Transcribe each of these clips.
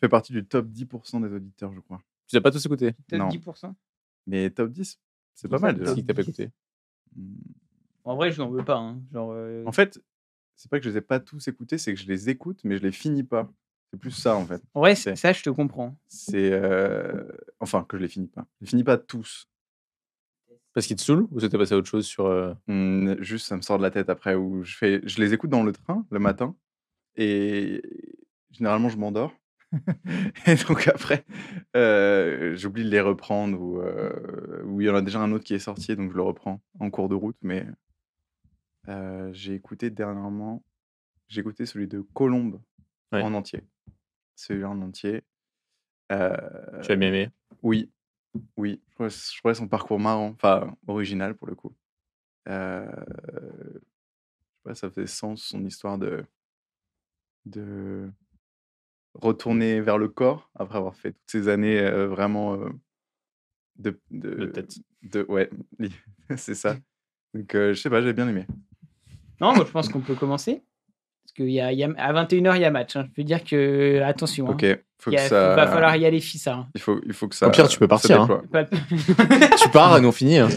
fais partie du top 10% des auditeurs, je crois. Tu n'as pas tous écouté? Peut-être Non. 10%. Mais top 10, c'est pas ça, mal top déjà. Qui t'a pas écouté? En vrai, je n'en veux pas. Hein. En fait, c'est pas que je les ai pas tous écoutés, c'est que je les écoute, mais je les finis pas. C'est plus ça, en fait. En vrai, C'est- ça, je te comprends. C'est... Enfin, que je les finis pas. Je les finis pas tous. Parce qu'il te saoule ou c'était passé à autre chose sur. Juste, ça me sort de la tête après. Où je les écoute dans le train, le matin, et généralement, je m'endors. Et donc après, j'oublie de les reprendre, ou il y en a déjà un autre qui est sorti, donc je le reprends en cours de route. Mais j'ai écouté dernièrement, j'ai écouté celui de Colombe Ouais. en entier. Celui-là en entier. Tu as bien aimé? Oui, oui. Je trouvais son parcours marrant, enfin original pour le coup. Je sais pas, ça faisait sens, son histoire de retourner vers le corps après avoir fait toutes ces années vraiment De tête. ouais, c'est ça. Donc je sais pas, j'ai bien aimé. Non, moi, je pense qu'on peut commencer. Parce qu'à 21h, il y a match. Hein. Je peux dire que, attention, Ok, il va falloir y aller, fissa. Hein. il faut que ça. Au pire, tu peux ça partir, hein. déploie. Pas- Tu pars et nous on finit. Hein.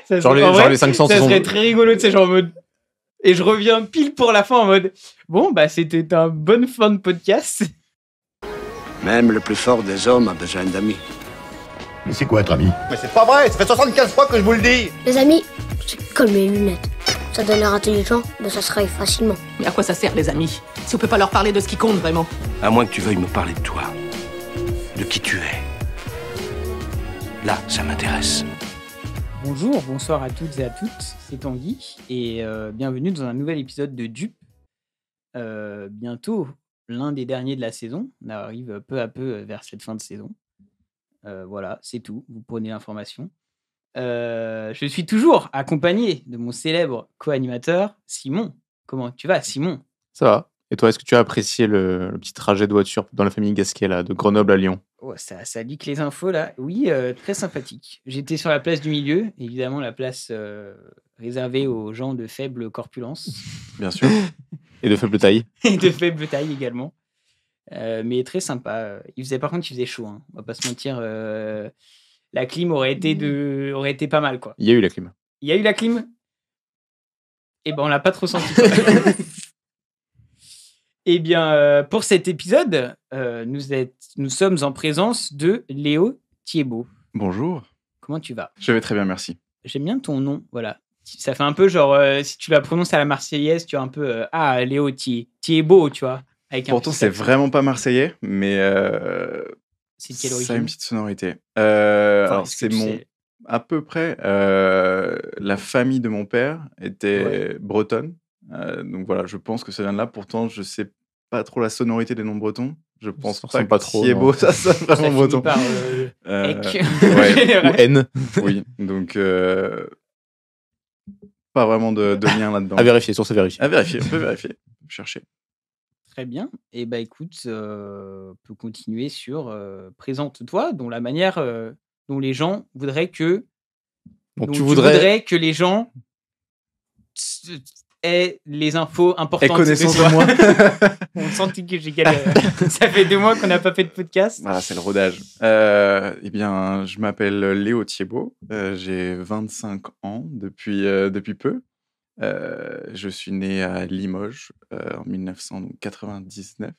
Ça Genre, serait- les, en genre vrai, les 500 ça saisons. serait très rigolo, tu sais, genre en mode. Et je reviens pile pour la fin en mode. Bon, bah, c'était un bon fin de podcast. Même le plus fort des hommes a besoin d'amis. Mais c'est quoi être ami? Mais c'est pas vrai, ça fait 75 fois que je vous le dis. Les amis, c'est comme les lunettes. Ça donne l'air intelligent, mais ça se raye facilement. Mais à quoi ça sert, les amis, si on peut pas leur parler de ce qui compte vraiment? À moins que tu veuilles me parler de toi, de qui tu es. Là, ça m'intéresse. Bonjour, bonsoir à toutes et à toutes, c'est Tanguy et bienvenue dans un nouvel épisode de Dupe. Bientôt, l'un des derniers de la saison. On arrive peu à peu vers cette fin de saison. Voilà, c'est tout, vous prenez l'information. Je suis toujours accompagné de mon célèbre co-animateur, Simon. Comment tu vas, Simon? Ça va. Et toi, est-ce que tu as apprécié le petit trajet de voiture dans la famille Gasquet, là, de Grenoble à Lyon? Oh, ça dit que les infos là, oui, très sympathique. J'étais sur la place du milieu, évidemment la place réservée aux gens de faible corpulence Bien sûr. Et de faible taille? et de faible taille également. Mais très sympa. Par contre, il faisait chaud, hein. On va pas se mentir. La clim aurait été pas mal, quoi. Il y a eu la clim. Il y a eu la clim. Eh ben, on l'a pas trop senti. Eh bien, pour cet épisode, nous sommes en présence de Léo Thiebaud. Bonjour. Comment tu vas? Je vais très bien, merci. J'aime bien ton nom, voilà. Ça fait un peu genre, si tu la prononces à la marseillaise, tu as un peu, Léo Thiebaud, tu vois. Avec Pourtant, petit c'est accent. vraiment pas marseillais, mais C'est de quelle ça a origine? une petite sonorité. Enfin, Alors, est-ce que c'est tu mon... sais- À peu près, la famille de mon père était bretonne. Donc voilà, je pense que ça vient de là. Pourtant, je sais pas trop la sonorité des noms bretons. Je pense Ça pas ressemble que pas trop, Thiebaud, non. ça sonne Ça vraiment finit breton. par Ec. Ec. Ouais, Ou N? oui, donc pas vraiment de lien là-dedans. À vérifier, source à vérifier. À vérifier, on peut vérifier, on peut chercher. Très bien. Et bah écoute, on peut continuer sur présente-toi, dont la manière dont les gens voudraient que. Donc dont tu voudrais. que les gens aient les infos importantes. Et connaissance toi. de moi. On sentit que j'ai galéré. Ça fait 2 mois qu'on n'a pas fait de podcast. Voilà, c'est le rodage. Eh bien, je m'appelle Léo Thiebaud. J'ai 25 ans depuis peu. Je suis né à Limoges en 1999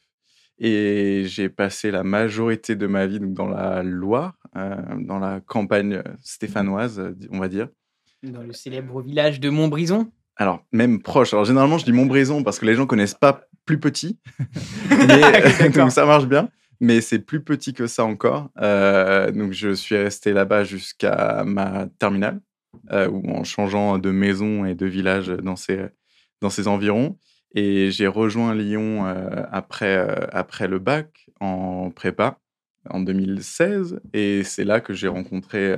et j'ai passé la majorité de ma vie donc, dans la Loire, dans la campagne stéphanoise, on va dire. Dans le célèbre village de Montbrison. Alors, même proche. Alors, généralement, je dis Montbrison parce que les gens connaissent pas plus petit. Mais, D'accord. donc, ça marche bien. Mais c'est plus petit que ça encore. Donc, je suis resté là-bas jusqu'à ma terminale, ou en changeant de maison et de village dans ces environs. Et j'ai rejoint Lyon après le bac en prépa en 2016. Et c'est là que j'ai rencontré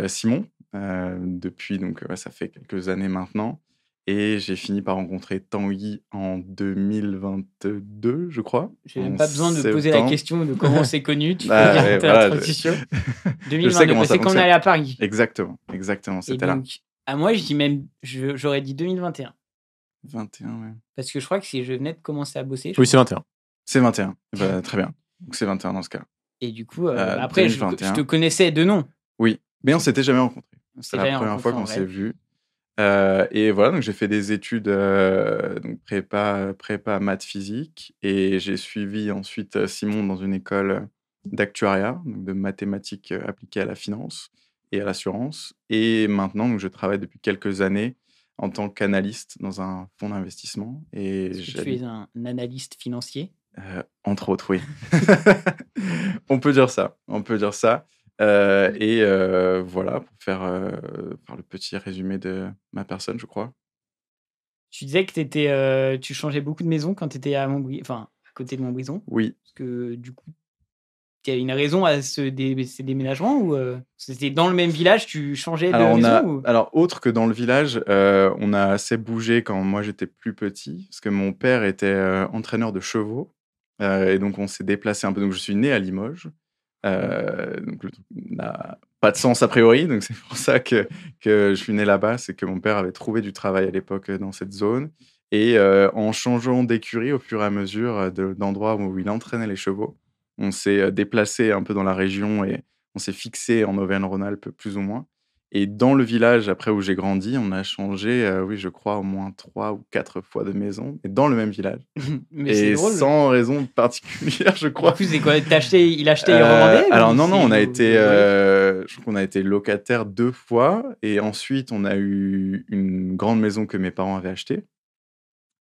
Simon. Depuis, donc, ça fait quelques années maintenant. Et j'ai fini par rencontrer Tanguy en 2022, je crois. J'ai même en pas besoin de poser la septembre. question de comment on s'est connus. Tu peux Ah, dire ouais, ta voilà, transition. Je sais 2022, comment ça c'est quand on fonctionne. allait à Paris. Exactement, Et c'était là. donc, à moi, je dis même, j'aurais dit 2021. 21, ouais. Parce que je crois que je venais de commencer à bosser. Oui, c'est 21. C'est 21. Bah, très bien. Donc c'est 21 dans ce cas. Et du coup, après, je 2021. te connaissais de nom. Oui, mais on s'était jamais rencontrés. On s'est C'est la jamais première fois qu'on rencontrés en s'est vrai. vus. Et voilà, donc j'ai fait des études donc prépa maths physique, et j'ai suivi ensuite Simon dans une école d'actuariat, donc de mathématiques appliquées à la finance et à l'assurance. Et maintenant, donc, je travaille depuis quelques années en tant qu'analyste dans un fonds d'investissement. Et Est-ce que tu es j'habite, un analyste financier? entre autres, oui. On peut dire ça. On peut dire ça. Et voilà, pour faire le petit résumé de ma personne, je crois. Tu disais que tu changeais beaucoup de maison quand tu étais à enfin, à côté de Montbrison. Oui. Parce que du coup, il y a une raison à ces déménagements ou c'était dans le même village, tu changeais de Alors, maison ou... alors, autre que dans le village, on a assez bougé quand moi j'étais plus petit, parce que mon père était entraîneur de chevaux. Et donc, on s'est déplacé un peu. Donc, je suis né à Limoges. Donc, le truc n'a pas de sens a priori. Donc, c'est pour ça que je suis né là-bas. C'est que mon père avait trouvé du travail à l'époque dans cette zone. Et en changeant d'écurie au fur et à mesure d'endroits où il entraînait les chevaux, on s'est déplacé un peu dans la région et on s'est fixé en Auvergne-Rhône-Alpes plus ou moins. Et dans le village, après où j'ai grandi, on a changé, oui, je crois, au moins 3 ou 4 fois de maison, et dans le même village. Mais c'est Et drôle. sans raison particulière, je Du crois. coup, c'est quoi? Il achetait, il revendait? Alors ou non, on a c'est- été, je crois qu'on a été locataire 2 fois, et ensuite on a eu une grande maison que mes parents avaient achetée.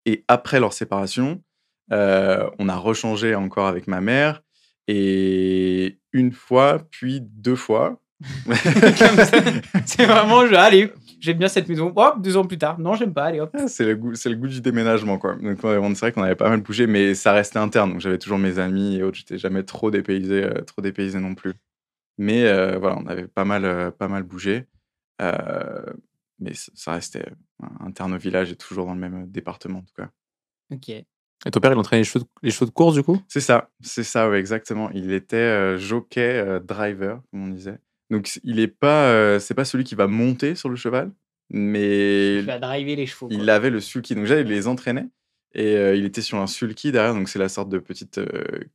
Et après leur séparation, on a rechangé encore avec ma mère, et 1 fois, puis 2 fois. Comme ça. C'est vraiment, allez, j'aime bien cette maison. Hop, 2 ans plus tard. Non, j'aime pas, allez hop. Ah, c'est le goût du déménagement, quoi. Donc, ouais, c'est vrai qu'on avait pas mal bougé, mais ça restait interne. Donc, j'avais toujours mes amis et autres. J'étais jamais trop dépaysé non plus. Mais voilà, on avait pas mal bougé. Mais ça restait interne au village et toujours dans le même département, en tout cas. Ok. Et ton père, il entraînait les chevaux de course, du coup? C'est ça, ouais, exactement. Il était jockey, driver, comme on disait. Donc, il est pas, c'est pas celui qui va monter sur le cheval, mais Tu vas driver les chevaux. il avait le sulky. Donc, déjà, il les entraînait. Et il était sur un sulky derrière, donc c'est la sorte de petite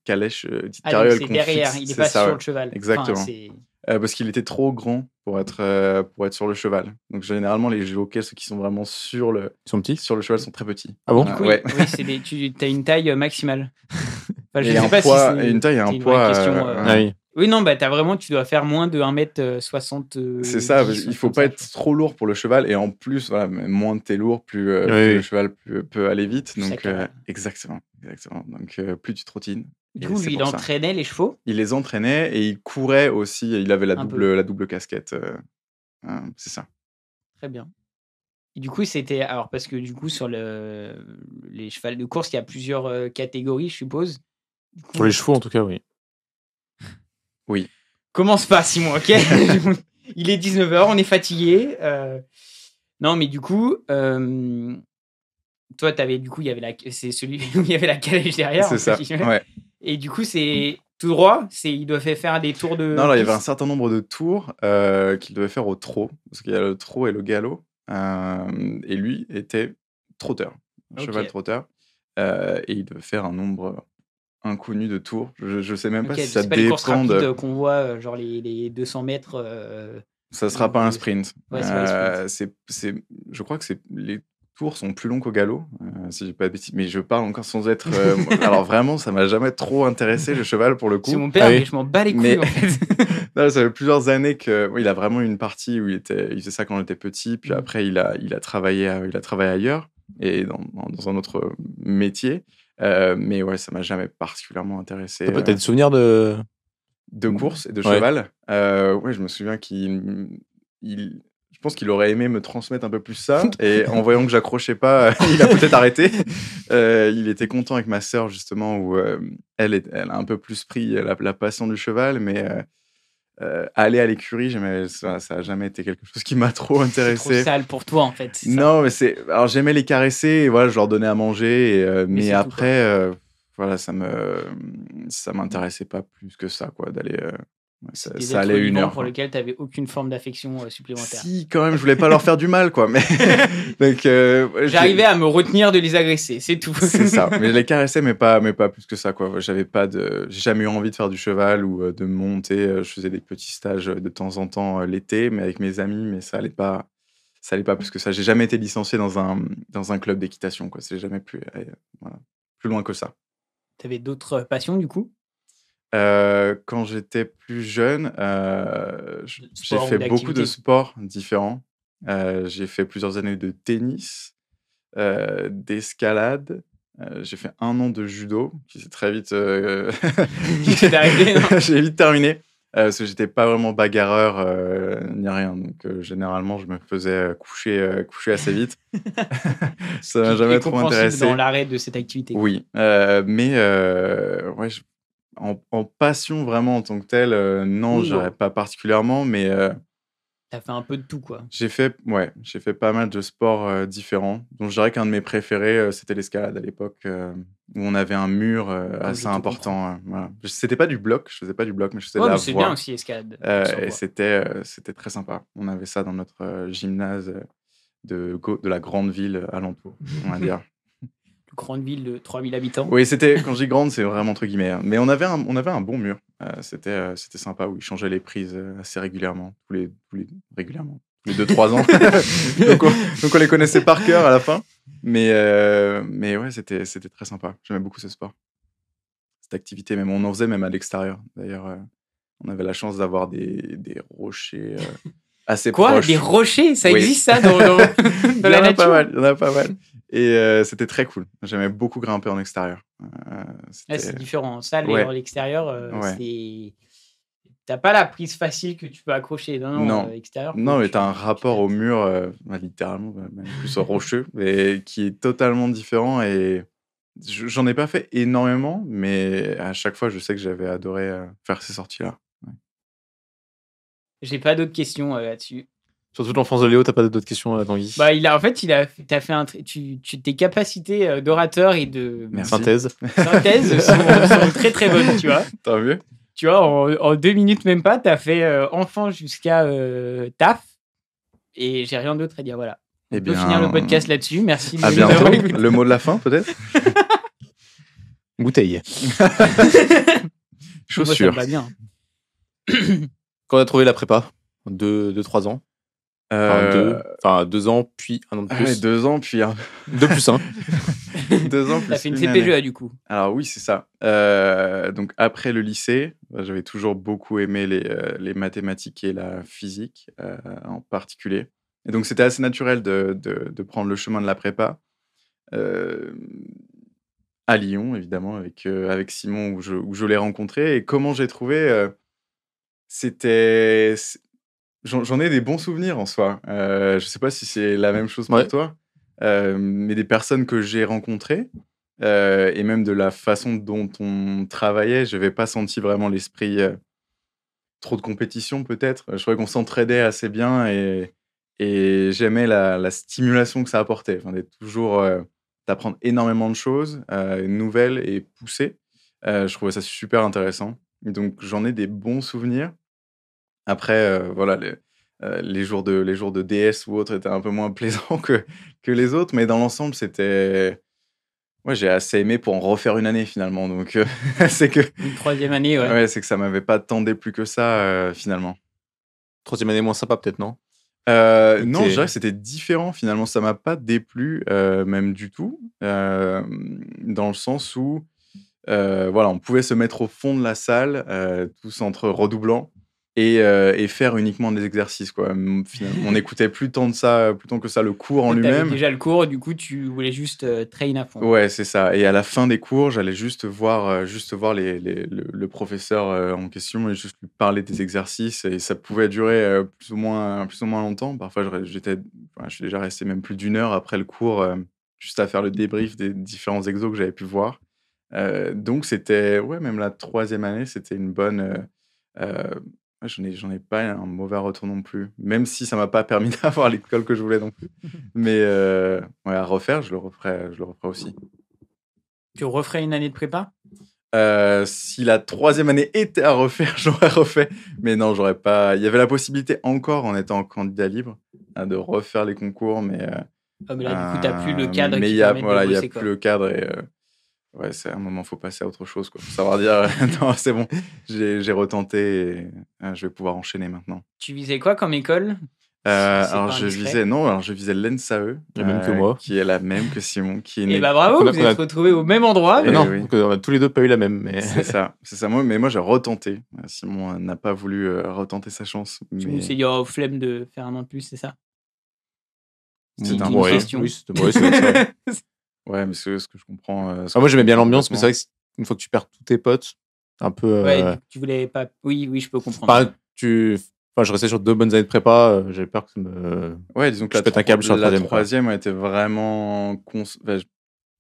calèche, petite Ah, donc carriole c'est qu'on derrière, fixe. il est C'est pas ça, sur ouais. le cheval. Exactement. Enfin, Parce qu'il était trop grand pour être sur le cheval. Donc généralement, les jockeys, ceux qui sont vraiment sur le Ils sont petits? cheval, sont très petits. Ah bon? du coup, ouais. oui, tu as une taille maximale. Enfin, je Et sais un pas poids, si c'est et une taille et un c'est une poids. vraie question. Ah oui. Oui, non, bah tu dois faire moins de 1m60. C'est ça, il faut pas être trop lourd pour le cheval. Et en plus, voilà, moins t'es lourd, plus le cheval peut aller vite. Plus ça Donc, cale. exactement. Donc, plus tu trottines. Du Et coup, c'est lui, il pour ça. entraînait les chevaux. Il les entraînait et il courait aussi. Il avait la Un peu. double casquette. C'est ça. Très bien. Et du coup, c'était. Alors, parce que du coup, sur les chevals de course, il y a plusieurs catégories, je suppose. Du coup, Pour les chevaux, en tout cas, oui. Oui. commence pas, Simon, ok? Il est 19h, on est fatigué. Non, mais du coup, toi, du coup, c'est celui où il y avait la calèche derrière. C'est ça. entre guillemets. Ouais. Et du coup, c'est tout droit. Il doit faire des tours de. Non, alors il y avait un piste. certain nombre de tours qu'il devait faire au trot, parce qu'il y a le trot et le galop. Et lui était trotteur, un Ok. cheval trotteur. Et il devait faire un nombre inconnu de tours. Je sais même pas Ok, si ça c'est pas les courses dépend rapides de. qu'on voit, genre les 200 mètres. Ça sera pas un sprint. Ouais, c'est pas un sprint. Je crois que les tours sont plus longs qu'au galop, si j'ai pas de bêtises. Mais je parle encore sans être. Alors vraiment, ça m'a jamais trop intéressé le cheval pour le coup. C'est mon père, Ah oui. mais je m'en bats les couilles Mais- en fait. Non, ça fait plusieurs années que il a vraiment eu une partie où il faisait ça quand on était petit, puis après il a travaillé ailleurs et dans un autre métier. Mais ouais, ça m'a jamais particulièrement intéressé. T'as des souvenirs de... De course et de Ouais. cheval. Ouais, je me souviens je pense qu'il aurait aimé me transmettre un peu plus ça. Et en voyant que j'accrochais pas, il a peut-être arrêté. Il était content avec ma sœur, justement, où elle a un peu plus pris la passion du cheval. Mais aller à l'écurie, ça a jamais été quelque chose qui m'a trop C'est trop intéressé. sale pour toi en fait. c'est ça. Non, mais alors j'aimais les caresser, et voilà, je leur donnais à manger. Mais c'est tout, après, voilà, ça m'intéressait pas plus que ça, quoi, d'aller Ouais, C'est ça, des ça êtres allait une vivants heure. pour quoi. lesquels tu n'avais aucune forme d'affection supplémentaire. Si, quand même, je voulais pas leur faire du mal, quoi. Mais donc, ouais, J'arrivais à me retenir de les agresser, c'est tout. c'est ça. Mais je les caressais, mais pas plus que ça, quoi. J'ai jamais eu envie de faire du cheval ou de monter. Je faisais des petits stages de temps en temps l'été, mais avec mes amis, mais ça allait pas. Ça allait pas plus que ça. J'ai jamais été licencié dans un club d'équitation, quoi. C'est jamais voilà, plus loin que ça. Tu avais d'autres passions, du coup? Quand j'étais plus jeune, j'ai Sport ou fait beaucoup de d'activité? sports différents. J'ai fait plusieurs années de tennis, d'escalade. J'ai fait 1 an de judo qui s'est très vite, Qui s'est arrêté, non? j'ai vite terminé, parce que j'étais pas vraiment bagarreur, ni rien. Donc généralement, je me faisais, coucher assez vite. Ça m'a Qui jamais est trop compréhensible intéressé. dans l'arrêt de cette activité. Oui, mais ouais, en passion vraiment en tant que telle, non, Oui, je dirais pas particulièrement, mais Tu as fait un peu de tout, quoi. j'ai fait pas mal de sports différents. Donc je dirais qu'un de mes préférés, c'était l'escalade à l'époque, où on avait un mur assez je te important. Voilà. C'était pas du bloc, je faisais pas du bloc, mais je faisais de Ouais, la mais c'est bien voie. aussi, escalade. Sans Et voix. c'était très sympa. On avait ça dans notre gymnase de la grande ville alentour, on va dire. Grande ville de 3000 habitants. Oui, quand je dis grande, c'est vraiment entre guillemets, hein. Mais on avait un bon mur. C'était sympa où ils changeaient les prises assez régulièrement, régulièrement, tous les 2-3 ans. donc on les connaissait par cœur à la fin. Mais ouais, c'était très sympa. J'aimais beaucoup ce sport, cette activité. Même on en faisait même à l'extérieur. D'ailleurs, on avait la chance d'avoir des rochers assez Quoi? proches. Des rochers? Ça Oui. existe, ça, dans Il y la en a pas nature? mal, il y en a pas mal. Et c'était très cool. J'aimais beaucoup grimper en extérieur. Ouais, c'est différent. Ça, Ouais. à l'extérieur, Ouais. c'est... T'as pas la prise facile que tu peux accrocher. Non, Non. extérieur. Non, mais tu- t'as un tu rapport au t'adaptes. mur, littéralement, même plus rocheux, et qui est totalement différent. Et j'en ai pas fait énormément, mais à chaque fois, je sais que j'avais adoré faire ces sorties-là. J'ai pas d'autres questions là-dessus. Sur toute l'enfance de Léo, t'as pas d'autres questions, Tanguy? Bah, t'as fait tes capacités d'orateur et de Merci. Synthèse. synthèse sont très très bonnes, tu vois. Tant mieux. Tu vois, en 2 minutes même pas, t'as fait enfant jusqu'à taf. Et j'ai rien d'autre à dire, voilà. On Eh peut bien, finir le podcast là-dessus. Merci de À nous bientôt. avoir écoutés. Le mot de la fin, peut-être. Bouteille. Moi, ça Chaussures. me va bien. Quand on a trouvé la prépa, 2-3 ans. Enfin, 2 ans, puis 1 an de Ah ouais, plus. 2 ans, puis 2 plus 1. 2 ans plus T'as fait une une année. CPGA du coup. Alors oui, c'est ça. Donc après le lycée, j'avais toujours beaucoup aimé les mathématiques et la physique en particulier. Et donc c'était assez naturel de prendre le chemin de la prépa. À Lyon, évidemment, avec Simon, où je l'ai rencontré. Et comment j'ai trouvé, j'en ai des bons souvenirs en soi. Je sais pas si c'est la même chose pour Ouais. toi, mais des personnes que j'ai rencontrées, et même de la façon dont on travaillait, je n'avais pas senti vraiment l'esprit trop de compétition peut-être. Je trouvais qu'on s'entraidait assez bien et j'aimais la stimulation que ça apportait. Enfin, d'être toujours, d'apprendre énormément de choses nouvelles et poussées. Je trouvais ça super intéressant. Donc j'en ai des bons souvenirs. Après, voilà, les jours de DS ou autres étaient un peu moins plaisants que les autres, mais dans l'ensemble, c'était... Ouais, j'ai assez aimé pour en refaire une année finalement. Donc, c'est que, Une 3e année, ouais. ouais, c'est que ça m'avait pas tant déplu que ça finalement. 3e année moins sympa, peut-être, non? Non, je T'es- dirais que c'était différent finalement. Ça m'a pas déplu, même du tout, dans le sens où, voilà, on pouvait se mettre au fond de la salle, tous entre redoublants, et faire uniquement des exercices, quoi. Finalement, on n'écoutait plus tant que ça le cours en Toi, t'avais lui-même. déjà le cours, du coup, tu voulais juste train à fond. Ouais, c'est ça. Et à la fin des cours, j'allais juste voir le professeur en question et juste lui parler des exercices. Et ça pouvait durer plus ou moins longtemps. Parfois, je suis déjà resté même plus d'1 heure après le cours, juste à faire le débrief des différents exos que j'avais pu voir. Donc, c'était, ouais, même la 3e année, c'était une bonne. Ouais, j'en ai pas un mauvais retour non plus, même si ça m'a pas permis d'avoir l'école que je voulais non plus. Mais ouais, à refaire, je le referais aussi. Tu referais une année de prépa? Si la 3e année était à refaire, j'aurais refait. Mais non, j'aurais pas. Il y avait la possibilité encore, en étant candidat libre, de refaire les concours, mais. Mais là, du coup, t'as plus le cadre mais qui il y a, permet de voilà, il y a bosser, quoi. plus le cadre et ouais, c'est à un moment, faut passer à autre chose, quoi. Faut savoir dire, non, c'est bon, j'ai retenté et je vais pouvoir enchaîner maintenant. Tu visais quoi comme école? C'est Alors, pas je indiscret. visais l'ENSAE, La même que moi. qui est la même que Simon, qui est Et né. bah bravo, On a- vous on a- êtes retrouvés au même endroit. Eh non, oui. donc, on a tous les deux pas eu la même. Mais... C'est ça. Mais moi, j'ai retenté. Simon n'a pas voulu retenter sa chance. Tu Mais me suis dit, oh, flemme de faire un an de plus, c'est ça? c'est Une un bonne ouais, question. Oui, c'est ça. ouais, mais ce que je comprends. Moi, j'aimais bien l'ambiance, mais c'est vrai qu'une fois que tu perds tous tes potes, c'est un peu. Ouais, tu voulais pas. Oui, je peux comprendre. Je restais sur 2 bonnes années de prépa, j'avais peur que ça me. Ouais, disons que Je pète un câble sur la troisième, quoi. troisième était vraiment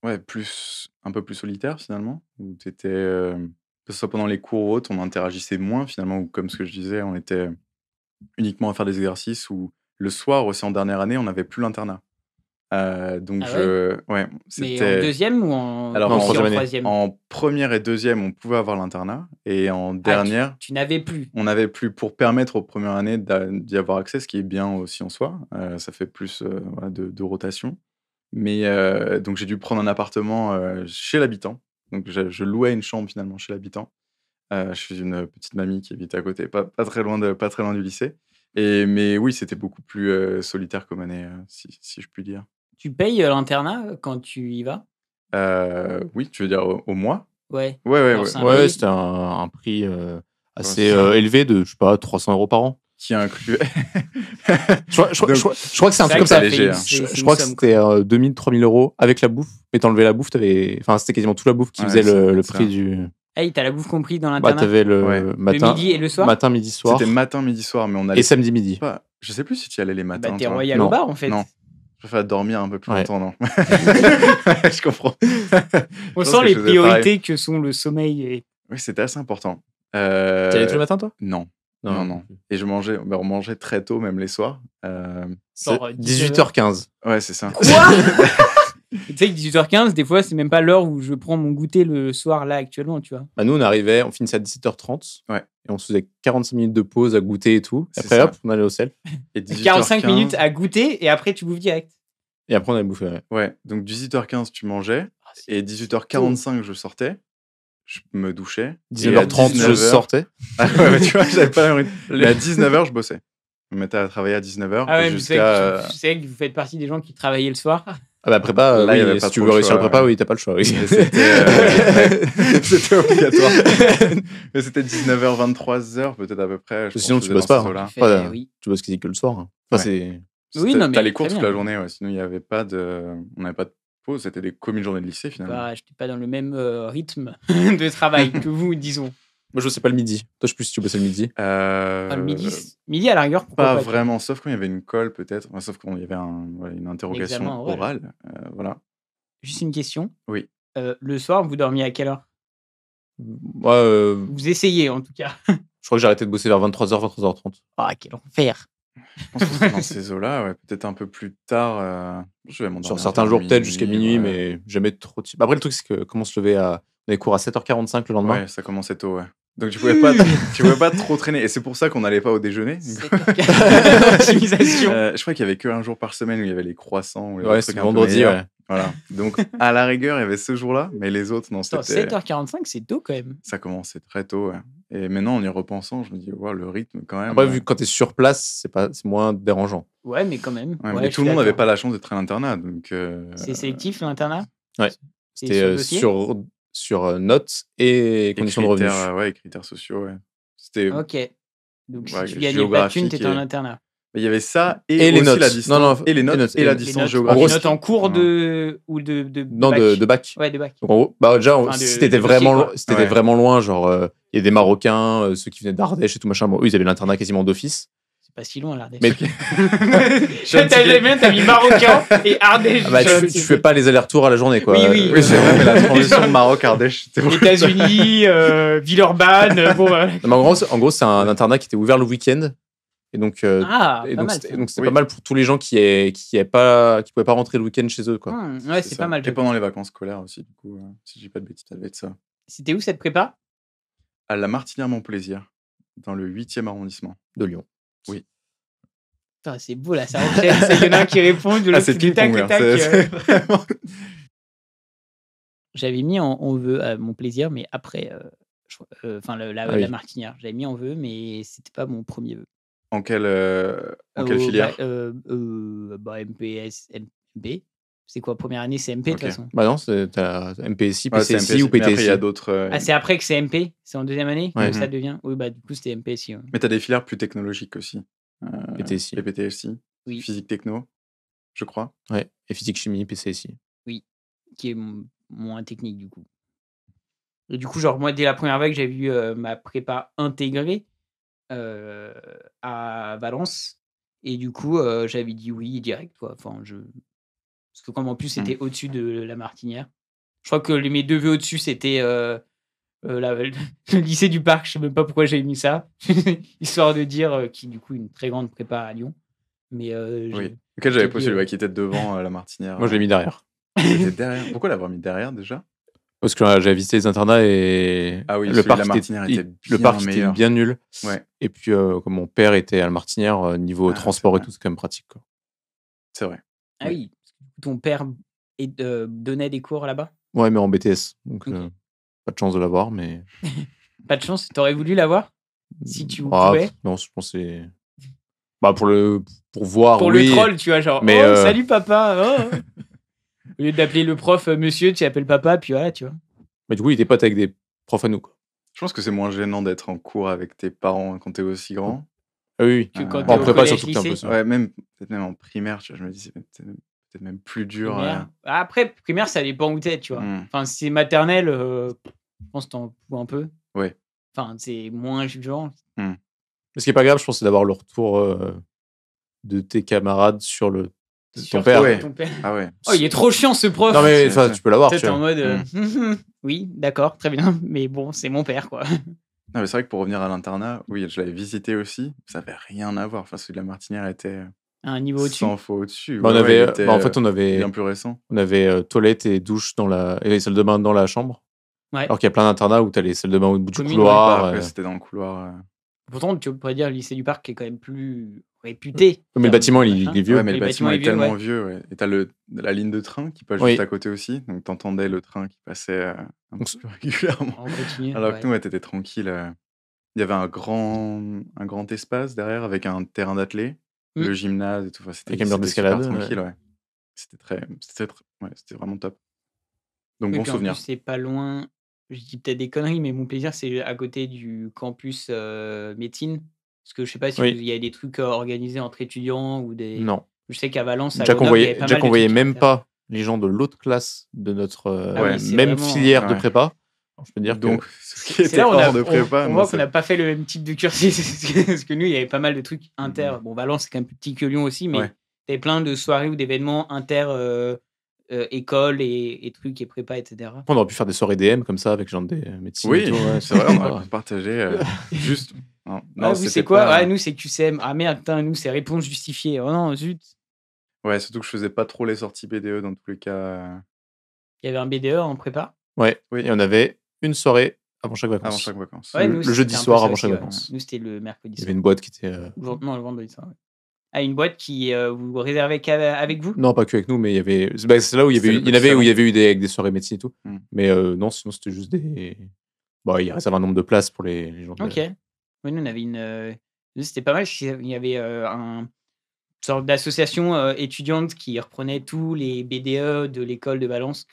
un peu plus solitaire finalement. Où t'étais, que ce soit pendant les cours ou autres, on interagissait moins finalement. Ou comme ce que je disais, on était uniquement à faire des exercices. Ou le soir aussi en dernière année, on n'avait plus l'internat. Donc Ah ouais, Mais en c'était. deuxième ou en, Alors, Non, aussi troisième en année. troisième? En première et deuxième, on pouvait avoir l'internat. Et en dernière, Tu n'avais plus. on n'avait plus pour permettre aux premières années d'y avoir accès, ce qui est bien aussi en soi. Ça fait plus voilà, de rotation. Mais donc, j'ai dû prendre un appartement chez l'habitant. Donc, je louais une chambre finalement chez l'habitant. Je suis une petite mamie qui habite à côté, pas très loin du lycée. Mais oui, c'était beaucoup plus solitaire comme année, si je puis dire. Tu payes l'internat quand tu y vas? Oui, tu veux dire au mois? Ouais. Ouais. Alors, c'est un Ouais, prix. c'était un prix assez Ouais, élevé de, je sais pas, 300 € par an. Qui inclut. Je crois que c'est un C'est truc vrai comme que ça. léger, fait- hein. c'est Je une crois que somme, c'était 2000, 3000 € avec la bouffe. Mais t'enlevais la bouffe, c'était quasiment toute la bouffe qui Ouais, faisait ça doit le être prix ça. du. Hey, t'as la bouffe compris dans Bah, l'internat? t'avais le Ouais. matin, Le midi et le soir? matin, midi, soir. C'était matin, midi, soir, mais on allait Et samedi, midi. pas. Je sais plus si tu y allais les matins. Bah, t'es toi. royal Non. au bar, en fait. Non. Je préfère dormir un peu plus Ouais. longtemps, non. Je comprends. On Je pense sent que les je faisais priorités que sont le sommeil et... Oui, c'était assez important. T'y allais tous les matins, toi? Non. Non. Et on mangeait très tôt, même les soirs. C'est Genre, 18h15. Ouais, c'est ça. Quoi? Tu sais que 18h15, des fois, c'est même pas l'heure où je prends mon goûter le soir, là, actuellement, tu vois. Bah, nous, on finissait à 17h30. Ouais. Et on se faisait 45 minutes de pause à goûter et tout. C'est Après, ça. hop, on allait au self. Et 18h15, 45 minutes à goûter et après, tu bouffes direct. Et après, on allait bouffer. Ouais. Ouais, donc 18h15, tu mangeais. Ah, c'est Et 18h45, je sortais. Je me douchais. Et à 19h30, je 19h, sortais. Ah ouais, tu vois, j'avais pas la même rythme. Mais à 19h, je bossais. Je me mettais à travailler à 19h Ah ouais, mais jusqu'à. tu sais que vous faites partie des gens qui travaillaient le soir. Ah bah, prépa, Là, il y avait oui, pas si tu trop veux le réussir le choix, prépa, ouais. oui, t'as pas le choix. Oui. Mais c'était obligatoire. Mais c'était 19h, 23h, peut-être à peu près. Je Sinon, pense tu que bosses dans pas, ces hein. eaux-là. Fait, Ouais, oui. Tu bosses quasi que le soir. Hein. Enfin, Ouais. Oui, non, mais T'as les très cours toute bien. la journée, ouais. Sinon, il n'y avait pas de. On n'avait pas de pause. C'était comme une journée de lycée, finalement. Bah, j'étais pas dans le même rythme de travail que vous, disons. Moi, je sais pas le midi. Toi, je sais plus si tu bossais le midi. Ah, le midi à la rigueur, pourquoi Pas pas. vraiment, sauf quand il y avait une colle, peut-être. Enfin, sauf quand il y avait une interrogation examen oral. orale. Voilà. Juste une question. Oui. Le soir, vous dormiez à quelle heure? Moi, Vous essayez, en tout cas. je crois que j'ai arrêté de bosser vers 23h, 23h30. Ah, quel enfer. Je pense que c'est dans ces eaux-là, ouais. Peut-être un peu plus tard. Je vais m'endormir Sur vers certains jours, peut-être minuit, jusqu'à minuit, ouais. mais jamais trop. Bah, après, le truc, c'est que comment on se levait à. On avait cours à 7h45 le lendemain. Ouais, ça commençait tôt, ouais. Donc tu pouvais pas trop traîner. Et c'est pour ça qu'on n'allait pas au déjeuner. Optimisation. Je crois qu'il y avait qu'un jour par semaine où il y avait les croissants. Ou les Ouais, autres c'est trucs un peu vendredi, meilleurs. ouais. Voilà. Donc à la rigueur, il y avait ce jour-là, mais les autres, non, Attends, c'était. 7h45, c'est tôt quand même. Ça commençait très tôt, ouais. Et maintenant, en y repensant, je me dis, wow, le rythme quand même. Après, vu que quand t'es sur place, c'est moins dérangeant. Ouais, mais quand même. Ouais, Ouais, mais je tout suis le monde n'avait d'accord. pas la chance d'être à l'internat, donc. C'est sélectif, l'internat? Ouais. C'est C'était sur dossier? sur notes et conditions de revenus. critères, ouais, critères sociaux, ouais. C'était. Ok. Donc si Ouais, tu gagnais pas de thunes, géographique t'étais en et- internat. Il y avait ça et, Et les aussi notes. la distance. Non, non, et les notes et la les distance Les géographique. notes en cours de... ou de Non, bac. de bac. Ouais, de bac. Donc, en gros, bah, déjà, Enfin, si de t'étais dossier, vraiment, quoi. si t'étais Ouais. vraiment loin, genre, il y a des Marocains, ceux qui venaient d'Ardèche et tout machin, bon, eux, ils avaient l'internat quasiment d'office. C'est pas si loin, l'Ardèche. Mais T'as mis Marocain et Ardèche. ah bah, tu fais pas les allers-retours à la journée, quoi. Oui, oui. Oui, c'est vrai, mais la transition de Maroc-Ardèche, c'était beaucoup. États-Unis, Villeurbanne, bon... Non, mais en gros, c'est un internat qui était ouvert le week-end. Et donc, Ah, et pas donc mal. c'était ça. donc c'était Oui. pas mal pour tous les gens qui pouvaient pas rentrer le week-end chez eux, quoi. Ouais, C'est c'est ça. pas mal. Et j'avoue. pendant les vacances scolaires aussi, du coup, si je dis pas de bêtises, ça devait être ça. C'était où cette prépa? À la Martinière-Montplaisir, dans le 8e arrondissement. De Lyon. Putain, c'est beau là, ça enchaîne. Il y en a un qui répond, de l'autre c'est qui dit tac, ping-pong, tac. là. C'est vraiment... J'avais mis en vœu à mon plaisir, mais après, enfin la oui. Martinière. J'avais mis en vœu, mais c'était pas mon premier vœu. En quelle filière? MPS, MP. C'est quoi, première année, c'est MP de toute Ok. façon. Bah non, t'as MPSI, Ouais, c'est PCSI ou MPSI, mais après, il y PTSI. a d'autres... Ah, c'est après que c'est MP? C'est en deuxième année Ouais. que ça devient? Oui, bah du coup, c'était MPSI. Ouais. Mais tu as des filières plus technologiques aussi. PTSI. Les PTSI, Oui. physique techno, je crois. Ouais. Et physique chimie, PCSI. Qui est moins technique du coup. Et du coup, genre moi, dès la première vague, j'ai vu ma prépa intégrée à Valence. Et du coup, j'avais dit oui direct. Quoi. Enfin, parce que comme en plus, c'était au-dessus de la Martinière. Je crois que mes deux vœux au-dessus, c'était le lycée du Parc. Je sais même pas pourquoi j'ai mis ça. Histoire de dire qui du coup, une très grande prépa à Lyon. Mais Oui. Lequel j'avais dit, postulé, qui était devant la Martinière. Moi, je l'ai mis derrière. C'était derrière. Pourquoi l'avoir mis derrière déjà? Parce que j'avais visité les internats et Ah oui, le celui de parc la Martinière était le bien parc était meilleur. bien nul. Ouais, Et puis, comme mon père était à la Martinière, niveau Ah, transport c'est et vrai. tout, c'est quand même pratique. Quoi. c'est vrai. Ah oui, parce que ton père donnait des cours là-bas? Ouais, mais en BTS. Donc, Ok. pas de chance de l'avoir, mais. Pas de chance, t'aurais voulu l'avoir? Si tu Ah, pouvais? non, je pense que c'est. Bah, pour voir, Pour oui. le troll, tu vois, genre, mais, oh, salut papa! Oh. Au lieu d'appeler le prof monsieur, tu appelles papa, puis voilà, tu vois. Mais du coup, il était pote avec des profs à nous. Quoi. Je pense que c'est moins gênant d'être en cours avec tes parents quand t'es aussi grand. Ah oui, Que quand Bon, t'es en au prépa, collège, surtout que t'es un peu lycée. ça. Ouais, peut-être même en primaire, tu vois, je me dis, c'est peut-être même plus dur. Primaire. Après, primaire, ça dépend où t'es, tu vois. Enfin, si c'est maternelle, je pense que t'en fous un peu. Ouais. Enfin, c'est moins jugeant. Mais ce qui est pas grave, je pense, c'est d'avoir le retour de tes camarades sur ton père. Ouais. Ton père. Ah ouais. Oh, il est trop chiant ce prof! Non, mais C'est- tu peux l'avoir. Peut-être Tu en vois. mode, oui, d'accord, très bien, mais bon, c'est mon père, quoi. Non, mais c'est vrai que pour revenir à l'internat, oui, je l'avais visité aussi. Ça avait rien à voir. Enfin, celui de la Martinière était À un niveau au-dessus. 100 fois au-dessus. Bah, on Ouais, avait, il était, en fait, on avait bien plus récent. toilette et douche et salle de bain dans la chambre. Ouais. Alors qu'il y a plein d'internats où tu as les salles de bain au bout du Commune, couloir. Après, c'était dans le couloir. Pourtant, tu pourrais dire le lycée du Parc est quand même plus réputé. Mais le bâtiment, il est vieux. Ouais, mais le Le bâtiment bâtiment est est vieux, tellement ouais. vieux. Ouais. Et t'as la ligne de train qui passe Oui. juste à côté aussi. Donc, t'entendais le train qui passait un Donc, petit peu régulièrement. On continue. Alors ouais. que nous, ouais, t'étais tranquille. Il y avait un grand espace derrière avec un terrain d'athlé, le gymnase et tout. Enfin, Avec un mur c'était d'escalade, super tranquille, ouais. C'était vraiment top. Donc, Oui, bon puis en souvenir. plus, c'est pas loin. Je dis peut-être des conneries, mais mon plaisir, c'est à côté du campus médecine. Parce que je sais pas si Oui. il y a des trucs organisés entre étudiants ou des. Non. Je sais qu'à Valence, à Déjà qu'on Grenoble, il y avait voyait, pas déjà mal de qu'on voyait trucs à même faire. pas les gens de l'autre classe de notre Ah oui, c'est même vraiment- filière de Ouais. prépa. Alors, je peux dire Donc, que ce qui C'est était là où on, hors de prépa, on non, voit c'est- qu'on n'a pas fait le même type de cursus. Parce que nous, il y avait pas mal de trucs inter. Bon, Valence, c'est quand même plus petit que Lyon aussi, mais Ouais. il y avait plein de soirées ou d'événements inter école et trucs et prépa, etc. on aurait pu faire des soirées DM comme ça avec genre des médecines. Oui, et tout, ouais, c'est vrai, on sympa. aurait pu partager juste. Non, Ouais, vous, c'était c'est quoi? pas- Ouais, nous, c'est QCM. Ah merde, putain, nous, c'est réponse justifiée. Oh non, zut. Ouais, surtout que je faisais pas trop les sorties BDE dans tous les cas Il y avait un BDE en prépa. Ouais. Oui. Et on avait une soirée avant chaque vacances. avant chaque vacances. Ouais, Le- nous, le c'était jeudi un peu soir ça avant aussi, chaque ouais. vacances. Nous, c'était le mercredi Il y soir. avait une boîte qui était. Non, le vendredi soir. Ouais. Ah, une boîte qui vous réservait avec vous? Non, pas que avec nous, mais il y avait. C'est là où il y avait, C'était le il y en avait petit où il y avait eu avec des soirées médecine et tout. Mm. Mais non, sinon c'était juste des. Bah, il réserve un nombre de places pour les gens. Ok. Oui, nous, on avait une. Nous, c'était pas mal. Il y avait une sorte d'association étudiante qui reprenait tous les BDE de l'école de Valence.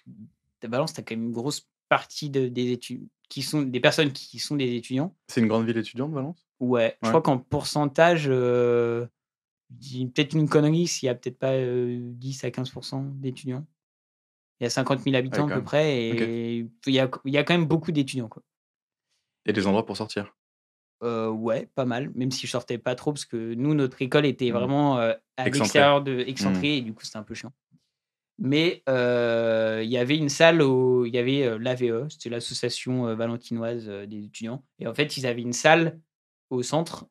De Valence, t'as quand même une grosse partie des études qui sont des personnes qui sont des étudiants. C'est une grande ville étudiante, Valence? Ouais. Je Ouais. crois qu'en pourcentage, je dis peut-être une connerie s'il y a peut-être pas 10 à 15% d'étudiants. Il y a 50 000 habitants Ouais, à quand peu près et il y a quand même beaucoup d'étudiants, quoi. Et des endroits pour sortir. Ouais, pas mal, même si je sortais pas trop, parce que nous, notre école était vraiment à Excentrée. l'extérieur excentrée, et du coup, c'était un peu chiant. Mais il y avait une salle où il y avait l'AVE, c'était l'association valentinoise des étudiants. Et en fait, ils avaient une salle au centre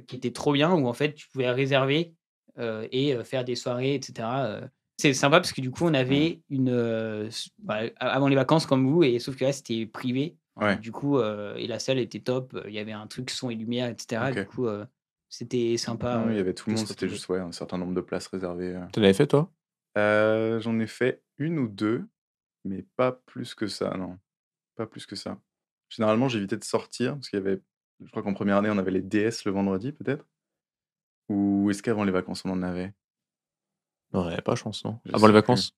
qui était trop bien, où en fait, tu pouvais réserver et faire des soirées, etc. c'est sympa parce que du coup, on avait avant les vacances comme vous, et sauf que là, c'était privé. Ouais. Du coup, et la salle était top. Il y avait un truc son et lumière, etc. Ok. Du coup, c'était sympa. Non, il y avait tout le de se monde, c'était retrouver. juste un certain nombre de places réservées. Tu l'avais fait, toi? J'en ai fait 1 ou 2, mais pas plus que ça, non. Pas plus que ça. Généralement, j'évitais de sortir parce qu'il y avait je crois qu'en première année, on avait les DS le vendredi, peut-être? Ou est-ce qu'avant les vacances, on en avait? Non, il n'y avait pas, je pense, non? Je Avant les sais vacances?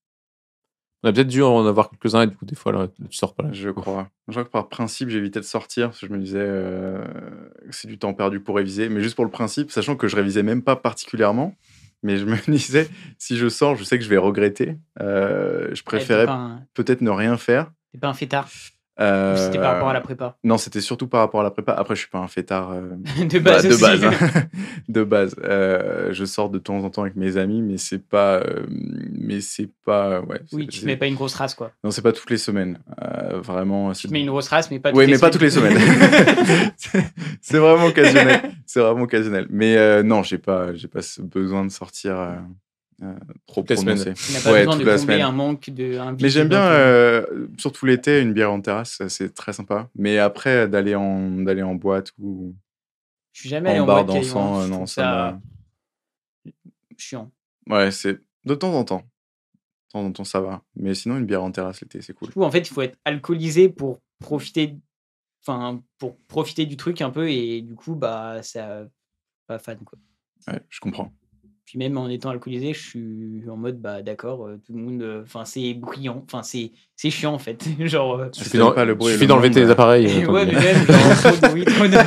On a peut-être dû en avoir quelques-uns et du coup, des fois, là, tu sors pas là. Je crois. Je crois que par principe, j'évitais de sortir parce que je me disais, c'est du temps perdu pour réviser, mais juste pour le principe, sachant que je révisais même pas particulièrement, mais je me disais: «Si je sors, je sais que je vais regretter». Je Ouais, préférais peut-être ne rien faire. T'es pas un fêtard. Ou c'était par rapport à la Heu, prépa. non, c'était surtout par rapport à la prépa. Après, je suis pas un fêtard, De base de aussi. base, hein. De base. Je sors de temps en temps avec mes amis, mais c'est pas, ouais, Oui, tu te mets pas une grosse race, quoi. non, c'est pas toutes les semaines. Vraiment, Tu te mets une grosse race, mais pas oui, toutes mais les pas toutes les semaines. C'est vraiment occasionnel. C'est vraiment occasionnel. Mais non, j'ai pas ce besoin de sortir trop Toutes les semaines. prononcé. Tu n'as pas Ouais, besoin toute de la combler semaine. un manque de un vide Mais j'aime dans bien, ton- surtout l'été, une bière en terrasse, c'est très sympa. Mais après, d'aller en boîte ou Je suis jamais allé en en bar boîte quasiment. dansant, Je non, trouve ça chiant. ouais, c'est de temps en temps. De temps en temps, ça va. Mais sinon, une bière en terrasse l'été, c'est cool. Du coup, en fait, il faut être alcoolisé pour profiter du truc un peu, et du coup, bah, ça, pas fan, quoi. Ouais, je comprends. Puis même en étant alcoolisé, je suis en mode, bah, d'accord, tout le monde, enfin, c'est bruyant, enfin, c'est chiant, en fait. Genre, Si Suffit t'aimes pas le bruit et suffit le d'enlever monde, tes appareils. tant ouais, mieux. mais même, genre, trop de bruit, trop de...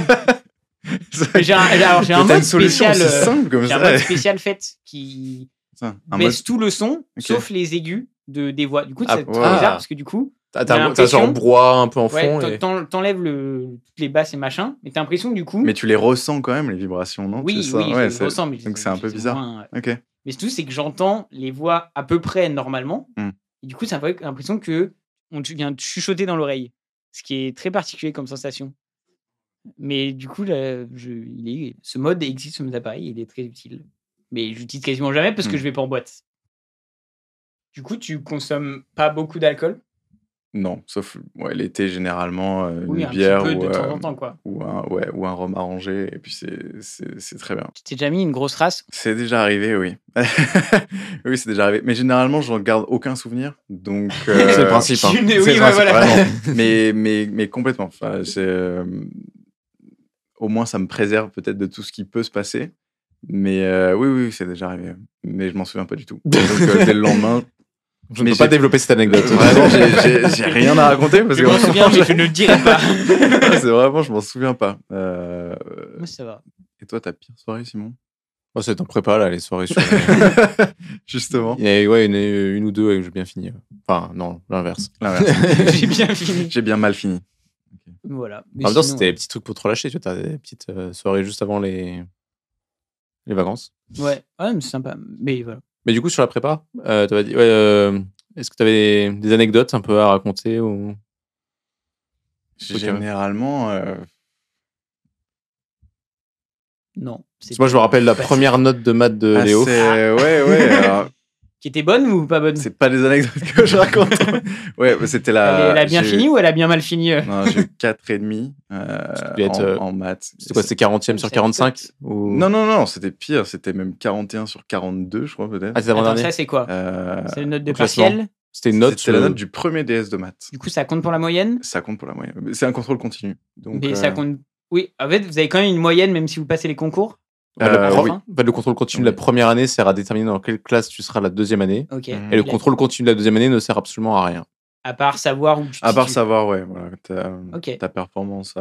C'est- J'ai un Mais t'as mode une solution spécial, aussi simple comme j'ai un ça. mode spécial fait qui Ça, un baisse mode- tout le son, Ok. sauf les aigus des voix. Du coup, Ah, c'est trop wow. bizarre parce que du coup, T'as J'ai genre l'impression- brouhaha un peu en fond. ouais, Et... t'enlèves toutes les basses et machin, mais t'as l'impression que du coup, Mais tu les ressens quand même, les vibrations, non? oui, C'est ça? oui, Ouais, je ressens, mais donc c'est un peu je les bizarre. moins- Ok. Mais tout, c'est que j'entends les voix à peu près normalement, Hmm. et du coup, ça me fait l'impression que on vient de chuchoter dans l'oreille, ce qui est très particulier comme sensation. Mais du coup, là, ce mode existe sur mes appareils, il est très utile. Mais je l'utilise quasiment jamais parce que Hmm. je vais pas en boîte. Du coup, tu consommes pas beaucoup d'alcool? Non, sauf l'été, généralement, Oui, une un bière petit peu ou, de temps en temps, quoi. ou un rhum arrangé, et puis c'est très bien. Tu t'es déjà mis une grosse race? C'est déjà arrivé, oui. Oui, c'est déjà arrivé. Mais généralement, je n'en garde aucun souvenir. Donc, C'est le principe. Hein. Oui, c'est le ouais, principe, voilà. vraiment. Mais complètement. Enfin, au moins, ça me préserve peut-être de tout ce qui peut se passer. Mais oui, c'est déjà arrivé. Mais je m'en souviens pas du tout. Donc, dès le lendemain, Je Mais ne peux pas j'ai- développer cette anecdote. vraiment, j'ai rien à raconter parce Je que m'en souviens, mais je ne le dirai pas. c'est vraiment, je m'en souviens pas. Moi, ça va. Et toi, ta pire soirée, Simon? Oh, c'est en prépa, là, les soirées sur. Justement. Il y a, ouais, une ou deux que j'ai bien fini. Enfin, non, l'inverse. L'inverse. J'ai bien fini. J'ai bien mal fini. Voilà. Mais En même temps, sinon, c'était des petits trucs pour te relâcher. Tu vois, t'as des petites soirées juste avant les vacances. ouais, mais c'est sympa. Mais voilà. Mais du coup, sur la prépa, t'avais dit, est-ce que tu avais des anecdotes un peu à raconter ou... Généralement, Non. Parce que moi, je me rappelle la première note de maths de Léo. ouais. Alors, Qui était bonne ou pas bonne? c'est pas des anecdotes que je raconte. Ouais, mais c'était la. Elle a bien j'ai- fini ou elle a bien mal fini? Non, j'ai eu 4,5 devait être, en maths. C'était quoi, c'était 40e sur 45 ou... Non, c'était pire. C'était même 41 sur 42, je crois, peut-être. Ah, c'était Attends, avant-dernier. ça, c'est quoi? Euh, C'est une note de au classement. partiel? C'était une note. C'était la note du premier DS de maths. Du coup, ça compte pour la moyenne? Ça compte pour la moyenne. C'est un contrôle continu. Donc, Mais ça compte. Oui, en fait, vous avez quand même une moyenne même si vous passez les concours? Enfin, oui. en fait, le contrôle continu de la première année sert à déterminer dans quelle classe tu seras la deuxième année. Ok. Mhm. Et le contrôle continu de la deuxième année ne sert absolument à rien. À part savoir où tu te À part situes. savoir, ouais, voilà, Ok. ta performance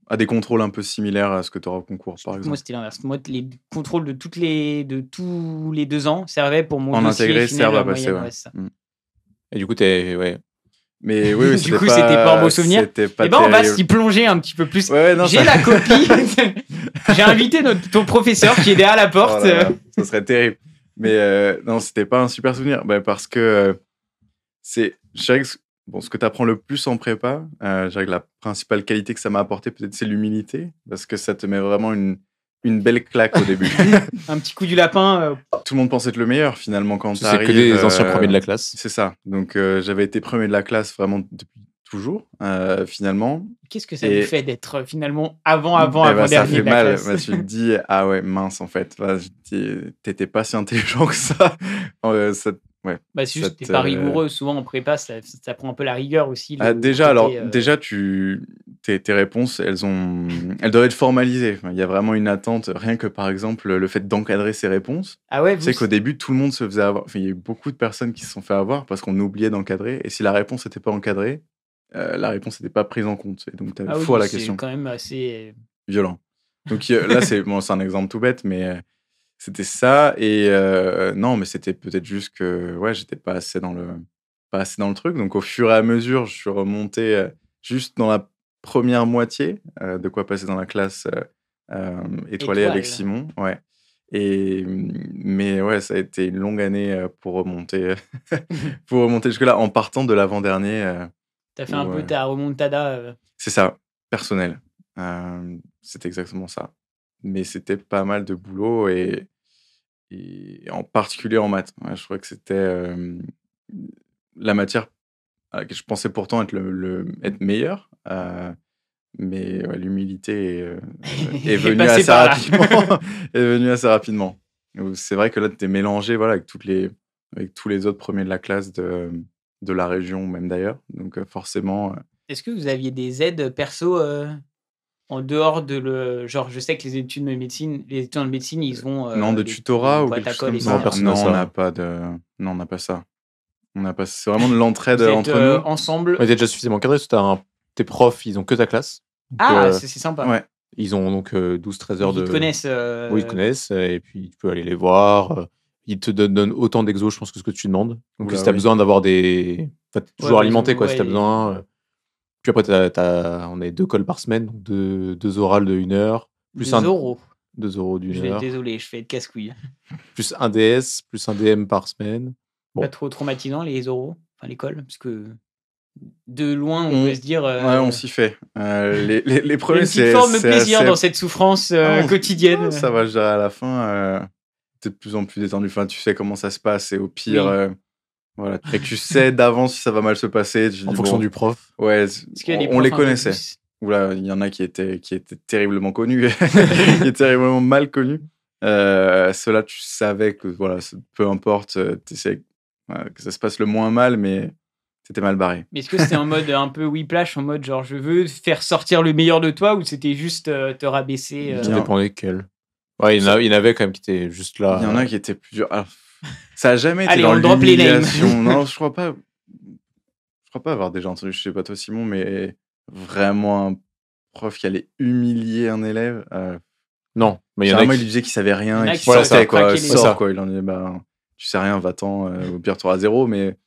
à des contrôles un peu similaires à ce que tu auras au concours, par Moi, exemple. c'était l'inverse. Moi, les contrôles de tous les 2 ans servaient pour mon En dossier intégré, final, servent la à passer, moyenne, ouais. c'est ça. Et du coup, t'es... Ouais. Mais oui, Du coup, c'était pas un beau souvenir. C'était pas Eh ben, on va terrible. s'y plonger un petit peu plus. Ouais, non, J'ai ça- la copie. J'ai invité ton professeur qui est derrière la porte. Oh là là, ça serait terrible. Mais non, c'était pas un super souvenir. Parce que je dirais que ce que tu apprends le plus en prépa, je dirais que la principale qualité que ça m'a apporté, peut-être, c'est l'humilité. Parce que ça te met vraiment une une belle claque au début. Un petit coup du lapin. Tout le monde pensait être le meilleur finalement quand C'est t'arrives. que les anciens premiers de la classe. C'est ça. Donc j'avais été premier de la classe vraiment depuis toujours finalement. Qu'est-ce que ça Et- vous fait d'être finalement Eh avant ben, ça dernier fait de la mal. classe Bah, tu te dis ah ouais mince en fait. Bah, t'étais pas si intelligent que ça. Ça- ouais. Bah, c'est juste ça t'es te- pas rigoureux. Souvent en prépa, ça prend un peu la rigueur aussi. Ah, le déjà, côté, alors, déjà, tes réponses, elles doivent être formalisées. Enfin, il y a vraiment une attente, rien que par exemple le fait d'encadrer ses réponses. Ah ouais, Tu sais qu'au début, tout le monde se faisait avoir. Enfin, il y a eu beaucoup de personnes qui se sont fait avoir parce qu'on oubliait d'encadrer. Et si la réponse n'était pas encadrée, la réponse n'était pas prise en compte. Et donc, tu avais ah oui, faux à la c'est question. quand même assez. Violent. Donc là, c'est un exemple tout bête, mais c'était ça. Et non, mais c'était peut-être juste que ouais, j'étais pas assez dans le truc. Donc au fur et à mesure, je suis remonté juste dans la première moitié, de quoi passer dans la classe étoilée Étoile. avec Simon. Ouais. Mais ouais, ça a été une longue année pour remonter, pour remonter jusque-là en partant de l'avant-dernier. T'as fait un peu Ouais. ta remontada. C'est ça, personnel. C'était exactement ça. Mais c'était pas mal de boulot et en particulier en maths. Ouais, je crois que c'était la matière à laquelle je pensais pourtant être meilleur. Mais ouais, l'humilité est venue passé assez par là. rapidement. Est venue assez rapidement. C'est vrai que là, tu es mélangé voilà, avec tous les autres premiers de la classe de la région, même d'ailleurs. Donc forcément. Est-ce que vous aviez des aides perso en dehors de le. Genre, je sais que les étudiants de médecine, ils vont. Non, de tutorat ou boîtes quelque à chose colle comme et ça. Non, personne Non, n'a ça. on n'a pas de. Non, on n'a pas ça. On n'a pas. C'est vraiment de l'entraide Vous êtes entre nous. ensemble. Ouais, t'es déjà suffisamment cadré parce que tes profs, ils ont que ta classe. Donc, Ah, c'est sympa. Ouais. ils ont donc 12-13 heures Ils de. te connaissent. Oui, ils te connaissent, et puis tu peux aller les voir. Ils te donnent autant d'exos, je pense, que ce que tu demandes. Donc, Oula, si tu as oui. besoin d'avoir des. Enfin, t'es toujours Ouais, alimenté, ils ont- quoi, si tu as ouais, besoin. Puis après, on a 2 calls par semaine, donc 2 orales de 1 heure, plus 2 euros. 2 euros Je d'une vais être heure, désolé, je fais de casse-couille. plus un DS, plus un DM par semaine. Bon. Pas trop traumatisant, les euros, enfin l'école, parce que de loin, on On- peut se dire. Ouais, on s'y fait. Les il y a premiers, une petite forme de c'est plaisir assez- dans cette souffrance Non, quotidienne. Ça va, je dirais à la fin, t'es de plus en plus détendu. Enfin, tu sais comment ça se passe et au pire, Oui. voilà. Et tu sais d'avance si ça va mal se passer. Tu En dis, fonction bon, du prof. Ouais, Parce qu'il y a des on les profs un peu connaissait. plus- Oula, il y en a qui étaient terriblement connus, qui étaient terriblement mal connus. Ceux-là, tu savais que voilà, peu importe, t'essaies que ça se passe le moins mal, mais c'était mal barré. Mais est-ce que c'était en mode un peu whiplash, en mode genre je veux faire sortir le meilleur de toi, ou c'était juste te rabaisser Ça Bien. dépend lesquels. Ouais, il y en avait quand même qui étaient juste là. Il y en a qui étaient plus durs. Alors, ça a jamais été Allez, dans on drop les names. l'humiliation. Non, je crois pas. Je crois pas avoir déjà entendu. Je sais pas toi, Simon, mais vraiment un prof qui allait humilier un élève. Non, mais il y en a Généralement, il qui. lui disait qu'il savait rien Il y en et a qu'il qui Voilà, sortait ça, quoi. craquer les Sors dents. quoi. Il en disait bah tu sais rien, va-t'en. Au pire, t'auras 0, mais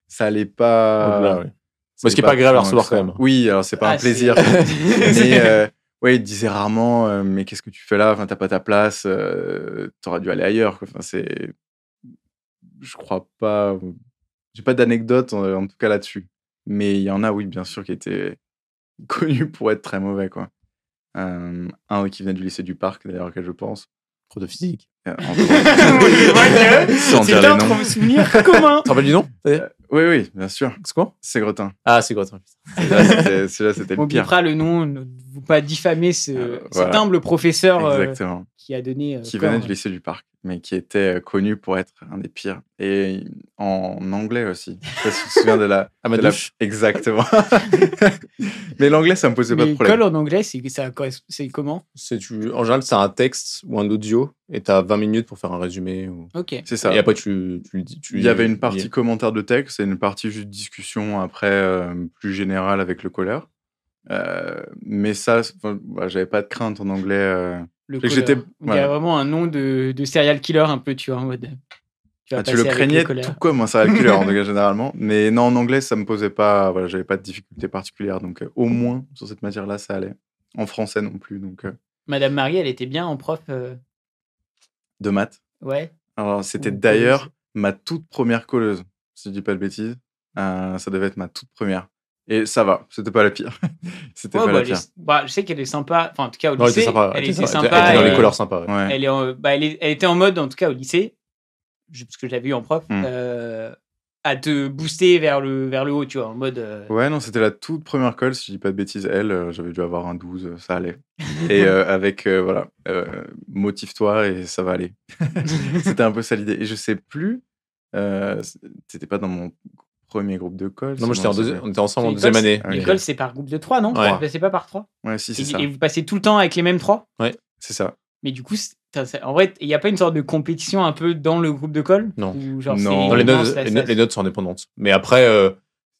ça allait pas. Au-delà, ouais. ça Ce qui est allait pas agréable à plus loin recevoir que ça. quand même. Oui, alors c'est pas un Ah, plaisir. Mais ouais, il disait rarement, mais qu'est-ce que tu fais là? Enfin, t'as pas ta place. T'aurais dû aller ailleurs. Quoi. Enfin, c'est. Je crois pas. J'ai pas d'anecdote en tout cas là-dessus. Mais il y en a, oui, bien sûr, qui étaient connus pour être très mauvais, quoi. Un qui venait du lycée du Parc, d'ailleurs, auquel je pense. Prof de physique. Sans C'est dire les un noms. souvenir commun. Tu te rappelles du nom Oui, bien sûr. C'est quoi C'est Gretin. Ah, c'est quoi ça? Celui-là, c'était On le pire. bipera le nom, ne vous pas diffamer cet voilà. humble professeur Exactement. qui a donné. Qui corps. venait du lycée du Parc, mais qui était connu pour être un des pires. Et en anglais aussi. Je sais pas si tu te souviens de la. À ma de la- douche. Exactement. Mais l'anglais, ça me posait pas de Mais problème. l'école en anglais, c'est comment? En général, c'est un texte ou un audio et tu as 20 minutes pour faire un résumé. Ok. C'est ça. Et après, tu le dis. Il y avait une partie commentaire de texte et une partie juste discussion après plus générale avec le colleur. Mais ça, j'avais pas de crainte en anglais. Le que colleur. j'étais- Il y a ouais. vraiment un nom de serial killer un peu, tu vois, en mode. vas Tu passer le avec craignais colleur. tout comme un serial killer en tout cas généralement. Mais non, en anglais, ça me posait pas. Voilà, j'avais pas de difficulté particulière. Donc au moins sur cette matière-là, ça allait. En français non plus. Donc Madame Marie, elle était bien en prof. de maths. Ouais. Alors c'était Ou d'ailleurs ma toute première colleuse. Si je dis pas de bêtises, ça devait être ma toute première. Et ça va, c'était pas la pire. C'était pas la pire. Je sais qu'elle est sympa. Enfin, en tout cas, au Non, lycée, elle était était sympa. Elle était dans et les couleurs sympas. Ouais. Ouais. Elle était en mode, en tout cas, au lycée, parce que j'avais eu en prof, Mm. à te booster vers le haut, tu vois, en mode. Ouais, non, c'était la toute première colle, si je dis pas de bêtises. Elle, j'avais dû avoir un 12, ça allait. Et avec, voilà, motive-toi et ça va aller. C'était un peu ça l'idée. Et je sais plus, c'était pas dans mon premier groupe de colle. Non, moi, on était ensemble en L'école, deuxième année. Ok. L'école, c'est par groupe de 3, non Ouais. Vous passez pas par 3 Ouais, si, c'est ça. Et vous passez tout le temps avec les mêmes 3 C'est ça. Mais du coup, en vrai, il n'y a pas une sorte de compétition un peu dans le groupe de colle Non. Ou genre, Non. c'est- Non, non, les notes sont indépendantes. Mais après,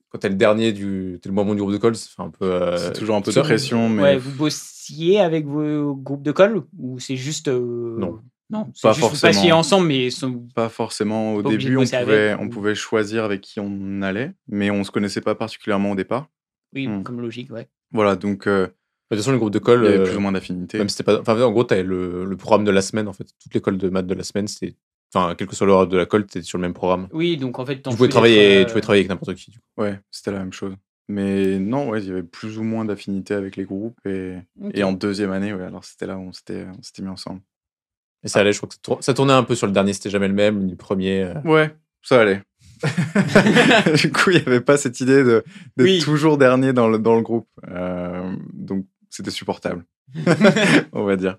quand t'es le dernier t'es le moment du groupe de colle, c'est un peu. C'est toujours un peu de ça, pression, mais Ouais, vous bossiez avec vos groupes de colle ou c'est juste. Non. Non, c'est Pas juste vous forcément. passiez ensemble, mais pas forcément. Au Pas obligé de début, bosser avec, on ou- pouvait choisir avec qui on allait, mais on se connaissait pas particulièrement au départ. oui, Hmm. comme logique, ouais. Voilà, donc De toute façon, le groupe de colle. il y avait plus ou moins d'affinité. Même si c'était pas. Enfin, en gros, t'avais le programme de la semaine, en fait. Toute l'école de maths de la semaine, c'était. Enfin, quel que soit l'heure de la colle, t'étais sur le même programme. Oui, donc en fait, Tu pouvais travailler avec n'importe qui. Du coup. Ouais, c'était la même chose. Mais non, ouais, il y avait plus ou moins d'affinité avec les groupes. Et en deuxième année, ouais, alors c'était là où on s'était mis ensemble. Et ça allait, je crois que ça tournait un peu sur le dernier, c'était jamais le même, ni le premier. Ouais, ça allait. Du coup, il n'y avait pas cette idée d'être Oui. toujours dernier dans le groupe. Donc, c'était supportable, on va dire.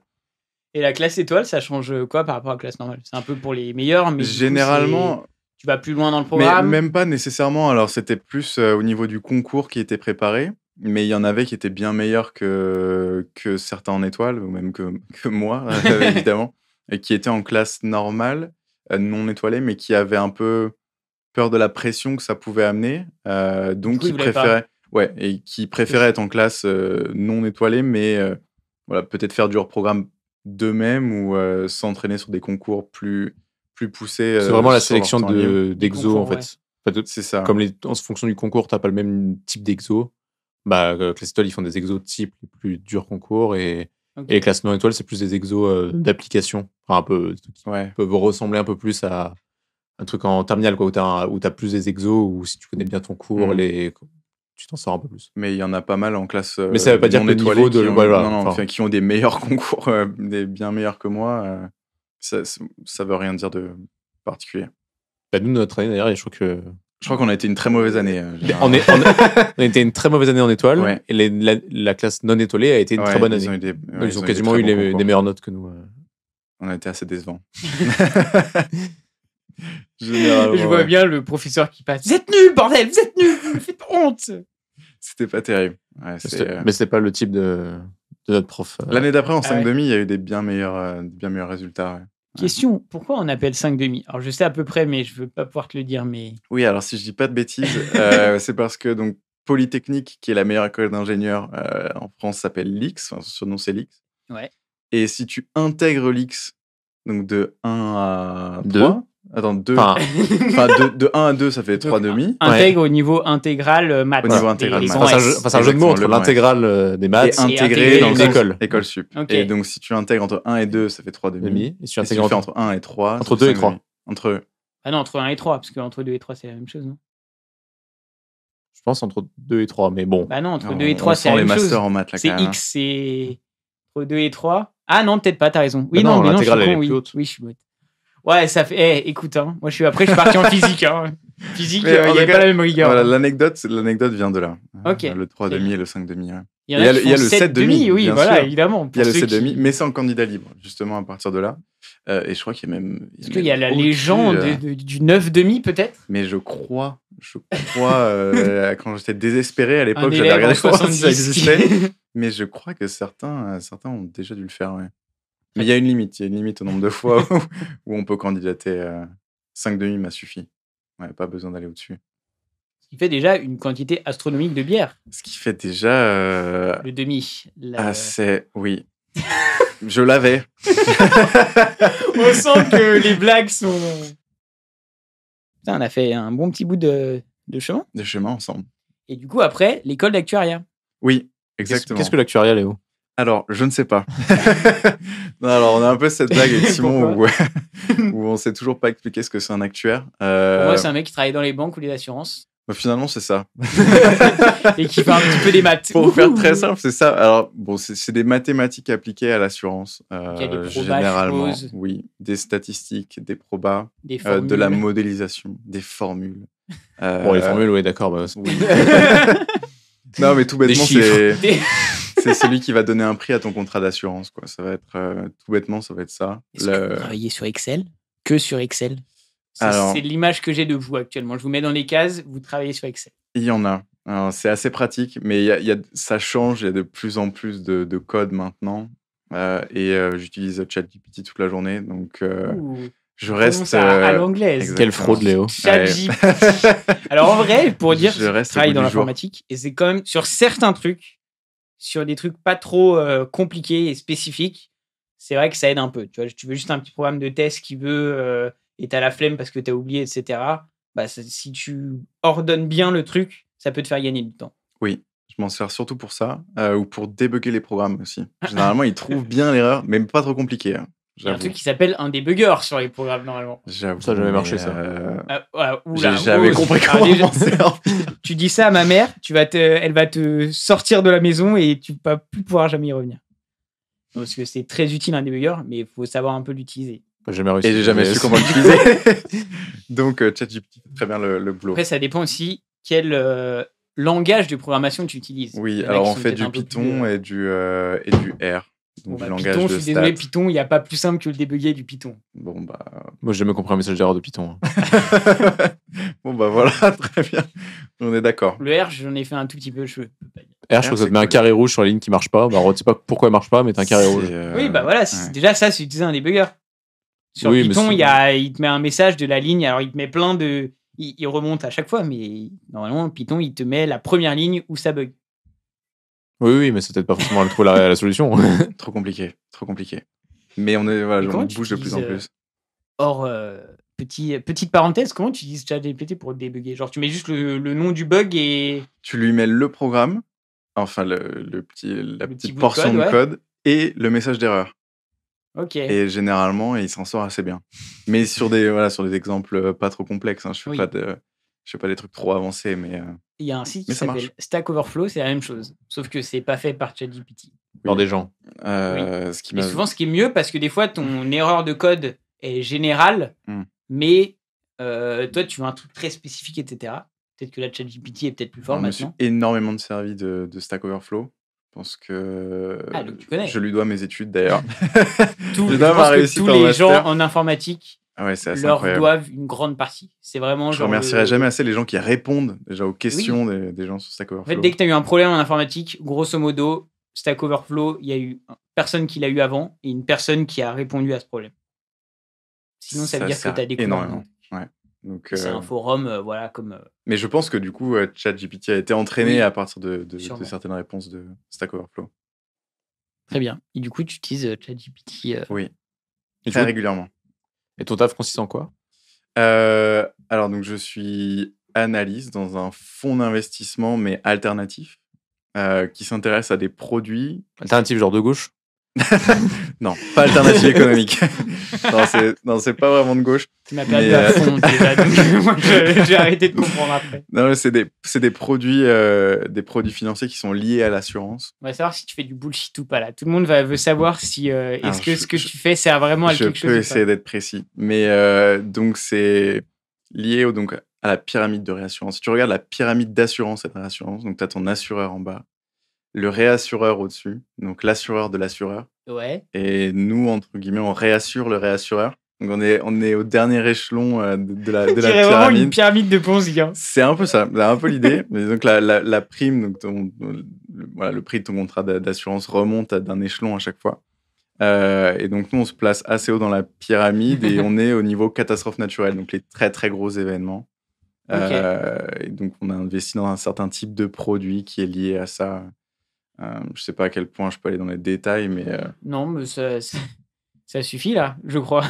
Et la classe étoile, ça change quoi par rapport à la classe normale? C'est un peu pour les meilleurs, mais du coup, Généralement, tu vas plus loin dans le mais programme. même pas nécessairement. Alors, c'était plus au niveau du concours qui était préparé. Mais il y en avait qui étaient bien meilleurs que certains en étoile, ou même que moi, évidemment, et qui étaient en classe normale, non étoilée, mais qui avaient un peu peur de la pression que ça pouvait amener. Donc, Du coup, ils qui voulaient pas. préféraient, ouais, et qui préféraient être en classe non étoilée, mais voilà, peut-être faire du hors-programme d'eux-mêmes ou s'entraîner sur des concours plus poussés. C'est vraiment la sur leur sélection temps libre. d'exos, concours, en fait. En fait, C'est ça. comme en fonction du concours, t'as pas le même type d'exo. Bah, classe étoile, ils font des exos type les plus durs concours et les classes non étoiles, c'est plus des exos d'application. Enfin, un peu, qui Ouais. peuvent ressembler un peu plus à un truc en terminale, quoi, où t'as plus des exos, ou si tu connais bien ton cours, tu t'en sors un peu plus. Mais il y en a pas mal en classe Mais ça veut pas dire non que le étoilée niveau de- qui ont, voilà, non, non, enfin. enfin, qui ont des meilleurs concours, des bien meilleurs que moi. Ça veut rien dire de particulier. Bah, nous, notre année, d'ailleurs, je crois que. Je crois qu'on a été une très mauvaise année. On a été une très mauvaise année en étoile, Ouais. et la classe non étoilée a été une très bonne année. Ils ont quasiment eu des meilleures notes que nous. On a été assez décevants. Je vois bien le professeur qui passe. Vous êtes nuls, bordel, vous êtes nuls, vous me faites honte. C'était pas terrible. Ouais, Mais c'était pas le type de notre prof. L'année d'après, en Ah 5 ouais. demi, il y a eu des bien meilleurs résultats. Ouais. Question, pourquoi on appelle 5 demi? Alors je sais à peu près, mais je veux pas pouvoir te le dire, mais. Oui, alors si je dis pas de bêtises, c'est parce que donc Polytechnique, qui est la meilleure école d'ingénieurs en France, s'appelle l'IX, enfin, son surnom c'est l'IX. Ouais. Et si tu intègres l'X, donc de 1 à 2. 3, attends, 2, Enfin, enfin de 1 à 2, ça fait 3 demi. Intègre au niveau intégral maths. Au niveau intégral Les maths. grands c'est S. un jeu de mots entre Exactement, le l'intégrale des maths Et intégré intégré dans une le sens école. école sup. Ok. Et donc si tu intègres entre 1 et 2, ça fait 3 demi. demi. Et si tu Et si tu intègres fais entre 1 et 3, entre ça fait 2 et 5 3. demi. Entre, Ah non, entre 1 et 3, parce qu'entre 2 et 3, c'est la même chose, non? Je pense entre 2 et 3, mais bon. Bah non, entre on- 2 et on 3, sent c'est la les même chose. masters en maths là C'est quand même. X, c'est entre 2 et 3. Ah non, peut-être pas, t'as raison. Oui, Bah non, mais non, je suis l'intégrale, elle con, est oui. plus haute. Oui, je suis bête. Ouais, ça fait. Écoute, hein, moi, je suis parti en physique. Hein. Physique, il Mais n'y en avait tout pas cas, la même rigueur. Voilà, l'anecdote vient de là. Ok. Le 3 demi et le 5 demi. Ouais. Il y en a qui il y a font le 7 7 demi, demi, oui, bien voilà, sûr. évidemment. Il y a le Pour ceux 7 qui- demi, mais c'est en candidat libre, justement, à partir de là. Et je crois qu'il y a même. Est-ce qu'il y a la au-dessus, légende du 9 demi, peut-être? Mais je crois quand j'étais désespéré à l'époque, j'avais élève en regardé pour voir si ça 70 qui- existait. Mais je crois que certains ont déjà dû le faire, ouais. Mais il y a une limite au nombre de fois où on peut candidater. 5 demi m'a suffi. Ouais, pas besoin d'aller au-dessus. Ce qui fait déjà une quantité astronomique de bière. Ce qui fait déjà Le demi. assez. Oui. Je l'avais. On sent que les blagues sont. Putain, on a fait un bon petit bout de chemin. De chemin ensemble. Et du coup, après, l'école d'actuariat. Oui, exactement. Qu'est-ce que l'actuariat, Léo? Alors, je ne sais pas. Non, alors, on a un peu cette blague avec Simon où on sait toujours pas expliquer ce que c'est un actuaire. Pour moi, c'est un mec qui travaille dans les banques ou les assurances. Bah, finalement, c'est ça. Et qui fait un petit peu des maths. Pour faire très simple, c'est ça. Alors, bon, c'est des mathématiques appliquées à l'assurance. Il y a des probas, Généralement, je suppose. oui. Des statistiques, des probas, Des de la formules. modélisation, des formules. Bon, les formules, oui, d'accord. Bah, Oui. Non, mais tout bêtement, chiffres. c'est celui qui va donner un prix à ton contrat d'assurance, quoi. Ça va être, tout bêtement, ça va être ça. Est-ce que vous travaillez sur Excel? Que sur Excel? Alors- C'est l'image que j'ai de vous actuellement. Je vous mets dans les cases, vous travaillez sur Excel. Il y en a. Alors, c'est assez pratique, mais ça change. Il y a de plus en plus de code maintenant. J'utilise ChatGPT toute la journée. Donc, Ouh, je prononce reste. à l'anglaise. exactement. Quelle fraude, Léo. ChatGPT. Alors en vrai, pour dire, Je je reste travaille au dans goût du jour. l'informatique et c'est quand même sur certains trucs, sur des trucs pas trop compliqués et spécifiques, c'est vrai que ça aide un peu. Tu vois, tu veux juste un petit programme de test qui veut et t'as la flemme parce que t'as oublié, etc. Bah, si tu ordonnes bien le truc, ça peut te faire gagner du temps. Oui, je m'en sers surtout pour ça, ou pour débugger les programmes aussi. Généralement, ils trouvent bien l'erreur, mais pas trop compliqué. Hein, Il y a un j'avoue. truc qui s'appelle un débugger sur les programmes normalement. J'avoue, Ça a jamais mais, marché, ça. J'avais compris Alors, comment déjà, m'en servir. tu dis ça à ma mère, elle va te sortir de la maison et tu vas plus pouvoir jamais y revenir. Parce que c'est très utile un débugger, mais il faut savoir un peu l'utiliser. J'ai jamais réussi. Et j'ai jamais su comment l'utiliser. Donc, ChatGPT fait très bien le boulot. Après, ça dépend aussi quel langage de programmation tu utilises. Il Oui, y en a alors qui on sont fait peut-être du un peu Python plus, et du R. Donc, Bon, du bah, langage Python, de je suis désolé, stats. Python, il n'y a pas plus simple que le débugger du Python. Bon, bah... Moi, j'ai jamais compris un message d'erreur de Python. bon, bah voilà, très bien. On est d'accord. Le R, j'en ai fait un tout petit peu, je peux pas dire. R, je crois que ça te met un cool. carré rouge sur la ligne qui marche pas. Bah, on ne sait pas pourquoi elle marche pas, mais t'as un carré rouge. Oui, bah voilà, ouais. déjà ça, c'est utiliser un débugger. Sur Oui, mais Python, c'est- il te met un message de la ligne, alors il te met plein de... Il remonte à chaque fois, mais normalement, Python, il te met la première ligne où ça bug. Oui, mais c'est peut-être pas forcément le trouver la solution. Trop compliqué, trop compliqué. Mais on est, voilà, Et comment on tu bouge de plus en utilises, plus. Or, petite parenthèse, comment tu utilises ChatGPT pour débugger? Genre, tu mets juste le nom du bug et... Tu lui mets le programme, enfin la Le petit petite bout de portion code, de ouais. code et le message d'erreur. Ok. Et généralement, il s'en sort assez bien. Mais sur des exemples pas trop complexes. Hein. Je Oui. fais pas des trucs trop avancés, mais Il y a un site qui Mais ça s'appelle marche. Stack Overflow, c'est la même chose. Sauf que c'est pas fait par ChatGPT. Par des gens. ce qui Mais m'a souvent, ce qui est mieux, parce que des fois, ton erreur de code est générale, Mm. mais toi, tu veux un truc très spécifique, etc. Peut-être que la ChatGPT est peut-être plus fort je me suis maintenant. énormément servi de Stack Overflow. Je pense que Ah, donc tu connais. je lui dois mes études d'ailleurs. Je dois ma pense que réussite tous en les master. gens en informatique Ah ouais, c'est assez leur incroyable. doivent une grande partie. C'est vraiment Je genre remercierai jamais assez les gens qui répondent déjà aux questions des gens sur Stack En Overflow. fait, dès que tu as eu un problème en informatique, grosso modo, Stack Overflow, il y a eu personne qui l'a eu avant et une personne qui a répondu à ce problème. Sinon, ça veut dire que sert tu as découvert. énormément. Ouais. Donc, C'est un forum, voilà, comme. Mais je pense que du coup, ChatGPT a été entraîné Oui, à partir de sûrement. certaines réponses de Stack Overflow. Très bien. Et du coup, tu utilises ChatGPT. Oui, Et, très régulièrement. et ton taf consiste en quoi? Alors, donc, je suis analyste dans un fonds d'investissement, mais alternatif, qui s'intéresse à des produits. Alternative genre de gauche? Non, pas alternative économique. Non, c'est pas vraiment de gauche. Tu m'as perdu Mais, à fond déjà, donc moi, j'ai arrêté de comprendre après. Non, mais c'est des produits financiers qui sont liés à l'assurance. On va savoir si tu fais du bullshit ou pas là. Tout le monde veut savoir si Alors, est-ce que ce que tu fais sert vraiment à Je quelque chose peux ou essayer d'être précis. Mais donc, c'est lié donc, à la pyramide de réassurance. Si tu regardes la pyramide d'assurance et de réassurance, donc tu as ton assureur en bas, le réassureur au-dessus, donc l'assureur de l'assureur. pas. Ouais. Et nous, entre guillemets, on réassure le réassureur. Donc, on est au dernier échelon de la On dirait vraiment une pyramide. pyramide de Ponzi. Hein. C'est un peu ça, c'est un peu l'idée. Mais donc, la prime, donc le prix de ton contrat d'assurance remonte d'un échelon à chaque fois. Et donc, nous, on se place assez haut dans la pyramide et on est au niveau catastrophe naturelle, donc les très, très gros événements. Ok. Et donc, on a investi dans un certain type de produit qui est lié à ça. Je sais pas à quel point je peux aller dans les détails, mais Non, mais ça suffit là, je crois.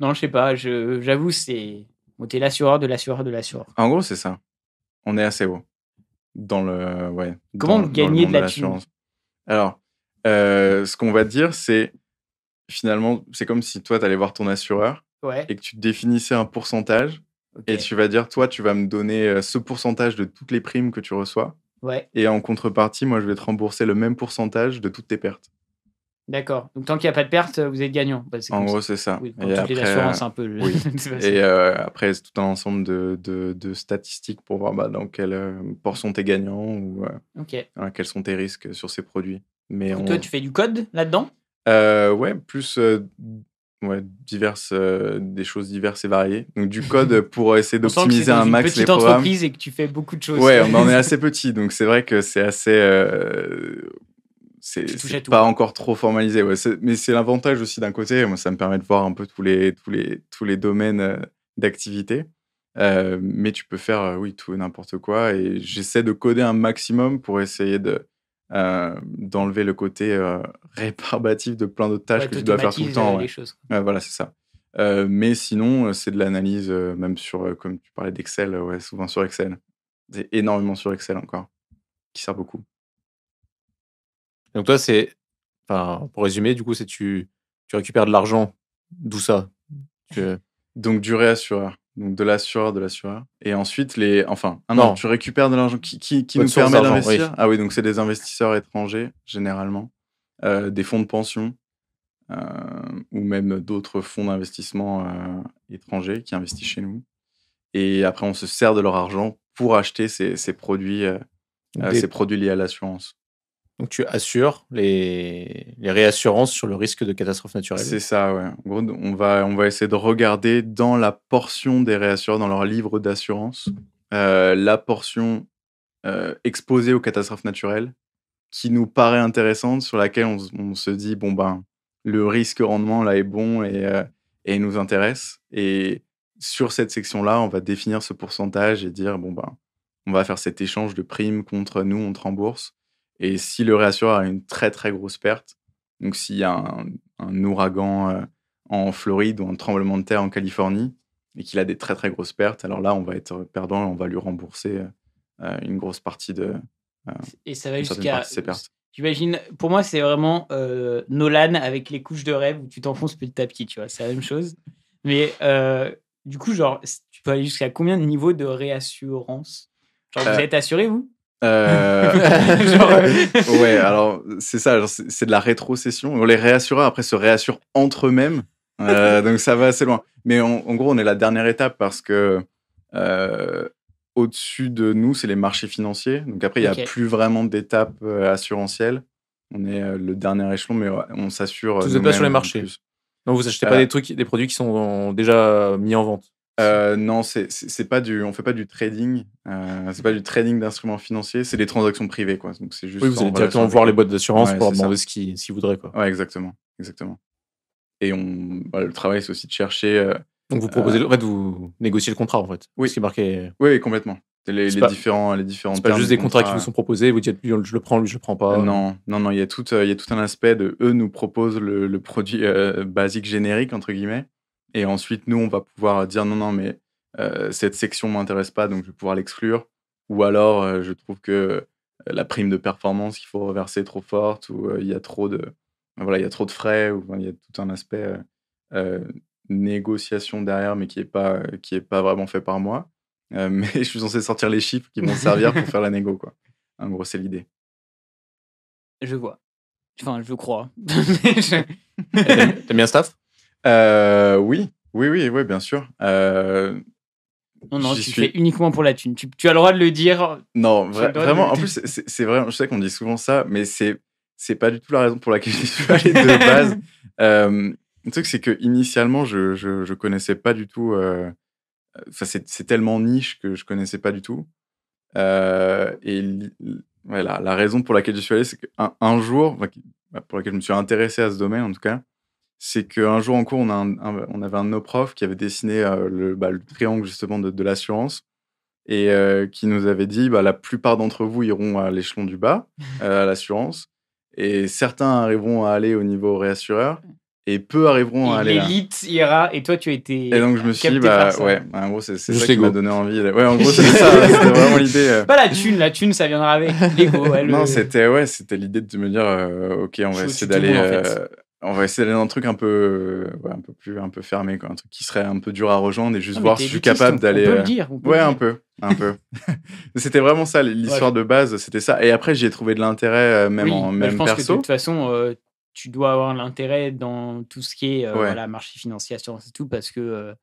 Non, je sais pas. J'avoue, c'est. Bon, t'es l'assureur de l'assureur de l'assureur. en gros, c'est ça. On est assez haut dans le Comment dans le gagner monde de la l'assurance. Alors, ce qu'on va dire, c'est finalement, c'est comme si toi, tu allais voir ton assureur Ouais. et que tu définissais un pourcentage Ok. Et tu vas dire, toi, tu vas me donner ce pourcentage de toutes les primes que tu reçois. Ouais, Et en contrepartie, moi, je vais te rembourser le même pourcentage de toutes tes pertes. d'accord. Donc, tant qu'il n'y a pas de perte, vous êtes gagnant. Bah, c'est En comme gros, ça. c'est ça. Oui, Et comme toutes les après, assurances, un peu. oui. C'est pas ça. Et après, c'est tout un ensemble de statistiques pour voir dans quelle portion tu es gagnant ou Ok. voilà, quels sont tes risques sur ces produits. Mais Toi, tu fais du code là-dedans? ouais, plus ouais, des choses diverses et variées. Donc du code pour essayer On sent que c'est d'optimiser dans un une max les petite programmes. entreprise et que tu fais beaucoup de choses. Ouais, on en est assez petit, donc c'est vrai que c'est assez. Tu touches à C'est tout, pas quoi. encore trop formalisé. Ouais. Mais c'est l'avantage aussi d'un côté. Moi, ça me permet de voir un peu tous les domaines d'activité. Mais tu peux faire, oui, tout et n'importe quoi. Et j'essaie de coder un maximum pour essayer d'enlever le côté rébarbatif de plein d'autres tâches Ouais, que tu dois faire tout le t'automatises temps. les Ouais. choses. Ouais, voilà, c'est ça. Mais sinon, c'est de l'analyse, même sur, comme tu parlais d'Excel, ouais, souvent sur Excel. C'est énormément sur Excel encore, qui sert beaucoup. Donc toi, enfin, pour résumer, du coup, c'est tu récupères de l'argent. D'où ça? Donc du réassureur, donc de l'assureur. Et ensuite, non, Non. tu récupères de l'argent qui Votre nous source permet d'argent, d'investir. oui. Ah oui, donc c'est des investisseurs étrangers, généralement, des fonds de pension, ou même d'autres fonds d'investissement étrangers qui investissent chez nous. Et après, on se sert de leur argent pour acheter ces produits liés à l'assurance. Donc tu assures les réassurances sur le risque de catastrophe naturelle. C'est ça, ouais. En gros, on va essayer de regarder dans la portion des réassureurs, dans leur livre d'assurance, la portion exposée aux catastrophes naturelles qui nous paraît intéressante, sur laquelle on se dit, bon, ben, le risque-rendement, là, est bon et nous intéresse. Et sur cette section-là, on va définir ce pourcentage et dire, bon, ben, on va faire cet échange de primes contre nous, on te rembourse. Et si le réassureur a une très, très grosse perte, donc s'il y a un ouragan en Floride ou un tremblement de terre en Californie et qu'il a des très, très grosses pertes, alors là, on va être perdant et on va lui rembourser une grosse partie de Et ça va une certaine jusqu'à. partie de ses pertes. J'imagine, pour moi, c'est vraiment Nolan avec les couches de rêve où tu t'enfonces petit à petit, tu vois, c'est la même chose. Mais du coup, genre, tu peux aller jusqu'à combien de niveaux de réassurance? Genre, vous êtes assuré, vous? Ouais, alors c'est ça, genre, c'est de la rétrocession. Les réassureurs après se réassurent entre eux-mêmes, donc ça va assez loin. Mais en gros, on est la dernière étape parce que au-dessus de nous, c'est les marchés financiers. Donc après, il n'y a Ok. plus vraiment d'étape assurantielle. On est le dernier échelon, mais on s'assure. Vous êtes pas sur les nous-mêmes marchés. plus. Donc vous achetez pas des produits qui sont déjà mis en vente. Non, c'est pas on fait pas du trading. C'est pas du trading d'instruments financiers. C'est des transactions privées, quoi. Donc c'est juste. Oui, vous en allez directement relation voir avec les boîtes d'assurance Ouais, pour leur c'est ça. demander ce qu'ils voudraient, quoi. Ouais, exactement. Et le travail, c'est aussi de chercher. Donc vous proposez, en fait, vous négociez le contrat, en fait. Oui. Ce qui est marqué. Oui, complètement. Les C'est pas- différents C'est pas termes juste du des contrats qui contrat. vous sont proposés, vous dites lui, je le prends, lui, je le prends pas. Non, il y a tout un aspect de eux nous proposent le produit basique générique entre guillemets, et ensuite nous on va pouvoir dire non mais cette section m'intéresse pas donc je vais pouvoir l'exclure, ou alors je trouve que la prime de performance qu'il faut reverser est trop forte, ou il y a trop de frais, ou il y a tout un aspect négociation derrière mais qui est pas vraiment fait par moi. Mais je suis censé sortir les chiffres qui vont servir pour faire la négo, quoi. En gros, c'est l'idée. Je vois. Enfin, je crois. T'aimes bien staff? Oui, bien sûr. Non, J'y tu suis- fais uniquement pour la thune. Tu as le droit de le dire. Non, Tu as le droit vraiment. de- En plus, c'est vrai. Je sais qu'on dit souvent ça, mais c'est pas du tout la raison pour laquelle j'y suis allé de base. Le truc, c'est que initialement, je connaissais pas du tout. Enfin, c'est tellement niche que je connaissais pas du tout. Ouais, la raison pour laquelle je suis allé, c'est qu'un jour, pour laquelle je me suis intéressé à ce domaine en tout cas, c'est qu'un jour en cours, on avait un de nos profs qui avait dessiné le triangle justement de l'assurance, et qui nous avait dit la plupart d'entre vous iront à l'échelon du bas, à l'assurance, et certains arriveront à aller au niveau réassureur, et peu arriveront à Et aller là. l'élite ira. Et toi, tu as été. Et donc je me suis dit, capté par ça. ouais, en gros, c'est Juste ça qui l'ego. m'a donné envie. Ouais, en gros, c'était ça, c'était vraiment l'idée. Pas la thune, ça viendra avec l'ego. Ouais, Non, c'était l'idée de me dire, ok, on va Je suis essayer au-dessus de tout d'aller le monde, en fait. On va essayer d'aller dans un truc un peu fermé, quoi. Un truc qui serait un peu dur à rejoindre et juste Non, mais voir t'es si je suis élitiste, capable d'aller. On peut le dire. on peut Ouais, le un dire. peu. C'était vraiment ça, l'histoire de base, c'était ça. Et après, j'y ai trouvé de l'intérêt, même Oui, bah, je même pense que de perso. toute façon, tu dois avoir l'intérêt dans tout ce qui est Ouais. voilà, marché financier, assurance et tout, parce que,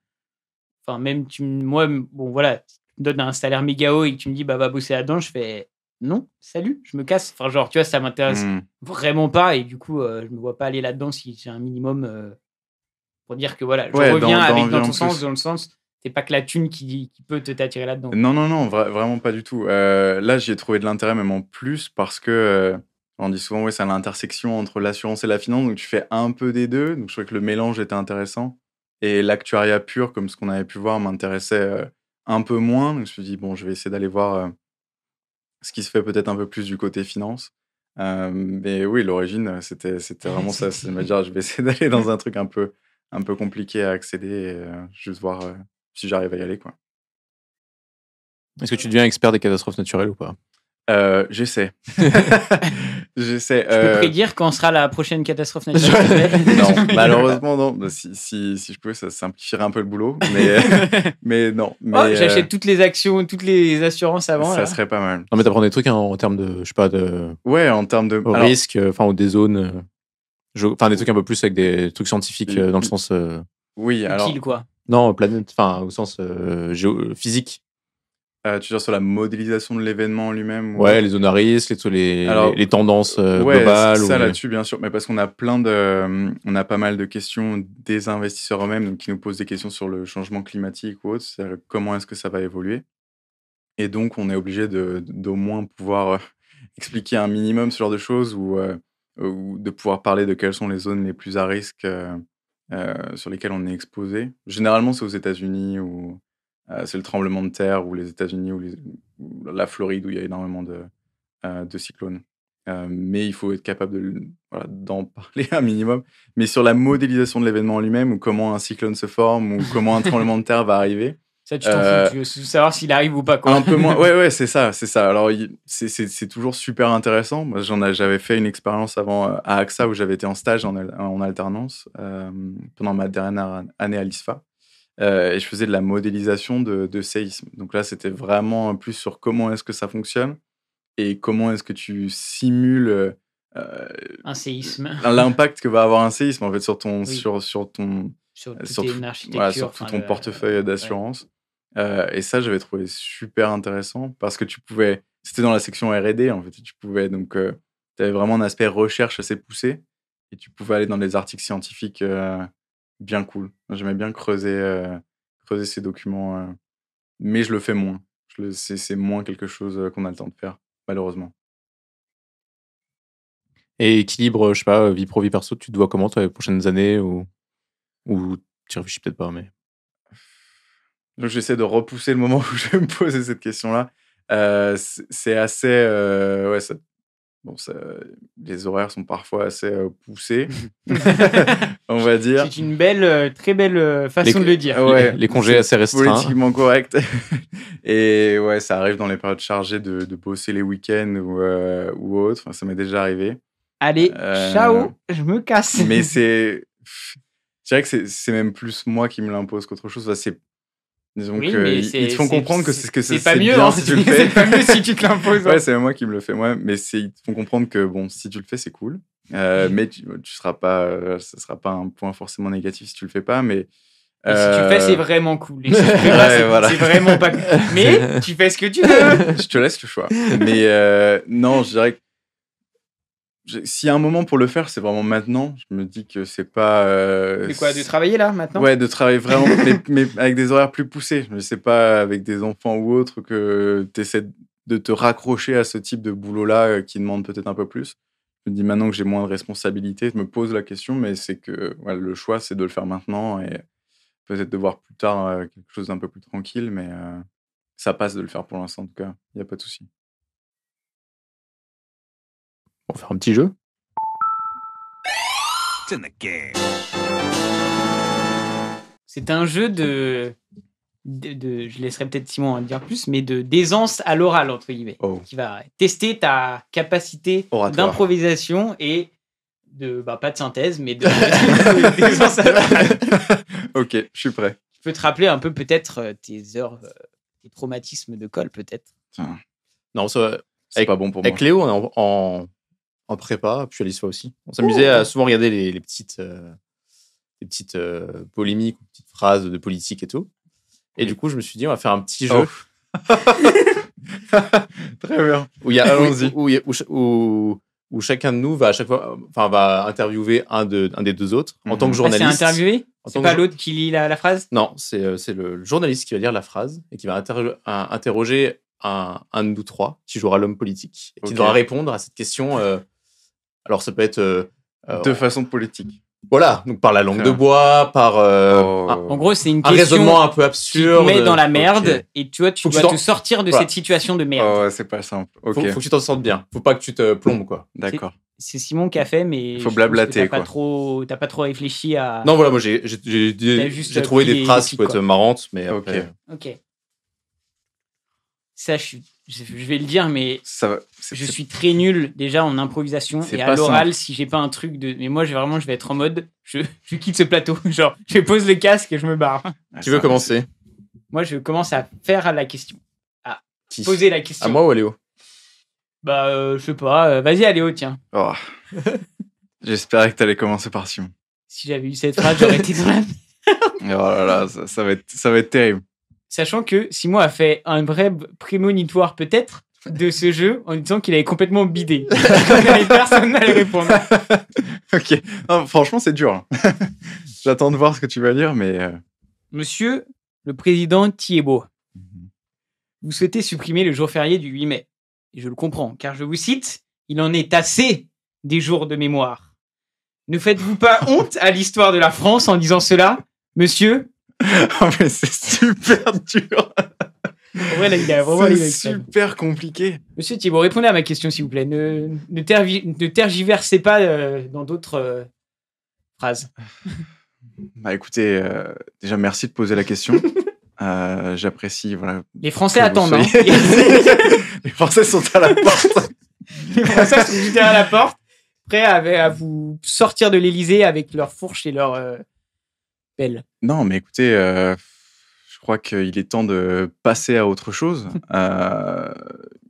enfin, même moi, bon, voilà, tu me donnes un salaire méga haut et que tu me dis, bah, va bosser là-dedans, je fais non, salut, je me casse. Enfin, genre, tu vois, ça m'intéresse Mmh. vraiment pas et du coup, je me vois pas aller là-dedans si j'ai un minimum pour dire que voilà, je Ouais, reviens dans avec envie dans en ton sens, plus. dans le sens, c'est pas que la thune qui peut t'attirer là-dedans. Non, vraiment pas du tout. Là, j'y ai trouvé de l'intérêt même en plus parce que, on dit souvent, ouais, c'est à l'intersection entre l'assurance et la finance, donc tu fais un peu des 2. Donc je trouvais que le mélange était intéressant et l'actuariat pur, comme ce qu'on avait pu voir, m'intéressait, un peu moins. Donc je me suis dit: «Bon, je vais essayer d'aller voir, ce qui se fait peut-être un peu plus du côté finance». Mais oui, l'origine, c'était vraiment ça. C'est de me dire: «Je vais essayer d'aller dans un truc un peu compliqué à accéder et juste voir, si j'arrive à y aller, quoi». Est-ce que tu deviens expert des catastrophes naturelles ou pas? J'essaie. J'essaie, Je peux prédire quand sera la prochaine catastrophe naturelle. non, malheureusement non. Bah, si je pouvais, ça simplifierait un peu le boulot, mais mais non. Oh, Mais j'achète toutes les actions, toutes les assurances avant. ça là. serait pas mal. Non, mais t'apprends des trucs en termes de, je sais pas, de Ouais, en termes de risque, enfin, ou des zones, enfin, des trucs un peu plus avec des trucs scientifiques dans le sens. oui, alors Utile, quoi. Non, planète, enfin, au sens physique. tu veux dire sur la modélisation de l'événement en lui-même ou Ouais, les zones à risque, Alors, les tendances ouais, globales. ça ou là-dessus, bien sûr, mais parce qu'on a on a pas mal de questions des investisseurs eux-mêmes, donc qui nous posent des questions sur le changement climatique ou autre, c'est-à-dire comment est-ce que ça va évoluer. Et donc, on est obligé d'au moins pouvoir expliquer un minimum ce genre de choses ou de pouvoir parler de quelles sont les zones les plus à risque sur lesquelles on est exposé. Généralement, c'est aux États-Unis ou c'est le tremblement de terre ou les États-Unis ou la Floride où il y a énormément de cyclones. Mais il faut être capable voilà, d'en parler un minimum. Mais sur la modélisation de l'événement en lui-même ou comment un cyclone se forme ou comment un tremblement de terre va arriver, Ça, tu t'en fous. Tu veux savoir s'il arrive ou pas, quoi. un peu moins. Ouais, c'est ça. Alors, c'est toujours super intéressant. Moi, j'avais fait une expérience avant à AXA où j'avais été en stage en alternance pendant ma dernière année à l'ISFA. Et je faisais de la modélisation de séismes. Donc là, c'était vraiment plus sur comment est-ce que ça fonctionne et comment est-ce que tu simules Un séisme. l'impact que va avoir un séisme en fait sur ton Oui. sur ton Sur sur toute tout, une architecture. voilà, sur tout enfin, ton portefeuille d'assurance. Et ça, j'avais trouvé super intéressant parce que c'était dans la section R&D en fait. Tu pouvais donc, tu avais vraiment un aspect recherche assez poussé et tu pouvais aller dans des articles scientifiques bien cool. J'aimais bien creuser ces documents, mais je le fais moins. C'est moins quelque chose qu'on a le temps de faire, malheureusement. Et équilibre, je sais pas, vie pro, vie perso, tu te vois comment, toi, les prochaines années ou tu réfléchis peut-être pas, mais. Donc, j'essaie de repousser le moment où je vais me poser cette question-là. C'est assez. Ouais, les horaires sont parfois assez poussés, on va dire. C'est une très belle façon de le dire. Ouais, Les congés c'est assez restreints. politiquement correct. Et ouais, ça arrive dans les périodes chargées de bosser les week-ends ou autre. Enfin, ça m'est déjà arrivé. Allez, ciao, je me casse. Mais je dirais que c'est même plus moi qui me l'impose qu'autre chose. Enfin, disons Oui, que mais ils te font comprendre que c'est pas mieux, bien hein. si tu le fais. C'est pas mieux si tu te l'imposes. Ouais, c'est même moi qui me le fais, mais ils te font comprendre que bon, si tu le fais, c'est cool. Mais tu seras pas, ce sera pas un point forcément négatif si tu le fais pas. Mais Et si tu le fais, c'est vraiment cool. Et si tu le fais pas, c'est vraiment pas cool. Mais tu fais ce que tu veux. Je te laisse le choix. Mais non, je dirais que s'il y a un moment pour le faire, c'est vraiment maintenant. Je me dis que c'est pas. C'est quoi, de travailler là maintenant? Ouais, de travailler vraiment, mais avec des horaires plus poussés. Je sais pas avec des enfants ou autre que tu essaies de te raccrocher à ce type de boulot-là qui demande peut-être un peu plus. Je me dis maintenant que j'ai moins de responsabilités, je me pose la question, mais c'est que le choix, c'est de le faire maintenant et peut-être de voir plus tard quelque chose d'un peu plus tranquille, mais ça passe de le faire pour l'instant, en tout cas. Il n'y a pas de souci. On va faire un petit jeu. C'est un jeu je laisserai peut-être Simon en dire plus, mais d'aisance à l'oral, entre guillemets, qui va tester ta capacité oratoire, d'improvisation et pas de synthèse, mais d'exemples salvables. Ok, je suis prêt. Tu peux te rappeler un peu peut-être tes tes traumatismes de colle, peut-être. Tiens, Non, ça, c'est pas bon pour moi. avec Léo, on est en prépa, puis Alice aussi. On s'amusait à souvent regarder les petites polémiques, ou petites phrases de politique et tout. Et du coup, je me suis dit, on va faire un petit jeu Très bien. où il y a Allons-y. où chacun de nous va à chaque fois, va interviewer un des deux autres en tant que journaliste. C'est interviewé. En C'est tant pas que l'autre qui lit la phrase. Non, c'est le journaliste qui va lire la phrase et qui va interroger un de nous trois qui jouera l'homme politique et qui Ok. devra répondre à cette question. Alors, ça peut être De façon politique. voilà, donc par la langue de bois, par En gros, c'est une un question raisonnement un peu qui absurde. te met dans la merde Ok. et tu vois, tu Faut que dois tu t'en- te sortir de Voilà. cette situation de merde. Oh, ouais, c'est pas simple. Ok, Faut que tu t'en sortes bien. Faut pas que tu te plombes, quoi. d'accord. C'est Simon qui a fait, mais Faut je pense que blablater, t'as pas quoi. t'as pas trop réfléchi à. Non, voilà, moi j'ai juste trouvé pris des les phrases pics, qui peuvent être quoi. marrantes, mais Ok. après, Ok. Ça, je vais le dire, mais Ça va. je suis très nul déjà en improvisation C'est et à pas l'oral simple. si j'ai pas un truc de. Mais moi, je vais être en mode, je quitte ce plateau. Genre, je pose le casque et je me barre. qui veut commencer? Moi, je commence à faire la question, Qui? poser la question. À moi ou à Léo? Bah, je sais pas. Vas-y, Aléo, tiens. Oh. J'espérais que t'allais commencer par Simon. Si j'avais eu cette phrase, j'aurais été dans la. Oh là là, ça va être terrible. Sachant que Simon a fait un vrai prémonitoire peut-être de ce jeu en disant qu'il avait complètement bidé. Personne n'allait répondre. Ok. Non, franchement, c'est dur. Hein. J'attends de voir ce que tu vas dire, mais. Monsieur le président Thiebaud, vous souhaitez supprimer le jour férié du 8 mai. Et je le comprends, car je vous cite, il en est assez des jours de mémoire. Ne faites-vous pas honte à l'histoire de la France en disant cela, monsieur? Oh, mais c'est super dur. En vrai, là, il a vraiment C'est les extrêmes. super compliqué. Monsieur Thiebaud, répondez à ma question, s'il vous plaît. Ne tergiversez pas dans d'autres phrases. Bah écoutez, déjà merci de poser la question. J'apprécie. Voilà. Les Français Que vous attendent. Hein. soyez- Les Français sont à la porte. Les Français sont juste derrière la porte, prêts à vous sortir de l'Élysée avec leurs fourches et leurs pelles. Non, mais écoutez, je crois qu'il est temps de passer à autre chose.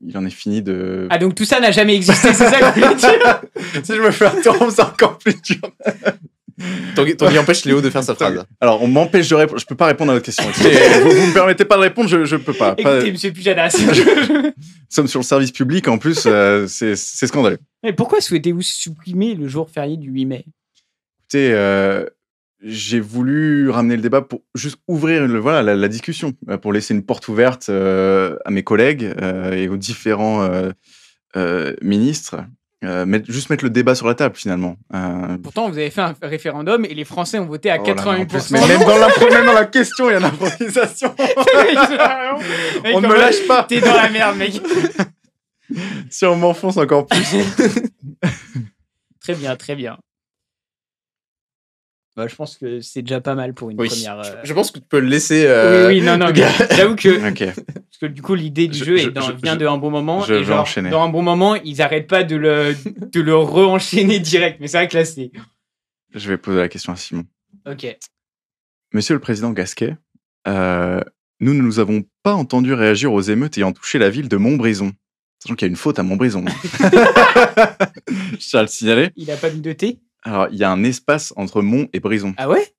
Il en est fini de. Ah, donc tout ça n'a jamais existé, c'est ça que vous voulez dire? Si je me fais interrompre, c'est encore plus dur. Tanguy empêche Léo de faire sa phrase. Alors, on m'empêche de répondre. Je peux pas répondre à votre question. Écoutez, vous me permettez pas de répondre, je peux pas. Écoutez, monsieur Pujadas. Nous sommes sur le service public, en plus, c'est scandaleux. Mais pourquoi souhaitez-vous supprimer le jour férié du 8 mai? Écoutez, j'ai voulu ramener le débat pour juste ouvrir la discussion, pour laisser une porte ouverte à mes collègues et aux différents ministres. Juste mettre le débat sur la table, finalement. Pourtant, vous avez fait un référendum et les Français ont voté à Oh là là, en 88%. plus, mais même dans la question, il y a une improvisation. On ne me lâche pas. T'es dans la merde, mec. Si on m'enfonce encore plus. Très bien, très bien. Bah, je pense que c'est déjà pas mal pour une Oui. première. Je pense que tu peux le laisser. Oui, non, mais j'avoue que. Ok. Parce que du coup, l'idée du jeu vient d'un bon moment. je et vais genre, enchaîner. dans un bon moment, ils arrêtent pas de le re-enchaîner direct. Mais c'est vrai que là, c'est. Je vais poser la question à Simon. Ok. Monsieur le président Gasquet, nous ne nous avons pas entendu réagir aux émeutes ayant touché la ville de Montbrison. Sachant qu'il y a une faute à Montbrison. Je tiens à le signaler. Il a pas mis de thé? Alors, il y a un espace entre Mont et Brison. Ah ouais?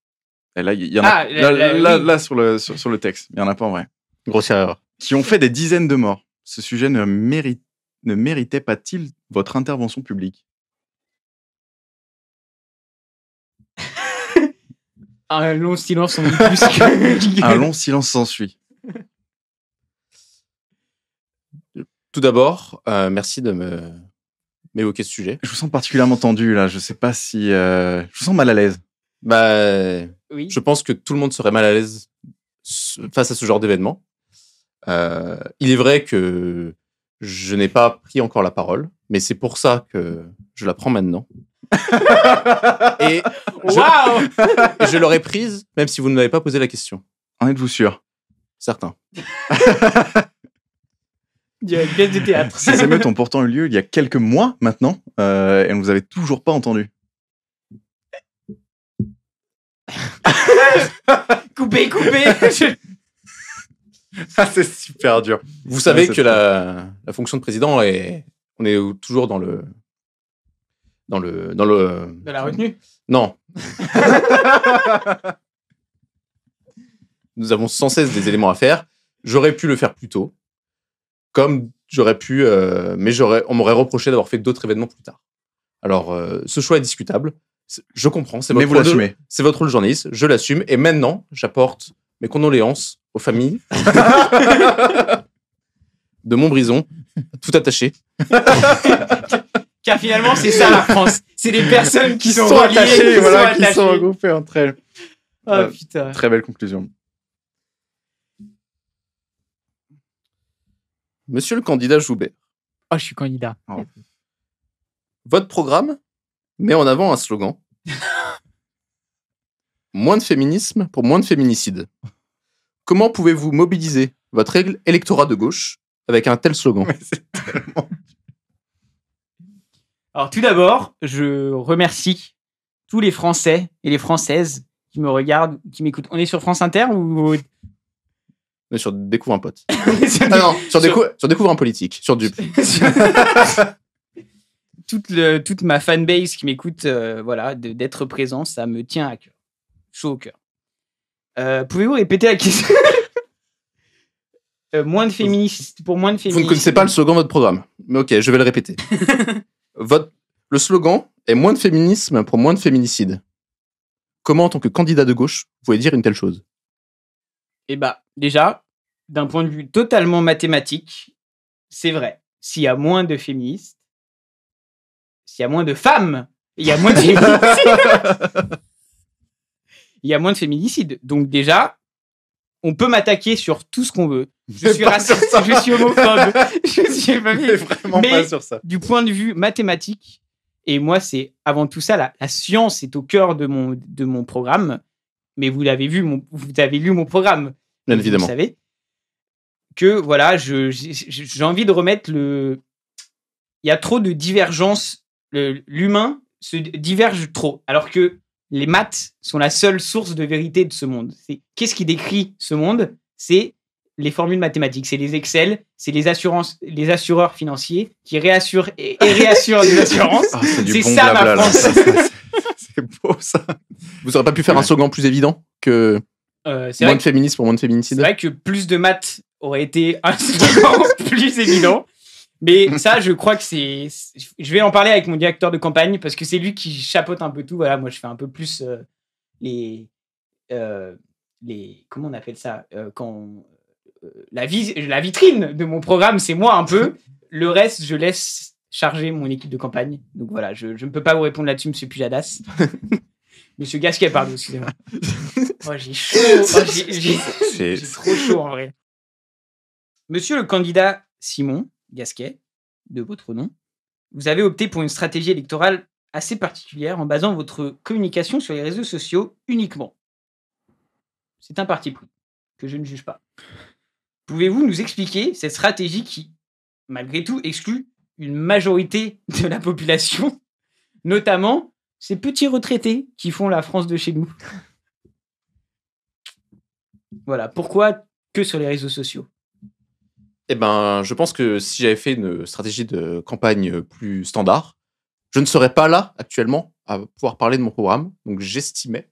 Et là, il y en a oui. là sur le texte. Il n'y en a pas en vrai. Grosse erreur. Qui ont fait des dizaines de morts. Ce sujet ne méritait pas-il votre intervention publique? Un long silence en dit plus que. Un long silence s'ensuit. Tout d'abord, merci de m'évoquer ce sujet. Je vous sens particulièrement tendu, là. Je sais pas si... je vous sens mal à l'aise. Bah, Oui. je pense que tout le monde serait mal à l'aise face à ce genre d'événement. Il est vrai que je n'ai pas pris encore la parole, mais c'est pour ça que je la prends maintenant. Et Waouh! je l'aurais prise, même si vous ne m'avez pas posé la question. En êtes-vous sûr? Certain. Il y a une pièce de théâtre. Ces émeutes ont pourtant eu lieu il y a quelques mois maintenant, et on ne vous avait toujours pas entendu. Coupez. Ah, c'est super dur. Vous savez c'est que trop. la fonction de président on est toujours dans le De la retenue. non. Nous avons sans cesse des éléments à faire. J'aurais pu le faire plus tôt, comme j'aurais pu, mais on m'aurait reproché d'avoir fait d'autres événements plus tard. Alors, ce choix est discutable. Je comprends. Mais vous l'assumez. C'est votre rôle de journaliste. Je l'assume. Et maintenant, j'apporte mes condoléances aux familles de Montbrison, tout attaché. Car finalement, c'est ça la France. C'est des personnes qui sont attachées, attachées, voilà, qui sont regroupées entre elles. Oh putain. Très belle conclusion. Monsieur le candidat Joubert, Oh, je suis candidat. votre programme met en avant un slogan. Moins de féminisme pour moins de féminicide. Comment pouvez-vous mobiliser votre électorat de gauche avec un tel slogan? Mais c'est tellement... Alors tout d'abord, je remercie tous les Français et les Françaises qui me regardent, qui m'écoutent. On est sur France Inter ou Mais sur Découvre un pote. Ah non, sur Découvre un politique. Sur Dupe. toute ma fanbase qui m'écoute, voilà, d'être présent, ça me tient à cœur. Chaud au cœur. Pouvez-vous répéter la question? Moins de féministes pour moins de féministes. Vous ne connaissez pas le slogan de votre programme. Mais ok, je vais le répéter. Le slogan est moins de féminisme pour moins de féminicide. Comment, en tant que candidat de gauche, vous pouvez dire une telle chose? Eh bah, déjà, d'un point de vue totalement mathématique, c'est vrai. S'il y a moins de féministes, s'il y a moins de femmes, il y a moins de féminicides. Il y a moins de féminicides. Donc déjà, on peut m'attaquer sur tout ce qu'on veut. Je suis raciste, je suis homophobe, je suis Mais vraiment Mais- pas sur ça. du point de vue mathématique, et moi, c'est avant tout ça, la science est au cœur de mon programme. Mais vous l'avez vu, vous avez lu mon programme. Bien Vous évidemment. savez que voilà, j'ai envie de remettre il y a trop de divergences. L'humain se diverge trop, alors que les maths sont la seule source de vérité de ce monde. Qu'est-ce qui décrit ce monde? C'est les formules mathématiques, c'est les Excel, c'est les assureurs financiers qui réassurent et réassurent des assurances. Ah, c'est du C'est bon ça, ma blabla, là. France. C'est beau, ça. Vous n'aurez pas pu faire un slogan plus évident que C'est moins vrai de féminisme pour moins de C'est féminicide? vrai que plus de maths aurait été un slogan plus évident. Mais ça, je crois que je vais en parler avec mon directeur de campagne parce que c'est lui qui chapeaute un peu tout. Voilà, moi, je fais un peu plus les comment on appelle ça la vitrine de mon programme, c'est moi un peu. Le reste, je laisse charger mon équipe de campagne. Donc voilà, je ne peux pas vous répondre là-dessus, Monsieur Pujadas. Monsieur Gasquet, pardon, excusez-moi. Oh, j'ai chaud. Oh, j'ai trop chaud en vrai. Monsieur le candidat Simon Gasquet, de votre nom, vous avez opté pour une stratégie électorale assez particulière en basant votre communication sur les réseaux sociaux uniquement. C'est un parti pris que je ne juge pas. Pouvez-vous nous expliquer cette stratégie qui, malgré tout, exclut une majorité de la population, notamment ces petits retraités qui font la France de chez nous? Voilà, pourquoi que sur les réseaux sociaux? Eh ben, je pense que si j'avais fait une stratégie de campagne plus standard, je ne serais pas là actuellement à pouvoir parler de mon programme. Donc, j'estimais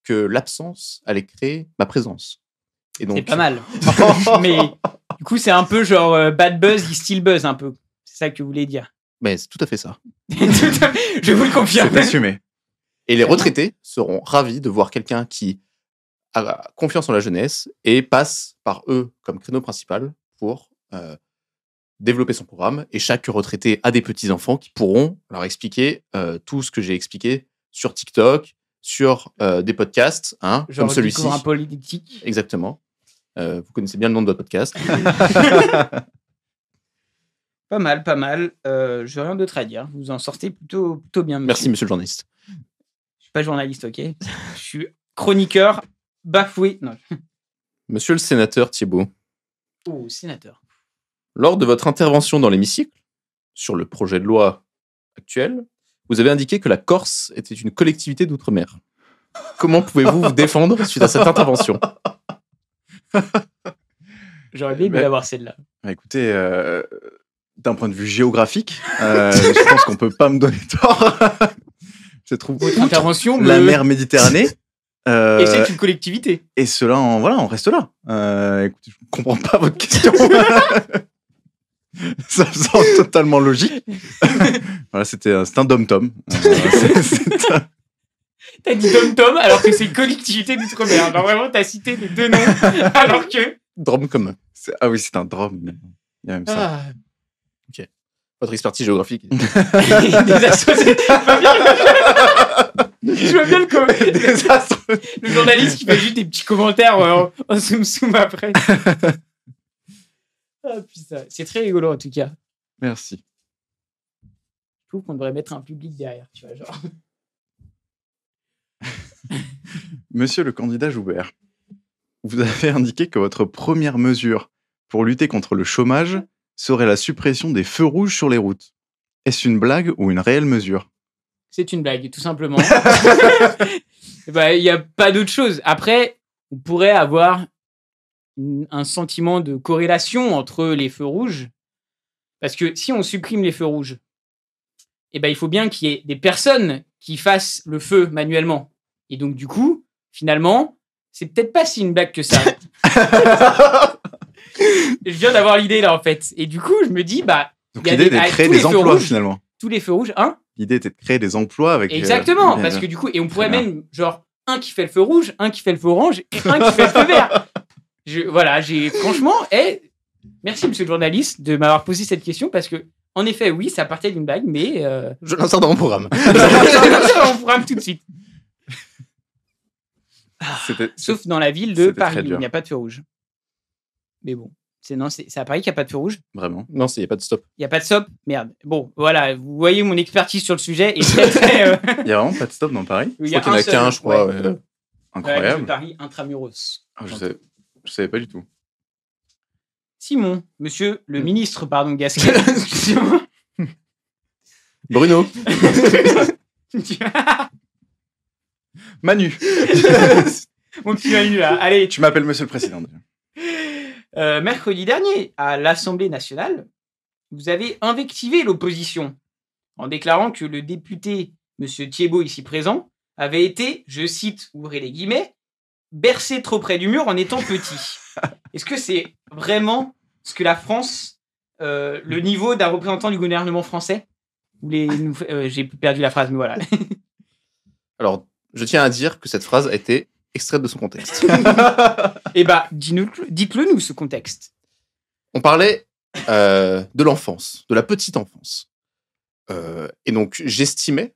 que l'absence allait créer ma présence. Et donc, C'est pas mal. Mais du coup, c'est un peu genre bad buzz, il still buzz un peu. C'est ça que vous voulez dire. Mais c'est tout à fait ça. Je vous le confirme. C'est assumé. Et les retraités seront ravis de voir quelqu'un qui a confiance en la jeunesse et passe par eux comme créneau principal pour développer son programme. Et chaque retraité a des petits-enfants qui pourront leur expliquer tout ce que j'ai expliqué sur TikTok, sur des podcasts, hein, Genre comme celui-ci. Découvre un politique. Exactement. Vous connaissez bien le nom de votre podcast. Pas mal, pas mal. J'ai rien d'autre à dire. Vous en sortez plutôt bien. Merci, monsieur le journaliste. Je suis pas journaliste, ok. Je suis chroniqueur bafoué. Non. Monsieur le sénateur Thiebaud, Oh, sénateur. lors de votre intervention dans l'hémicycle, sur le projet de loi actuel, vous avez indiqué que la Corse était une collectivité d'outre-mer. Comment pouvez-vous vous défendre suite à cette intervention? J'aurais bien aimé l'avoir celle-là. Écoutez, d'un point de vue géographique, je pense qu'on peut pas me donner tort. Je trouve Votre intervention la mer Méditerranée. Et c'est une collectivité. Et cela, on reste là. Écoutez, je ne comprends pas votre question. Ça me semble totalement logique. Voilà, c'est un dom-tom. T'as dit dom-tom alors que c'est une collectivité d'outre-mer. Genre vraiment, t'as cité les deux noms alors que... Drum commun. Ah oui, c'est un drum. Il y a même ça. Ok. Votre expertise géographique. Des associés. Je vois bien le journaliste qui fait juste des petits commentaires en zoom après. Ah putain, c'est très rigolo en tout cas. Merci. Je trouve qu'on devrait mettre un public derrière, tu vois, genre. Monsieur le candidat Joubert, vous avez indiqué que votre première mesure pour lutter contre le chômage serait la suppression des feux rouges sur les routes. Est-ce une blague ou une réelle mesure? C'est une blague, tout simplement. Il n'y a pas d'autre chose. Après, on pourrait avoir un sentiment de corrélation entre les feux rouges. Parce que si on supprime les feux rouges, il faut bien qu'il y ait des personnes qui fassent le feu manuellement. Et donc, du coup, finalement, c'est peut-être pas si une blague que ça. Je viens d'avoir l'idée, là, en fait. Et du coup, je me dis, donc l'idée était de créer des emplois, rouges, finalement. Tous les feux rouges, hein? L'idée était de créer des emplois avec... Exactement, parce que du coup... Et on pourrait même, genre, un qui fait le feu rouge, un qui fait le feu orange, et un qui fait le feu vert. Franchement... merci, monsieur le journaliste, de m'avoir posé cette question, parce que, en effet, oui, ça partait d'une blague, mais... Je l'insère dans mon programme. Je l'insère dans mon programme tout de suite. Sauf dans la ville de Paris, où il n'y a pas de feu rouge. Mais bon, c'est à Paris qu'il n'y a pas de feu rouge. Vraiment? Non, il n'y a pas de stop. Il n'y a pas de stop? Merde. Bon, voilà, vous voyez mon expertise sur le sujet. Et très, Il n'y a vraiment pas de stop dans Paris? Il y a un qu'un, je crois. Ouais. Incroyable. Paris intramuros. Je savais pas du tout. Simon, monsieur le ministre, pardon, Gasquet. Excusez-moi. Bruno. Manu. Mon petit Manu, là. Allez. Tu m'appelles monsieur le président. Mercredi dernier, à l'Assemblée nationale, vous avez invectivé l'opposition en déclarant que le député, monsieur Thiébaut, ici présent, avait été, je cite, ouvrez les guillemets, bercé trop près du mur en étant petit. Est-ce que c'est vraiment ce que la France, le niveau d'un représentant du gouvernement français? J'ai perdu la phrase, mais voilà. Alors, je tiens à dire que cette phrase a été extraite de son contexte. Dites-le nous, ce contexte. On parlait de l'enfance, de la petite enfance. Et donc, j'estimais,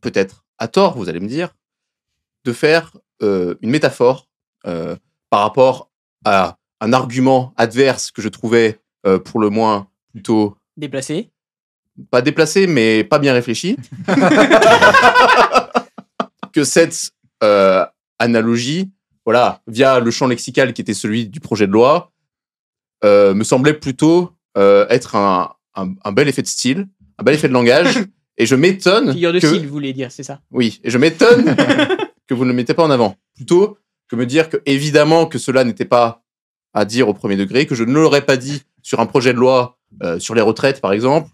peut-être à tort, vous allez me dire, de faire une métaphore par rapport à un argument adverse que je trouvais pour le moins plutôt... Déplacé? Pas déplacé, mais pas bien réfléchi. Que cette analogie, voilà, via le champ lexical qui était celui du projet de loi, me semblait plutôt être un bel effet de style, un bel effet de langage. Et je m'étonne... Figure de style, vous voulez dire, c'est ça? Oui, et je m'étonne que vous ne le mettez pas en avant. Plutôt que me dire que, évidemment, que cela n'était pas à dire au premier degré, que je ne l'aurais pas dit sur un projet de loi sur les retraites, par exemple.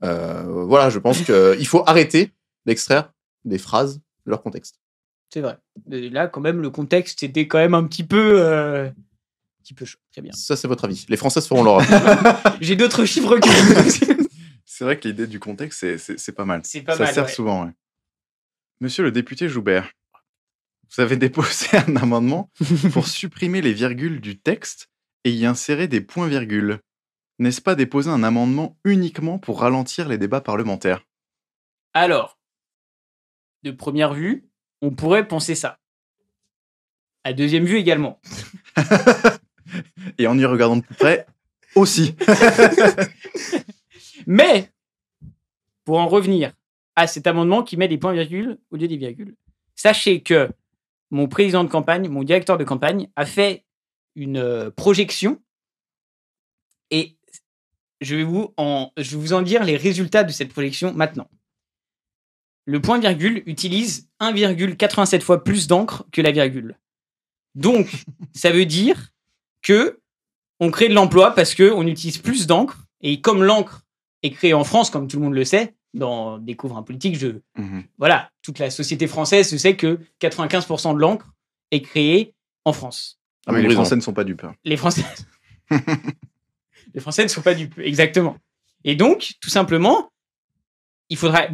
Voilà, je pense qu'il faut arrêter d'extraire des phrases de leur contexte. C'est vrai. Et là, quand même, le contexte était quand même un petit peu chaud. Très bien. Ça, c'est votre avis. Les Français se feront leur avis. J'ai d'autres chiffres que vous. C'est vrai que l'idée du contexte, c'est pas mal. C'est pas ça mal, sert ouais. souvent, ouais. Monsieur le député Joubert, vous avez déposé un amendement pour supprimer les virgules du texte et y insérer des points-virgules. N'est-ce pas déposer un amendement uniquement pour ralentir les débats parlementaires? Alors, de première vue, on pourrait penser ça. À deuxième vue également. Et en y regardant de plus près, aussi. Mais, pour en revenir à cet amendement qui met des points-virgules au lieu des virgules, sachez que mon président de campagne, mon directeur de campagne, a fait une projection et je vais vous en dire les résultats de cette projection maintenant. le point-virgule utilise 1,87 fois plus d'encre que la virgule. Donc, ça veut dire que on crée de l'emploi parce qu'on utilise plus d'encre. Et comme l'encre est créée en France, comme tout le monde le sait, dans Découvre un politique, voilà, toute la société française sait que 95% de l'encre est créée en France. Ah oui, les Français ne sont pas dupes. Les Français ne sont pas dupes, exactement. Et donc, tout simplement, il faudra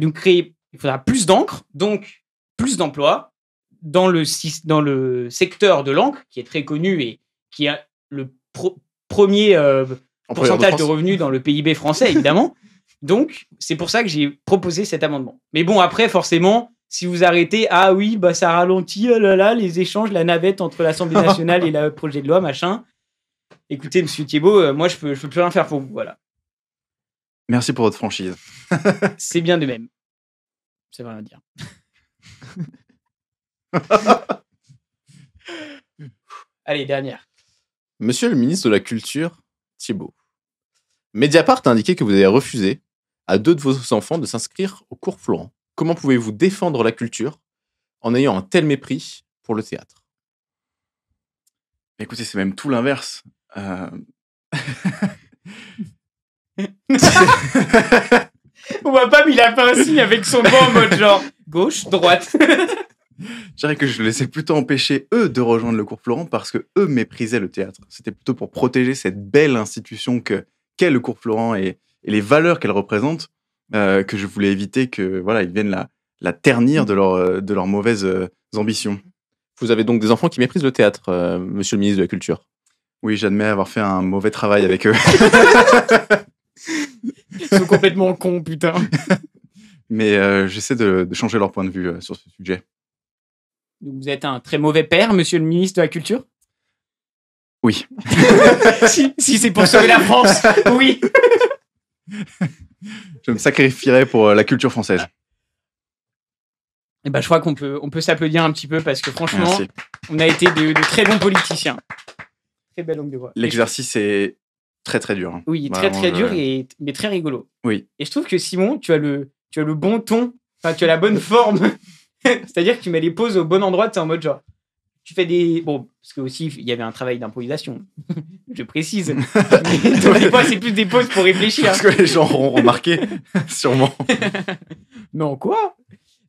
plus d'encre, donc plus d'emplois dans le secteur de l'encre, qui est très connu et qui a le premier pourcentage de revenus dans le PIB français, évidemment. Donc, c'est pour ça que j'ai proposé cet amendement. Mais bon, après, forcément, si vous arrêtez, ah oui, bah ça ralentit, oh là là, les échanges, la navette entre l'Assemblée nationale et le projet de loi, machin. Écoutez, monsieur Thiebaud, moi, je peux plus rien faire pour vous, voilà. Merci pour votre franchise. C'est bien de même. C'est vrai à dire. Allez, dernière. Monsieur le ministre de la Culture, Thiebaud, Mediapart a indiqué que vous avez refusé à 2 de vos enfants de s'inscrire au cours Florent. Comment pouvez-vous défendre la culture en ayant un tel mépris pour le théâtre? Écoutez, c'est même tout l'inverse. On voit pas, mais il a fait un signe avec son doigt en mode genre gauche, droite. Je dirais que je laissais plutôt empêcher eux de rejoindre le cours Florent parce que eux méprisaient le théâtre. C'était plutôt pour protéger cette belle institution qu'est le cours Florent et les valeurs qu'elle représente que je voulais éviter que voilà ils viennent la ternir de leurs mauvaises ambitions. Vous avez donc des enfants qui méprisent le théâtre, monsieur le ministre de la Culture. Oui, j'admets avoir fait un mauvais travail avec eux. Ils sont complètement cons, putain. Mais j'essaie de changer leur point de vue sur ce sujet. Donc vous êtes un très mauvais père, monsieur le ministre de la Culture? Oui. si c'est pour sauver la France, oui. Je me sacrifierai pour la culture française. Et ben, je crois qu'on peut s'applaudir un petit peu parce que franchement, Merci. On a été de très bons politiciens. Très belle langue de voix. L'exercice est très très dur. Oui, Vraiment, très dur, mais très rigolo. Oui. Et je trouve que Simon, tu as le bon ton, enfin, tu as la bonne forme. C'est-à-dire que tu mets les pauses au bon endroit, tu es en mode genre. Tu fais des. Bon, parce que aussi, il y avait un travail d'improvisation. Je précise. Mais dans les fois, c'est plus des pauses pour réfléchir. Parce que les gens auront remarqué, sûrement. Non, quoi?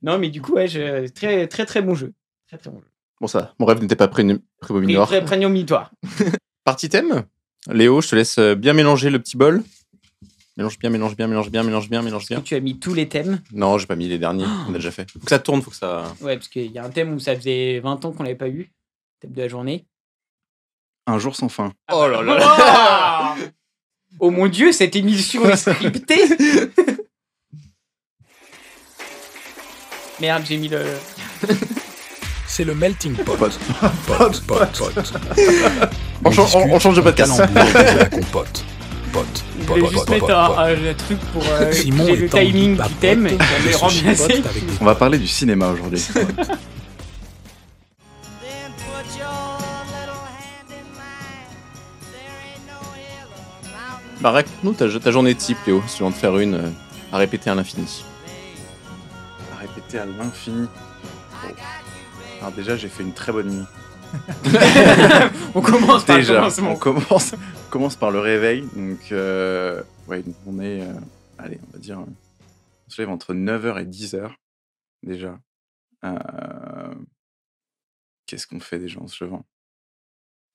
Non, mais du coup, ouais, très, très, très bon jeu. Très, très bon jeu. Bon, ça, mon rêve n'était pas prémonitoire. Très prémonitoire. Partie thème. Léo, je te laisse bien mélanger le petit bol. Mélange bien. Est-ce que tu as mis tous les thèmes? Non, j'ai pas mis les derniers. On a déjà fait. Faut que ça tourne, faut que ça. Ouais, parce qu'il y a un thème où ça faisait 20 ans qu'on l'avait pas eu. Thème de la journée. Un jour sans fin. Oh là là. Oh mon Dieu, cette émission est scriptée. Merde, j'ai mis le... C'est le melting pot. On change de podcast. La compote. Je voulais juste mettre un truc pour Simon j'ai le timing du thème et pour me remplacer. On va parler du cinéma aujourd'hui. Bah, raconte-nous ta journée type, Léo, si tu veux en te faire une à répéter à l'infini. À répéter à l'infini. Oh. Alors déjà, j'ai fait une très bonne nuit. On commence par le Déjà, commencement. on commence par le réveil. Donc, ouais, on est, allez, on va dire, on se lève entre 9h et 10h, déjà. Qu'est-ce qu'on fait déjà en se levant?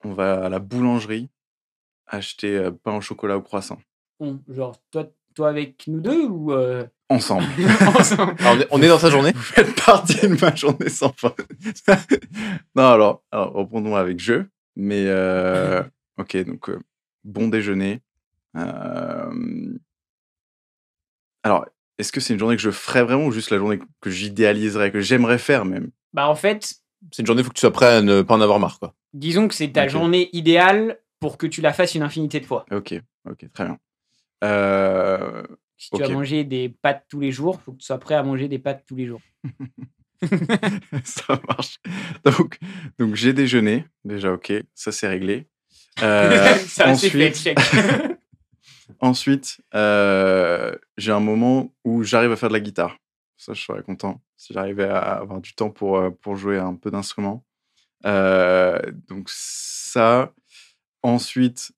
On va à la boulangerie acheter pain au chocolat au croissant. Bon, genre, toi avec nous deux ou... Ensemble. ensemble? Alors, on est dans ta journée. Vous faites partie de ma journée sans fin. Non, alors répondons avec jeu. Mais, ok, donc, bon déjeuner. Alors, est-ce que c'est une journée que je ferais vraiment ou juste la journée que j'idéaliserais, que j'aimerais faire même? Bah en fait, C'est une journée, il faut que tu sois prêt à ne pas en avoir marre, quoi. disons que c'est ta Ok. journée idéale pour que tu la fasses une infinité de fois. Ok, très bien. Si tu vas Ok. manger des pâtes tous les jours, il faut que tu sois prêt à manger des pâtes tous les jours. Ça marche. Donc j'ai déjeuné, déjà, ok, ça c'est réglé. Ça, c'est fait, ensuite, check. ensuite j'ai un moment où j'arrive à faire de la guitare. Ça, je serais content si j'arrivais à avoir du temps pour jouer un peu d'instruments. Donc ça. Ensuite,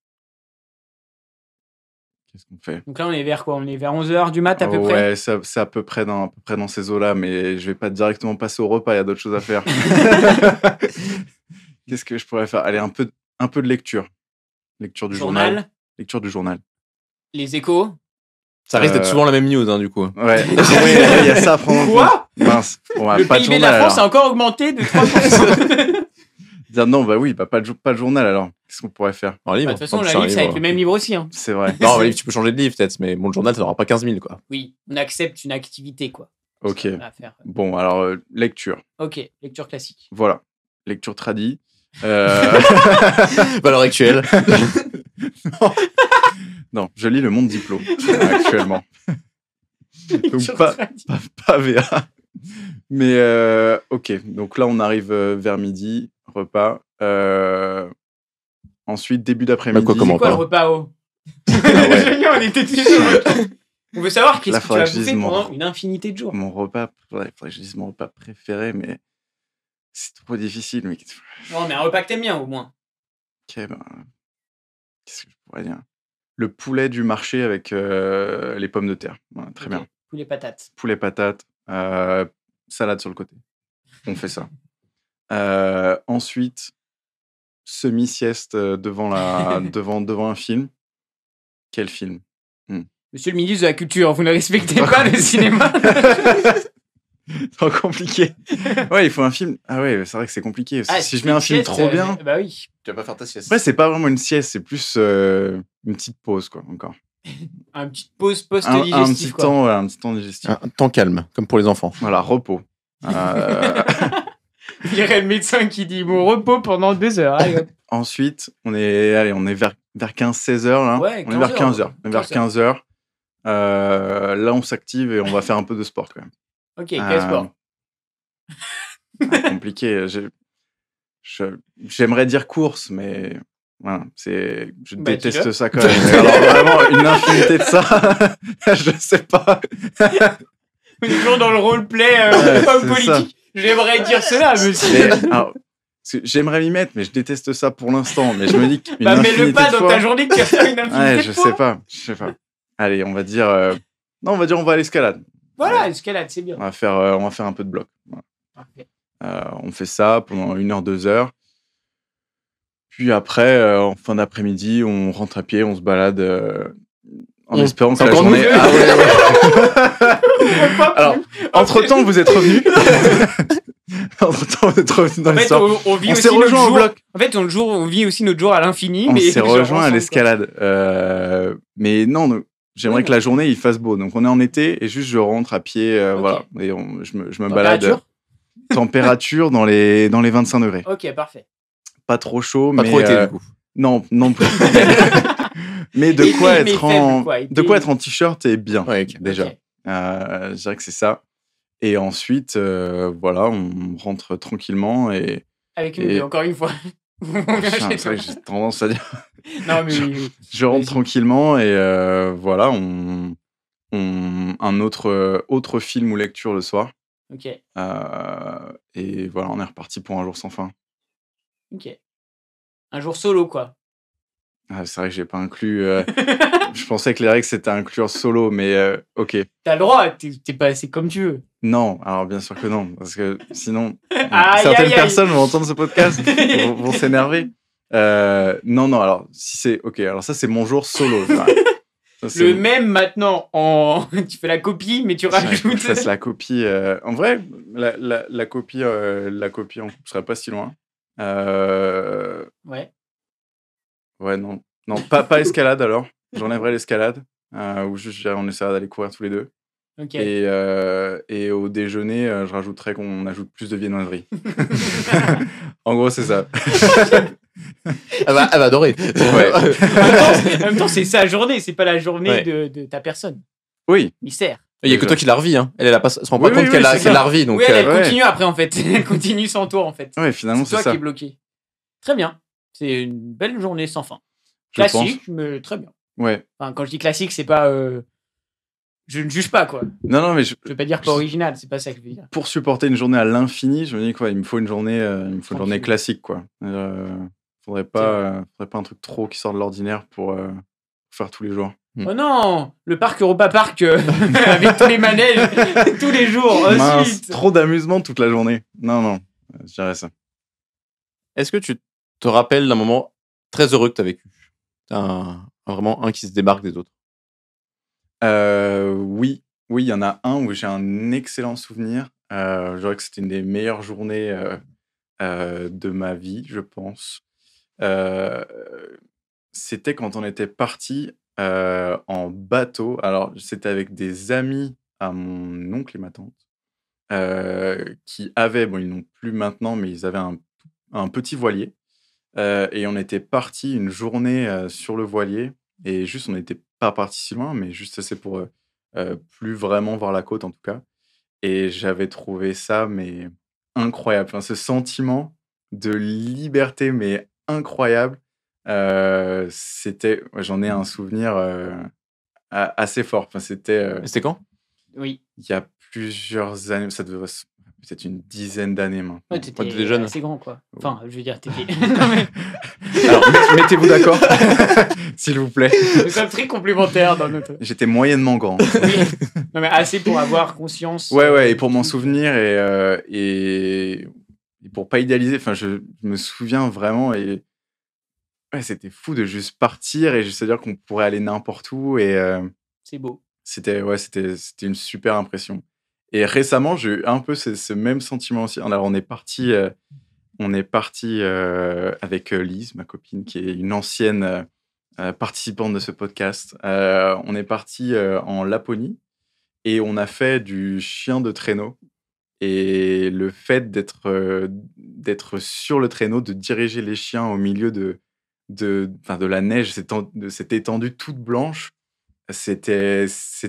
qu'est-ce qu'on fait? Donc là, on est vers quoi? On est vers 11h du mat à peu près? Ouais, c'est à peu près dans ces eaux-là, mais je vais pas directement passer au repas, il y a d'autres choses à faire. Qu'est-ce que je pourrais faire? Allez, un peu de lecture. Lecture du journal. Lecture du journal. Les Échos. Ça risque d'être souvent la même news, du coup. Ouais, il y a ça à prendre en compte. Quoi? Mince. Le pas de PIB de journal, la France a alors. encore augmenté de 3%. Dire non, bah oui, pas de journal alors. Qu'est-ce qu'on pourrait faire? Un livre. De toute façon, En plus, la c'est un livre, ça va être livre. le même livre aussi. Hein. C'est vrai. Non, un livre, tu peux changer de livre, peut-être, mais bon, le journal, ça n'aura pas 15 000, quoi. Oui, on accepte une activité, quoi. Ok. À faire. Bon, alors, lecture. Ok, lecture classique. Voilà. Lecture tradie. Valeur actuelle. Non, je lis Le Monde Diplo actuellement. Donc pas VA. Mais ok, donc là on arrive vers midi, repas. Ensuite, début d'après-midi. Quoi, comment C'est quoi le pas repas au ouais. On était toujours. On veut savoir qu'est-ce Là, que tu faudrait as que je dise bouffé mon- pendant une infinité de jours. Mon repas, faudrait que je dise mon repas préféré, mais c'est trop difficile. Mais Non, mais un repas que t'aimes bien au moins. ok, ben, qu'est-ce que je pourrais dire? Le poulet du marché avec les pommes de terre. Voilà, très bien. Poulet patates. Poulet patate, salade sur le côté. On fait ça. Ensuite, semi-sieste devant un film. Quel film? Monsieur le ministre de la Culture, vous ne respectez pas le cinéma? Trop compliqué. Ouais, il faut un film. Ah ouais, c'est vrai que c'est compliqué. Si je mets un film trop bien. Bah oui. Tu vas pas faire ta sieste. Après, c'est pas vraiment une sieste, c'est plus une petite pause, quoi, encore. Une petite pause Un post-digestif. petit temps, ouais, un petit temps digestif. Un temps calme, comme pour les enfants. Voilà, repos. Il y aurait le médecin qui dit mon repos pendant 2 heures. Allez, hop. Ensuite, on est vers 15-16 heures, là. Ouais, on est vers 15 15 heures. On est vers 15 heures. Là, on s'active et on va faire un peu de sport, quand même. Ok, quel sport? Compliqué. J'aimerais dire course, mais voilà, je Bah, déteste dis-le. ça quand même. Mais alors vraiment, une infinité de ça, je sais pas. On est toujours dans le roleplay Ouais, homme c'est politique. J'aimerais dire cela, monsieur. Mais, alors, parce que j'aimerais m'y mettre, mais je déteste ça pour l'instant. Mais je me dis qu'une Bah, mets-le infinité pas de dans fois- ta journée que tu vas faire une infinité Ouais, de je fois. sais pas. Allez, on va dire. Non, on va à l'escalade. Voilà, escalade, c'est bien. On va faire un peu de bloc. Voilà. Parfait. On fait ça pendant 1 heure, 2 heures. Puis après, en fin d'après-midi, on rentre à pied, on se balade en espérant que c'est la encore journée. nous. Ah ouais. Alors, entre-temps, vous êtes revenus. Entre-temps, vous êtes revenus dans En fait, l'histoire. on vit On aussi s'est notre rejoint au jour. bloc. En fait, on vit aussi notre jour à l'infini. On mais s'est genre rejoint à ensemble, l'escalade. Mais non, j'aimerais Oui, que la journée il fasse beau. Donc on est en été et juste je rentre à pied, Ok. voilà. Et je me quoi. balade. Température Température dans les 25 degrés. Ok, parfait. Pas trop chaud, Pas mais trop été, du coup. non plus. Mais de Mais quoi faible, quoi. être en t-shirt et bien Ouais, ok. déjà. Ok. Je dirais que c'est ça. Et ensuite, voilà, on rentre tranquillement et Avec une Et- idée, encore une fois. On vient Putain, chez c'est vrai toi. que j'ai tendance à dire. Non, mais oui. Je rentre Vas-y. tranquillement et voilà, un autre film ou lecture le soir. Ok, Et voilà, on est reparti pour un jour sans fin. ok. Un jour solo, quoi. Ah, c'est vrai que j'ai pas inclus. Je pensais que les règles c'était inclure solo, mais ok. T'as le droit, t'es pas assez comme tu veux. Non, alors bien sûr que non, parce que sinon Aïe, certaines aïe, aïe. personnes vont entendre ce podcast, vont s'énerver. Non, alors si c'est ok, alors ça c'est mon jour solo. Ça, c'est Le même maintenant, tu fais la copie, mais tu Je rajoutes. fasse la copie. En vrai, la copie en couple serait pas si loin. Ouais. Ouais, non, pas escalade alors. J'enlèverais l'escalade, ou juste on essaiera d'aller courir tous les deux. Ok. Et au déjeuner, je rajouterais qu'on ajoute plus de viennoiserie. En gros, c'est ça. Elle va adorer. Ouais. En même temps, c'est sa journée, c'est pas la journée Ouais. de ta personne. Oui, Mystère. Il y a que toi qui la revis, hein. Elle se rend pas Oui, compte oui, qu'elle c'est ça. la revit, donc. Oui, elle ouais. continue après, en fait. Elle continue sans toi, en fait. ouais, finalement, C'est c'est toi ça. qui es bloqué. Très bien. C'est une belle journée sans fin. Je pense. Classique, mais très bien. Ouais. Enfin, quand je dis classique, c'est pas Je ne juge pas, quoi. Non, mais Je veux pas dire pas original, c'est pas ça que je veux dire. pour supporter une journée à l'infini, je me dis quoi, il me faut une journée, Tranquille. classique, quoi. Faudrait pas un truc trop qui sort de l'ordinaire pour faire tous les jours. Oh non, le parc Europa Park avec tous les manèges tous les jours. Mince, Ensuite. trop d'amusement toute la journée. Non, je dirais ça. Est-ce que tu te rappelles d'un moment très heureux que tu as vécu? Vraiment un qui se démarque des autres. Oui, il y en a un où j'ai un excellent souvenir. Je dirais que c'était une des meilleures journées de ma vie, je pense. C'était quand on était parti en bateau. Alors, c'était avec des amis à mon oncle et ma tante qui avaient, bon, ils n'ont plus maintenant, mais ils avaient un petit voilier. Et on était parti une journée sur le voilier. Et juste, on n'était pas parti si loin, mais juste assez pour plus vraiment voir la côte en tout cas. Et j'avais trouvé ça, mais incroyable. Enfin, ce sentiment de liberté, mais incroyable. J'en ai un souvenir assez fort. Enfin, c'était Et c'était quand? Oui. il y a plusieurs années, ça devait peut-être une dizaine d'années maintenant. Ouais, t'étais t'étais jeune. assez grand, quoi. Enfin, je veux dire, t'étais. Alors, mettez-vous d'accord, s'il vous plaît. Nous sommes très complémentaires dans notre. J'étais moyennement grand. Oui. Non, mais assez pour avoir conscience. Ouais, et pour m'en souvenir et pour pas idéaliser. Enfin, je me souviens vraiment et ouais, c'était fou de juste partir et juste se dire qu'on pourrait aller n'importe où et C'est beau. c'était une super impression. Et récemment, j'ai eu un peu ce même sentiment aussi. Alors, on est parti avec Lise, ma copine, qui est une ancienne participante de ce podcast. On est parti en Laponie et on a fait du chien de traîneau. Et le fait d'être sur le traîneau, de diriger les chiens au milieu de la neige, cette étendue toute blanche, c'était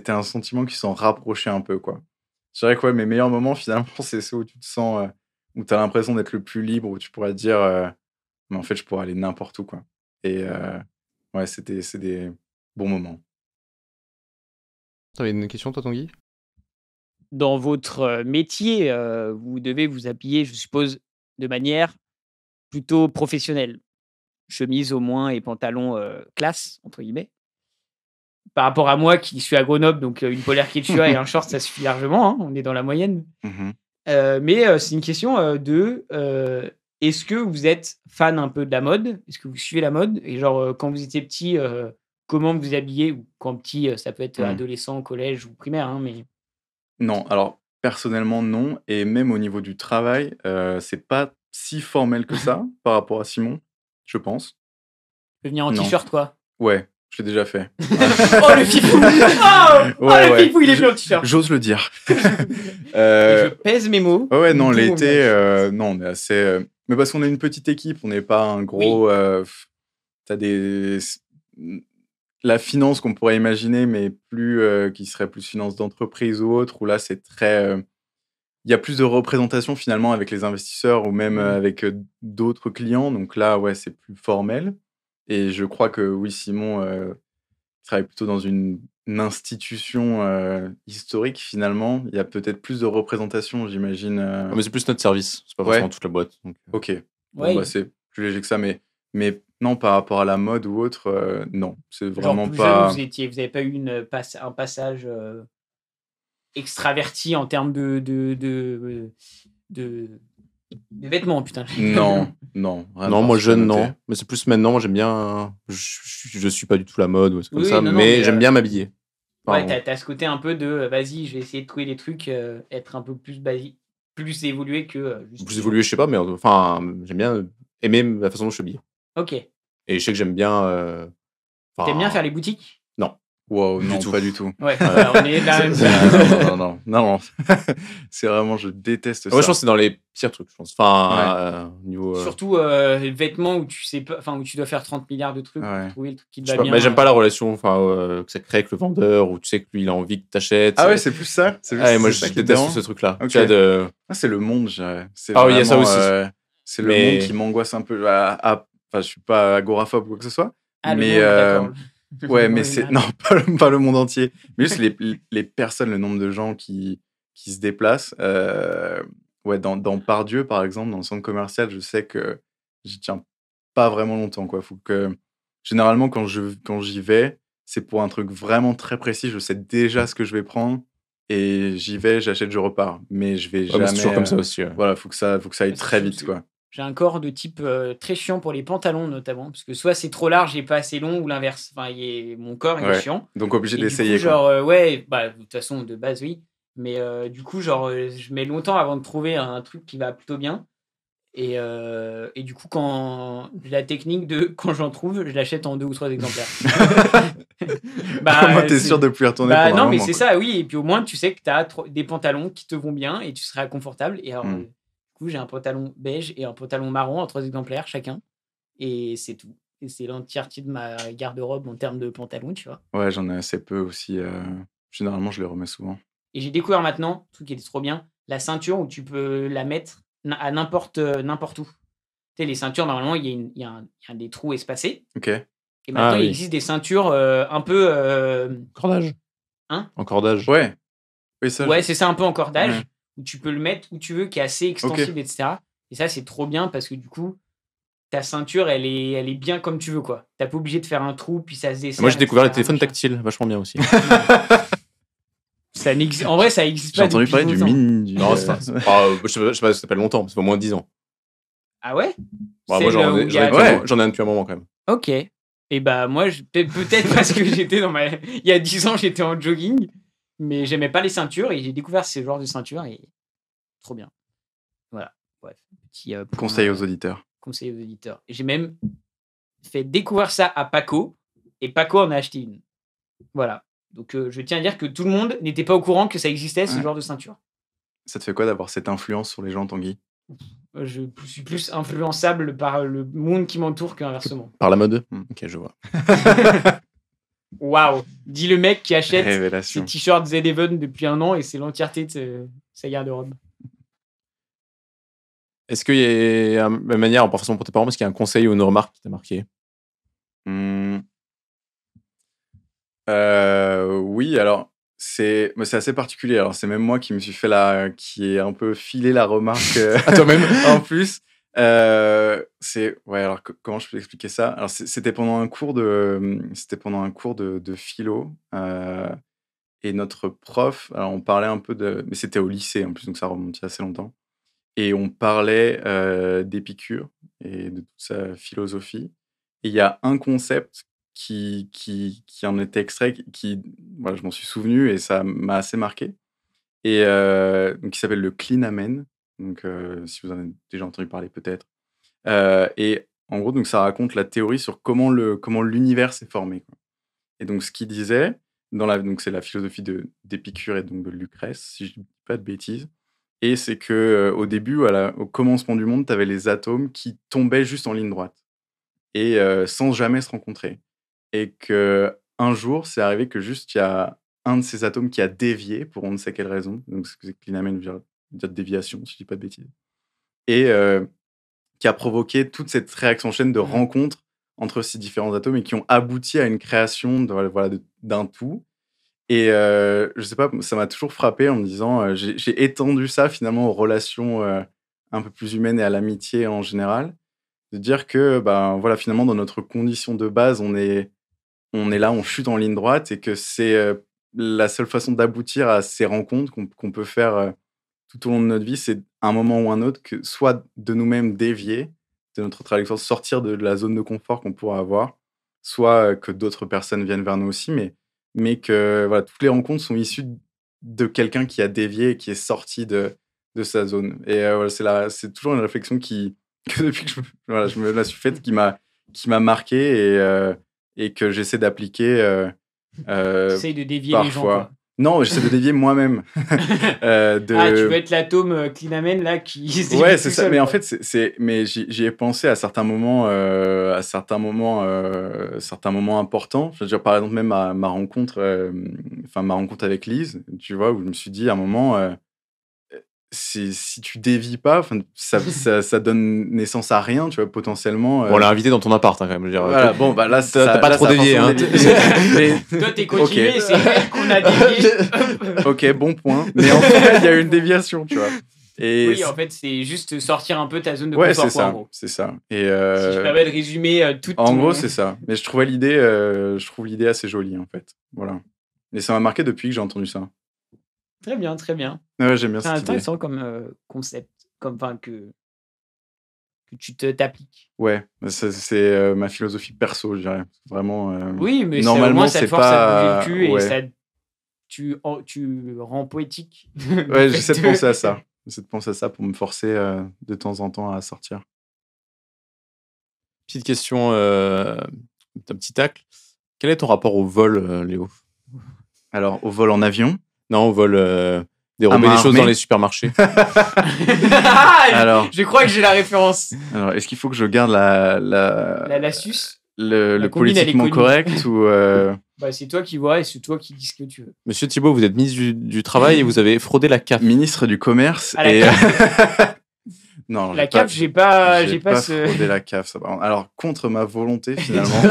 un sentiment qui s'en rapprochait un peu, quoi. Je dirais que ouais, mes meilleurs moments, finalement, c'est ceux où tu te sens, où tu as l'impression d'être le plus libre, où tu pourrais te dire, mais en fait, je pourrais aller n'importe où, quoi. Et ouais, c'est des bons moments. T'avais une question, toi, Tanguy? Dans votre métier, vous devez vous habiller, je suppose, de manière plutôt professionnelle. Chemise au moins et pantalon classe, entre guillemets. Par rapport à moi qui suis à Grenoble, donc une polaire Quechua et un short, ça suffit largement. Hein, on est dans la moyenne. Mais c'est une question de est-ce que vous êtes fan un peu de la mode? Est-ce que vous suivez la mode? Et genre, quand vous étiez petit, comment vous habillez? Ou quand petit, ça peut être adolescent, collège ou primaire. Hein, mais... Non, alors personnellement, non. Et même au niveau du travail, c'est pas si formel que ça par rapport à Simon, je pense. Tu peux venir en Non. t-shirt, quoi. Ouais, je l'ai déjà fait. Oh, le fifou! Le fifou, il est venu en t-shirt. J'ose le dire. Et je pèse mes mots. Ouais, non, Tout l'été, non, on est assez. Mais parce qu'on est une petite équipe, on n'est pas un gros. T'as la finance qu'on pourrait imaginer, mais qui serait plus finance d'entreprise ou autre, où là, c'est très. Il y a plus de représentation finalement avec les investisseurs ou même avec d'autres clients. Donc là, ouais, c'est plus formel. Et je crois que oui, Simon travaille plutôt dans une institution historique finalement. Il y a peut-être plus de représentation, j'imagine. Mais c'est plus notre service, c'est pas forcément toute la boîte. Donc, Ok. Ouais. Bon, bah, c'est plus léger que ça, mais non, par rapport à la mode ou autre, non. C'est vraiment genre plus pas. jeune, vous n'avez pas eu un passage extraverti en termes de vêtements, putain. Non. non, moi jeune, non. Mais c'est plus maintenant, moi j'aime bien. Je suis pas du tout la mode ou comme Oui, ça, non, mais j'aime bien m'habiller. Ouais, t'as ce côté un peu de vas-y, je vais essayer de trouver des trucs, être un peu plus basique, plus évolué que juste. Plus évolué, je sais pas, mais enfin, j'aime bien aimer la façon dont je suis habillé. Ok. Et je sais que j'aime bien. T'aimes bien faire les boutiques? Non. Wow, non, tout. pas du tout. Ouais, on est là. Non. C'est vraiment, je déteste ça. Ouais, je pense que c'est dans les pires trucs, je pense. Enfin, niveau. Surtout les vêtements où tu sais pas, enfin où tu dois faire 30 milliards de trucs pour trouver le truc qui te va bien. Mais j'aime pas la relation que ça crée avec le vendeur, où tu sais que lui il a envie que t'achètes. Ah ouais, c'est plus ça. Moi je déteste ce truc-là. Okay. Tu vois, c'est le monde, je dirais. Oui, il y a ça aussi. C'est le monde qui m'angoisse un peu. Enfin, je suis pas agoraphobe ou quoi que ce soit. Ah, mais Ouais, mais En c'est. général. Non, pas le monde entier. Mais juste les personnes, le nombre de gens qui se déplacent. Ouais, dans Pardieu, par exemple, dans le centre commercial, je sais que j'y tiens pas vraiment longtemps, quoi. Faut que. Généralement, quand j'y vais, c'est pour un truc vraiment très précis. Je sais déjà ce que je vais prendre. Et j'y vais, j'achète, je repars. Mais je vais Ouais, moi, c'est jamais. toujours comme ça aussi. Ouais. Voilà, faut que ça aille C'est très sûr, vite, c'est- quoi. J'ai un corps de type très chiant pour les pantalons, notamment. Parce que soit c'est trop large et pas assez long, ou l'inverse. Enfin, mon corps, il est Ouais. chiant. Donc, obligé Et du coup, d'essayer, quoi. genre, ouais, bah, de toute façon, de base, oui. Mais du coup, genre, je mets longtemps avant de trouver un truc qui va plutôt bien. Et du coup, quand la technique de quand j'en trouve, je l'achète en 2 ou 3 exemplaires. Au moins, t'es sûr de plus y retourner Bah pendant non, un mais moment, c'est quoi. ça, oui. Et puis au moins, tu sais que tu as des pantalons qui te vont bien et tu seras confortable. Et alors, du coup, j'ai un pantalon beige et un pantalon marron en 3 exemplaires chacun. Et c'est tout. Et c'est l'entièreté de ma garde-robe en termes de pantalons, tu vois. Ouais, j'en ai assez peu aussi. Généralement, je les remets souvent. Et j'ai découvert maintenant, un truc qui était trop bien, la ceinture où tu peux la mettre à n'importe où. Tu sais, les ceintures, normalement, il y a des trous espacés. Ok. Et maintenant, Ah, il oui. existe des ceintures un peu. Cordage. Hein? En cordage. Ouais. Oui, ça. Ouais, c'est ça, un peu en cordage, Ouais. où tu peux le mettre où tu veux, qui est assez extensible, etc. Et ça, c'est trop bien parce que du coup, ta ceinture, elle est bien comme tu veux, quoi. T'as pas obligé de faire un trou, puis ça se dessert. Moi, j'ai découvert les etc., téléphones machin. tactiles, vachement bien aussi. En vrai, ça existe J'ai pas entendu depuis parler du longtemps. mini. Non, je sais pas, ça fait longtemps, ça fait au moins 10 ans. Ah ouais? Bah, moi, Celle j'en où ai il y a- j'en ai un depuis un moment quand même. Ok. Et bah moi, peut-être parce que j'étais il y a 10 ans, j'étais en jogging, mais j'aimais pas les ceintures et j'ai découvert ce genre de ceinture et trop bien. Voilà. Bref, petit point, Conseil aux auditeurs. conseil aux auditeurs. Et j'ai même fait découvrir ça à Paco et Paco en a acheté une. Voilà. Donc je tiens à dire que tout le monde n'était pas au courant que ça existait ce Ouais. genre de ceinture. Ça te fait quoi d'avoir cette influence sur les gens, Tanguy? Je suis plus influençable par le monde qui m'entoure qu'inversement. Par la mode. Hmm. Ok, je vois. Waouh! Dit le mec qui achète ses Révélation. t-shirts Z-Even depuis 1 an et c'est l'entièreté de sa garde-robe. Est-ce qu'il y a une manière, pas forcément pour tes parents, est-ce qu'il y a un conseil ou une remarque qui t'a marqué? Oui, alors c'est assez particulier. Alors c'est même moi qui me suis fait qui ai un peu filé la remarque À toi-même. en plus. Ouais. Alors comment je peux expliquer ça? Alors c'était pendant un cours de philo et notre prof. Alors on parlait un peu mais c'était au lycée en plus, donc ça remonte il y a assez longtemps. Et on parlait d'Épicure et de toute sa philosophie. Et il y a un concept qui en était extrait, voilà, je m'en suis souvenu et ça m'a assez marqué. Et donc, qui s'appelle le clean amen. Donc, si vous en avez déjà entendu parler, peut-être. Et en gros, donc, ça raconte la théorie sur comment l'univers s'est formé, quoi. Et donc, ce qu'il disait, donc, c'est la philosophie d'Épicure et donc de Lucrèce, si je ne dis pas de bêtises. Et c'est que au début, au commencement du monde, tu avais les atomes qui tombaient juste en ligne droite et sans jamais se rencontrer. Et que un jour, c'est arrivé que juste il y a un de ces atomes qui a dévié pour on ne sait quelle raison. Donc c'est clean amen veut dire déviation, si je dis pas de bêtises. Et qui a provoqué toute cette réaction chaîne de rencontres entre ces différents atomes et qui ont abouti à une création d'un tout. Et je sais pas, ça m'a toujours frappé en me disant, j'ai étendu ça finalement aux relations un peu plus humaines et à l'amitié en général, de dire que ben voilà, finalement dans notre condition de base, on est là, on chute en ligne droite et que c'est la seule façon d'aboutir à ces rencontres qu'on peut faire tout au long de notre vie, c'est un moment ou un autre que soit de nous-mêmes dévier de notre trajectoire, sortir de la zone de confort qu'on pourrait avoir, soit que d'autres personnes viennent vers nous aussi, mais que voilà, toutes les rencontres sont issues de quelqu'un qui a dévié et qui est sorti de sa zone. Et voilà, c'est toujours une réflexion que depuis que je me la suis faite, qui m'a marqué et que j'essaie d'appliquer J'essaye de dévier parfois. les gens, quoi. Non, j'essaie de dévier moi-même. Ah, tu veux être l'atome clean amen là qui se dévie Ouais, tout c'est ça. seul, Mais en quoi. fait, mais j'y ai pensé à certains moments, certains moments importants. Je veux dire, par exemple, même ma rencontre avec Lise, tu vois, où je me suis dit à un moment, si tu dévis pas, ça donne naissance à rien, tu vois, potentiellement. On l'a invité dans ton appart, hein, quand même. Je veux dire, Voilà, bon, bah là, t'as pas trop dévié, hein. Toi, t'es continué, c'est elle qu'on a dévié. Ok, bon point. Mais en tout cas, il y a eu une déviation, tu vois. Et oui, en fait, c'est juste sortir un peu ta zone de ouais, confort, c'est quoi, ça, en gros. c'est ça. Et Si je permets de résumer toute en gros, c'est ça. Mais je trouve l'idée assez jolie, en fait. Voilà. Et ça m'a marqué depuis que j'ai entendu ça. Très bien, très bien. Ouais, j'aime bien C'est cette idée. intéressant comme concept, que tu t'appliques. Ouais, c'est ma philosophie perso, je dirais. Vraiment. Oui, mais normalement, au moins, ça te c'est force pas. à bouger le cul Ouais. et ça, tu rends poétique. Ouais, j'essaie de penser à ça. J'essaie de penser à ça pour me forcer de temps en temps à sortir. Petite question, un petit tacle. Quel est ton rapport au vol, Léo? Alors, au vol en avion. Non, au vol, dérober main des choses armée. dans les supermarchés. Alors, Je crois que j'ai la référence. est-ce qu'il faut que je garde L'astuce, le la combine, elle est politiquement connue. correct ou bah, c'est toi qui vois et c'est toi qui dis ce que tu veux. Monsieur Thibault, vous êtes ministre du Travail et vous avez fraudé la CAF. ministre du Commerce À la et CAF. non, La CAF, j'ai pas ce. fraudé la CAF. Ça, par contre. Alors, contre ma volonté, finalement.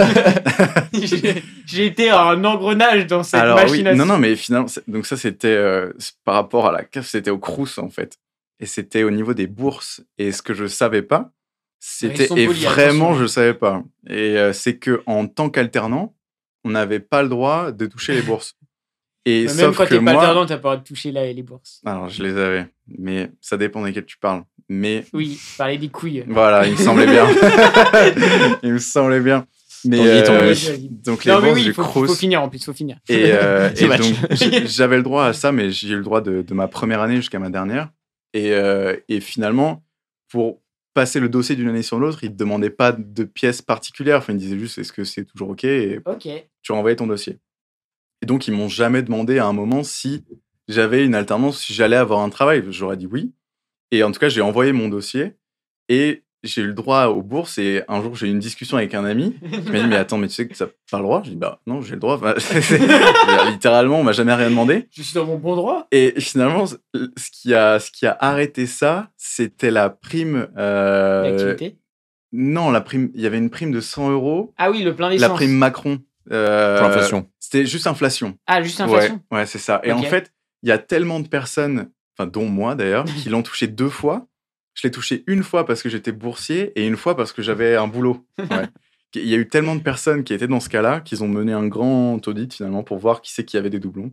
J'ai été un engrenage dans cette Alors oui, machination. non, mais finalement, donc ça c'était par rapport à la CAF, c'était au Crous en fait, et c'était au niveau des bourses. Et ce que je savais pas, c'était sont et polis, vraiment attention. je savais pas. Et c'est que en tant qu'alternant, on n'avait pas le droit de toucher les bourses. Et Même sauf quand que t'es pas moi, alternant, t'as pas le droit de toucher les bourses. alors je les avais, mais ça dépend desquels tu parles. Mais Oui, parler des couilles. voilà, il me semblait bien. Il me semblait bien. Mais Tanguy. donc les Non, mais bourses oui, du il faut Crous. finir en plus, faut finir. Et C'est match. donc, j'avais le droit à ça, mais j'ai eu le droit de ma première année jusqu'à ma dernière. Et finalement, pour passer le dossier d'une année sur l'autre, ils ne te demandaient pas de pièces particulières. Enfin, ils disaient juste, est-ce que c'est toujours OK? Et Ok. tu renvoyais ton dossier. Et donc, ils m'ont jamais demandé à un moment si j'avais une alternance, si j'allais avoir un travail. J'aurais dit oui. Et en tout cas, j'ai envoyé mon dossier et j'ai eu le droit aux bourses. Et un jour, j'ai eu une discussion avec un ami qui m'a dit, mais attends, mais tu sais que tu n'as pas le droit? Je dis, bah non, j'ai le droit. Enfin, littéralement, on m'a jamais rien demandé. Je suis dans mon bon droit. Et finalement, ce qui a arrêté ça, c'était la prime. L'activité. Non, la prime. Il y avait une prime de 100 €. Ah oui, le plein d'essence. La prime Macron. Pour l'inflation. C'était juste inflation. Ah, juste inflation. Ouais, c'est ça. Et Ok. en fait, il y a tellement de personnes, enfin, dont moi d'ailleurs, qui l'ont touché 2 fois. Je l'ai touché une fois parce que j'étais boursier et une fois parce que j'avais un boulot. Ouais. Il y a eu tellement de personnes qui étaient dans ce cas-là qu'ils ont mené un grand audit finalement pour voir qui c'est qui avait des doublons.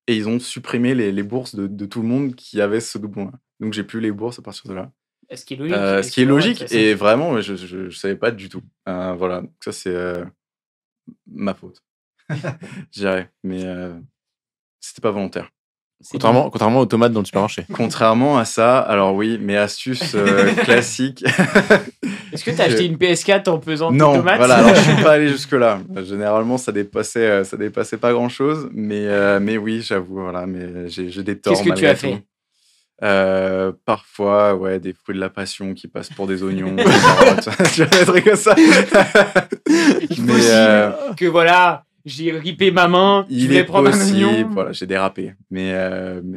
Et ils ont supprimé les bourses de tout le monde qui avait ce doublon-là. Donc j'ai plus les bourses à partir de là. Ce qui est logique. Ce qui est logique de toute façon. et vraiment, je savais pas du tout. Voilà, donc ça c'est ma faute. Je dirais, mais c'était pas volontaire. Contrairement aux tomates dans le supermarché. Contrairement à ça, alors oui, mes astuces classiques. Est-ce que t'as acheté une PS4 en pesant tes Non, tomates? voilà, alors je suis pas allé jusque-là. Généralement, ça dépassait pas grand-chose, mais oui, j'avoue, voilà, mais j'ai des torts. Qu'est-ce que tu malgré as tout. fait? Parfois, ouais, des fruits de la passion qui passent pour des oignons, des carottes, tu vois, des trucs comme ça. Possible que voilà, j'ai ripé ma main, je Il voulais est prendre un possible, oignon. voilà, j'ai dérapé, mais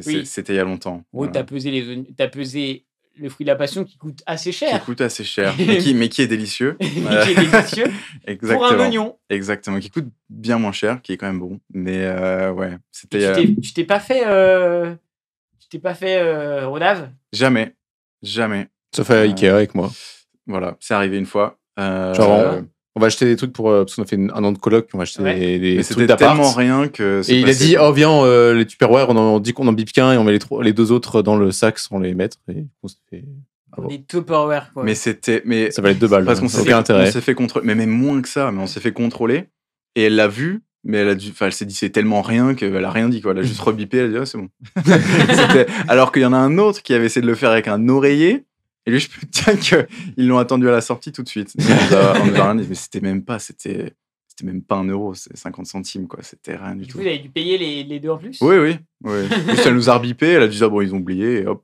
Oui. c'était il y a longtemps. Oh, Voilà. t'as pesé les oignons, t'as pesé le fruit de la passion qui coûte assez Qui cher. coûte assez cher, mais qui est délicieux. Qui est délicieux. Exactement. Pour un oignon. Exactement, qui coûte bien moins cher, qui est quand même bon. Mais ouais, Et c'était tu t'es pas fait Rodave? jamais. Sauf à Ikea avec moi. Voilà, c'est arrivé une fois. Genre, on va acheter des trucs parce qu'on a fait un an de coloc, on va acheter Ouais. des mais trucs c'était d'appart. tellement rien que. c'est Et il a passé, dit, quoi. oh viens, les Tupperware, on dit qu'on en bip qu'un et on met les deux autres dans le sac sans les mettre. Et on s'est fait... Ah bon. Des Tupperware, quoi. Mais c'était. Ça valait 2 balles. Parce qu'on aucun intérêt. s'est fait contrôler, mais même moins que ça, mais on s'est fait contrôler. Et elle l'a vu, mais elle s'est dit c'est tellement rien qu'elle a rien dit, quoi. Elle a juste rebipé, elle a dit ah, c'est bon. Alors qu'il y en a un autre qui avait essayé de le faire avec un oreiller. Et lui, je peux te dire qu'ils l'ont attendu à la sortie tout de suite. On nous a rien dit, mais c'était même pas 1 euro, c'est 50 centimes, quoi. C'était rien du Du tout. coup, vous avez dû payer les deux en plus? Oui. Juste, elle nous a rebipé, elle a dit ah bon, ils ont oublié, et hop.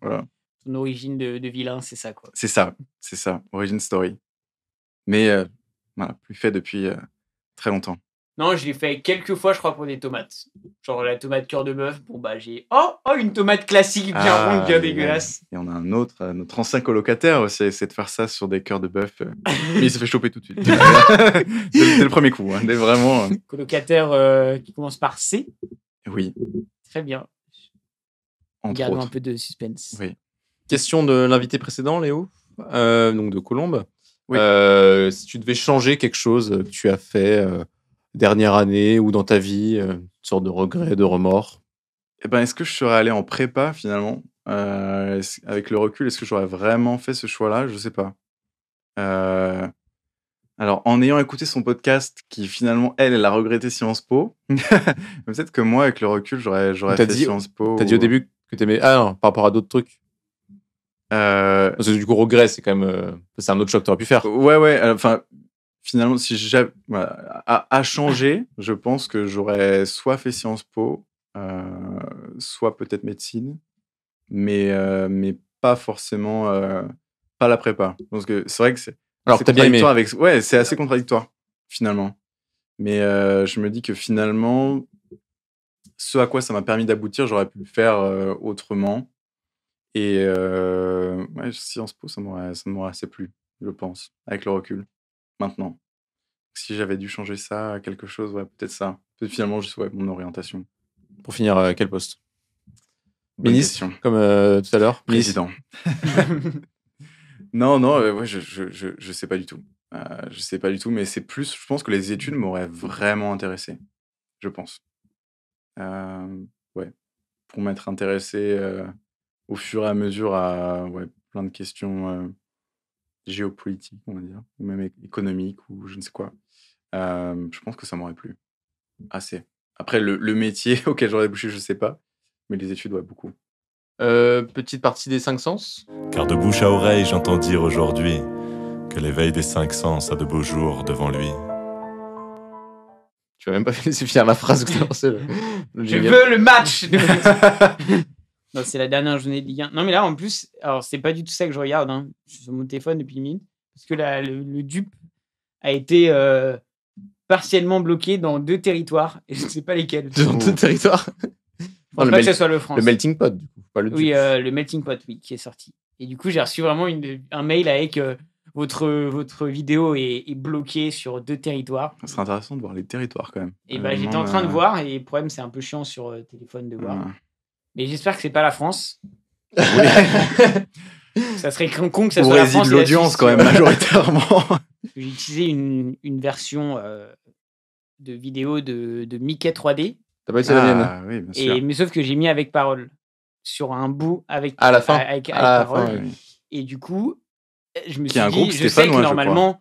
Voilà. Ton origine de vilain, c'est ça, quoi. C'est ça. Origin Story. Mais voilà, plus fait depuis très longtemps. Non, je l'ai fait quelques fois, je crois, pour des tomates. Genre la tomate cœur de bœuf. Bon, bah, j'ai. Oh, une tomate classique, bien ronde, bien dégueulasse. Et on a un autre, notre ancien colocataire aussi, a essayé de faire ça sur des cœurs de bœuf. Mais il s'est fait choper tout de suite. Dès le premier coup. Hein, dès vraiment. Colocataire qui commence par C. Oui. Très bien. Entre Gardons autres. un peu de suspense. Oui. Question de l'invité précédent, Léo, donc de Colombe. Oui. Si tu devais changer quelque chose que tu as fait dernière année ou dans ta vie, une sorte de regret, de remords. Eh ben, est-ce que je serais allé en prépa finalement avec le recul, est-ce que j'aurais vraiment fait ce choix-là? Je sais pas. Alors, en ayant écouté son podcast, qui finalement, elle a regretté Sciences Po, peut-être que moi, avec le recul, j'aurais T'as fait dit- Sciences Po. T'as dit au début que t'aimais... Ah non, par rapport à d'autres trucs. Parce que du coup, regret, c'est quand même... c'est un autre choix que t'aurais pu faire. Ouais. Enfin, finalement, si j'avais à changer, je pense que j'aurais soit fait Sciences Po, soit peut-être médecine, mais pas forcément, pas la prépa. Parce que c'est vrai que c'est Alors que t'as bien aimé. contradictoire ouais, c'est assez contradictoire finalement. Mais je me dis que finalement, ce à quoi ça m'a permis d'aboutir, j'aurais pu le faire autrement. Et ouais, Sciences Po, ça m'aurait assez plu, je pense, avec le recul, maintenant. Si j'avais dû changer ça à quelque chose, ouais, peut-être ça. Peut-être finalement, juste mon orientation. Pour finir, quel poste? Bonne Ministre, question. comme tout à l'heure. Président. Non, ouais, je sais pas du tout. Je sais pas du tout, mais c'est plus, je pense que les études m'auraient vraiment intéressé, je pense. Ouais, pour m'être intéressé au fur et à mesure à plein de questions géopolitiques, on va dire, ou même économiques, ou je ne sais quoi. Je pense que ça m'aurait plu. Assez. Après, le métier auquel j'aurais débouché, je sais pas, mais les études, ouais, beaucoup. Petite partie des 5 sens. Car de bouche à oreille, j'entends dire aujourd'hui que l'éveil des 5 sens a de beaux jours devant lui. Tu vas même pas laisser finir la phrase que t'as lancé. Je veux le match. Non, c'est la dernière journée de Ligue 1. Non, mais là, en plus, alors c'est pas du tout ça que je regarde. Hein. Je suis sur mon téléphone depuis une minute. Parce que le DUP a été partiellement bloqué dans 2 territoires. Et je ne sais pas lesquels. Dans 2 territoires. Je pense pas que ce soit le France. Le melting pot, du coup. Pas le oui, le melting pot, oui, qui est sorti. Et du coup, j'ai reçu vraiment un mail avec votre vidéo est bloquée sur 2 territoires. Ça serait intéressant de voir les territoires quand même. Et bah, j'étais en train de voir. Et le problème, c'est un peu chiant sur téléphone de voir. Mais j'espère que c'est pas la France. Oui. Ça serait con que ça soit la France. De l'audience quand même, majoritairement. J'ai utilisé une version de vidéo de Mickey 3D. T'as pas utilisé la mienne? Oui, bien sûr. Mais sauf que j'ai mis avec parole. Sur un bout avec, à la fin. avec parole. Fin, oui. Et du coup, je me Qui est un suis groupe dit, je sais que normalement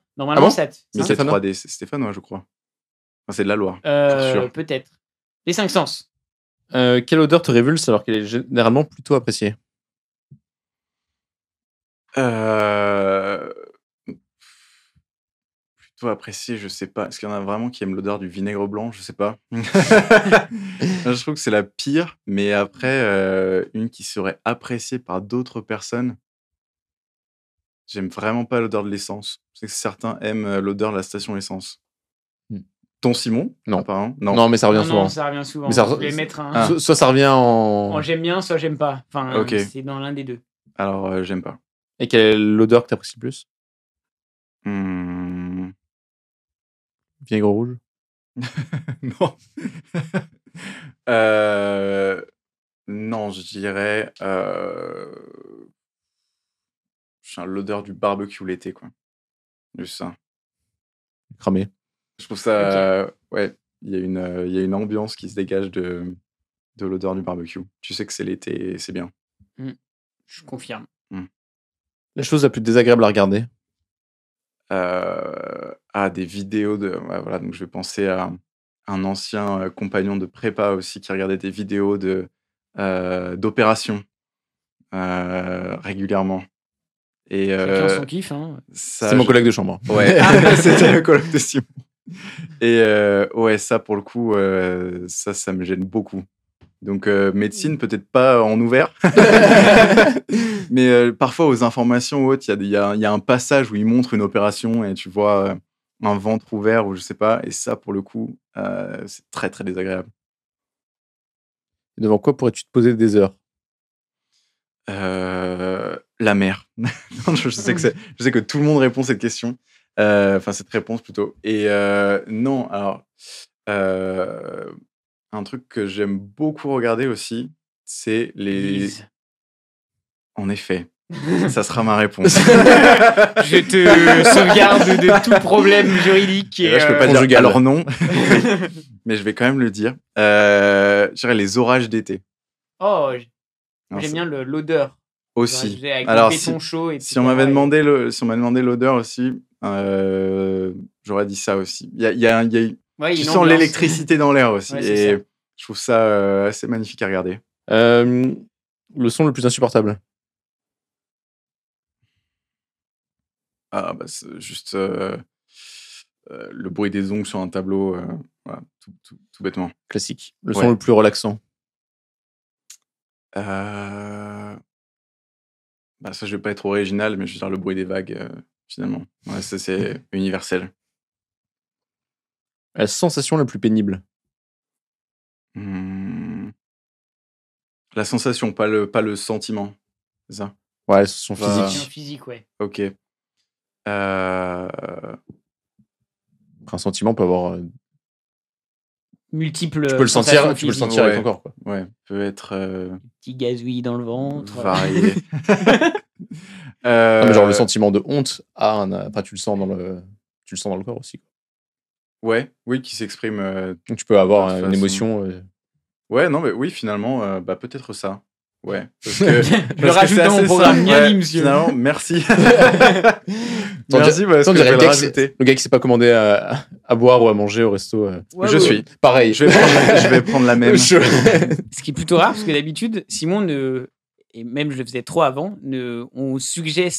ça... Mickey 3D, c'est stéphanois, je crois. Enfin, c'est de la Loire, pour sûr. Peut-être. Les 5 sens. Quelle odeur te révulse alors qu'elle est généralement plutôt appréciée? Plutôt appréciée, je sais pas. Est-ce qu'il y en a vraiment qui aiment l'odeur du vinaigre blanc? Je sais pas. Je trouve que c'est la pire, mais après, une qui serait appréciée par d'autres personnes. J'aime vraiment pas l'odeur de l'essence. Je sais que certains aiment l'odeur de la station essence. Ton Simon? Non. Apparemment. Non, mais ça revient souvent. Non, ça revient souvent. Mais ça... Je vais mettre un... Soit ça revient en... j'aime bien, soit j'aime pas. Enfin, okay. C'est dans l'un des 2. Alors, j'aime pas. Et quelle est l'odeur que t'apprécies le plus? Vinaigre rouge? Non. Non, je dirais l'odeur du barbecue l'été, quoi. Juste ça. Cramé. Je trouve ça... ouais, il y a une ambiance qui se dégage de l'odeur du barbecue. Tu sais que c'est l'été et c'est bien. Je confirme. La chose la plus désagréable à regarder? Des vidéos de... Ouais, voilà, donc je vais penser à un ancien compagnon de prépa aussi qui regardait des vidéos d'opérations régulièrement. Et chacun son kiff, hein. C'est mon collègue de chambre. Ouais, c'était le collègue de Simon. Et ouais, ça pour le coup, ça me gêne beaucoup. Donc médecine, peut-être pas en ouvert, mais parfois aux informations ou autres, il y a un passage où ils montrent une opération et tu vois un ventre ouvert ou je sais pas. Et ça, pour le coup, c'est très, très désagréable. Devant quoi pourrais-tu te poser des heures? La mer. Non, je sais que tout le monde répond cette question. Enfin, cette réponse plutôt. Et non, alors, un truc que j'aime beaucoup regarder aussi, c'est les... Lise. En effet, ça sera ma réponse. Je te sauvegarde de tout problème juridique. Et là, je peux pas dire alors non, mais je vais quand même le dire. Je dirais les orages d'été. Oh, Non, j'aime c'est- bien aussi. Aussi. Avec Alors, le béton chaud. Si on m'avait demandé l'odeur aussi, j'aurais dit ça aussi. Il y a Ouais, tu sens l'électricité dans l'air aussi. Ouais, et c'est ça. je trouve ça assez magnifique à regarder. Le son le plus insupportable. Ah, bah, c'est juste le bruit des ongles sur un tableau. Voilà, tout bêtement. Classique. Le Ouais. son le plus relaxant. Bah, ça, je vais pas être original, mais je veux dire le bruit des vagues, finalement. Ouais, ça, c'est universel. La sensation la plus pénible. La sensation, pas le sentiment. C'est ça? Ouais, la sensation Bah, physique. Physique, ouais. Ok. Un sentiment peut avoir. Multiples. Tu peux le sentir, tu peux le sentir. sentir avec Ouais. ton corps, quoi. Ouais, peut être Petit gazouillis dans le ventre. varié. Non, mais genre le sentiment de honte enfin, tu le sens dans le corps aussi, quoi. Ouais, oui, qui s'exprime. Donc tu peux avoir de toute une façon. émotion. Ouais, non, mais oui, finalement, bah, peut-être ça. Ouais. Parce que, Je le rajoute dans mon programme. Bien dit, monsieur. Finalement, merci. Sans Merci, parce On que je dirait vais le le gars, rajouter. le gars qui s'est pas commandé à boire ou à manger au resto. Ouais, Je ouais. suis. Pareil. Je vais prendre la même. Ce qui est plutôt rare, parce que d'habitude, Simon et même je le faisais trop avant, on suggère.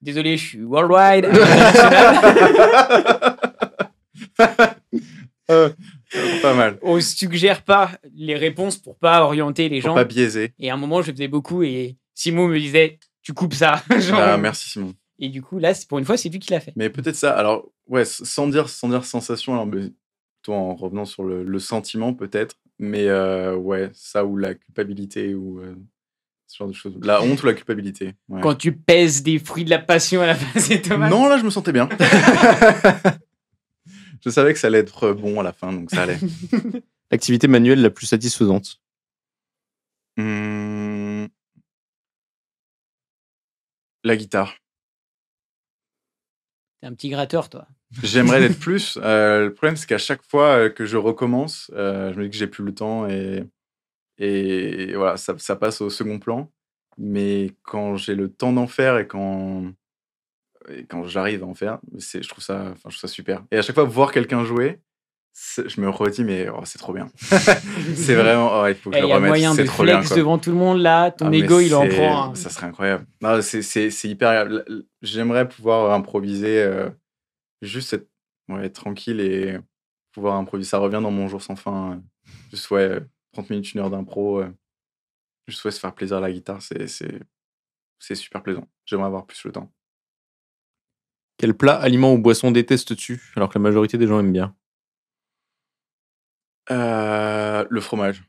Désolé, je suis worldwide. Pas mal. On suggère pas les réponses pour pas orienter les Pour gens. pas biaiser. Et à un moment, je le faisais beaucoup et Simon me disait, tu coupes ça. Genre, Ah, merci, Simon. Et du coup, là, pour une fois, c'est lui qui l'a fait. Mais peut-être ça. Alors, ouais, sans dire sensation, alors, mais plutôt en revenant sur le sentiment, peut-être. Mais ouais, ça ou la culpabilité ou ce genre de choses. La honte ou la culpabilité. Ouais. Quand tu pèses des fruits de la passion à la place des tomates. Non, là, je me sentais bien. Je savais que ça allait être bon à la fin, donc ça allait. L'activité manuelle la plus satisfaisante. La guitare. T'es un petit gratteur, toi. J'aimerais l'être plus. Le problème, c'est qu'à chaque fois que je recommence, je me dis que j'ai plus le temps et voilà, ça passe au second plan. Mais quand j'ai le temps d'en faire et quand j'arrive à en faire, je trouve ça super. Et à chaque fois, voir quelqu'un jouer, je me redis, mais c'est trop bien. C'est vraiment, il faut que je Il le y a remette. moyen C'est de trop bien, flex quoi. devant tout le monde, là. Ton Mais ego, il en prend un. Ça serait incroyable. Non, c'est hyper. J'aimerais pouvoir improviser, juste être tranquille et pouvoir improviser. Ça revient dans mon jour sans fin. Juste, 30 minutes, 1 heure d'impro. Juste, se faire plaisir à la guitare, c'est super plaisant. J'aimerais avoir plus le temps. Quel plat, aliment ou boisson détestes-tu alors que la majorité des gens aiment bien? Le fromage.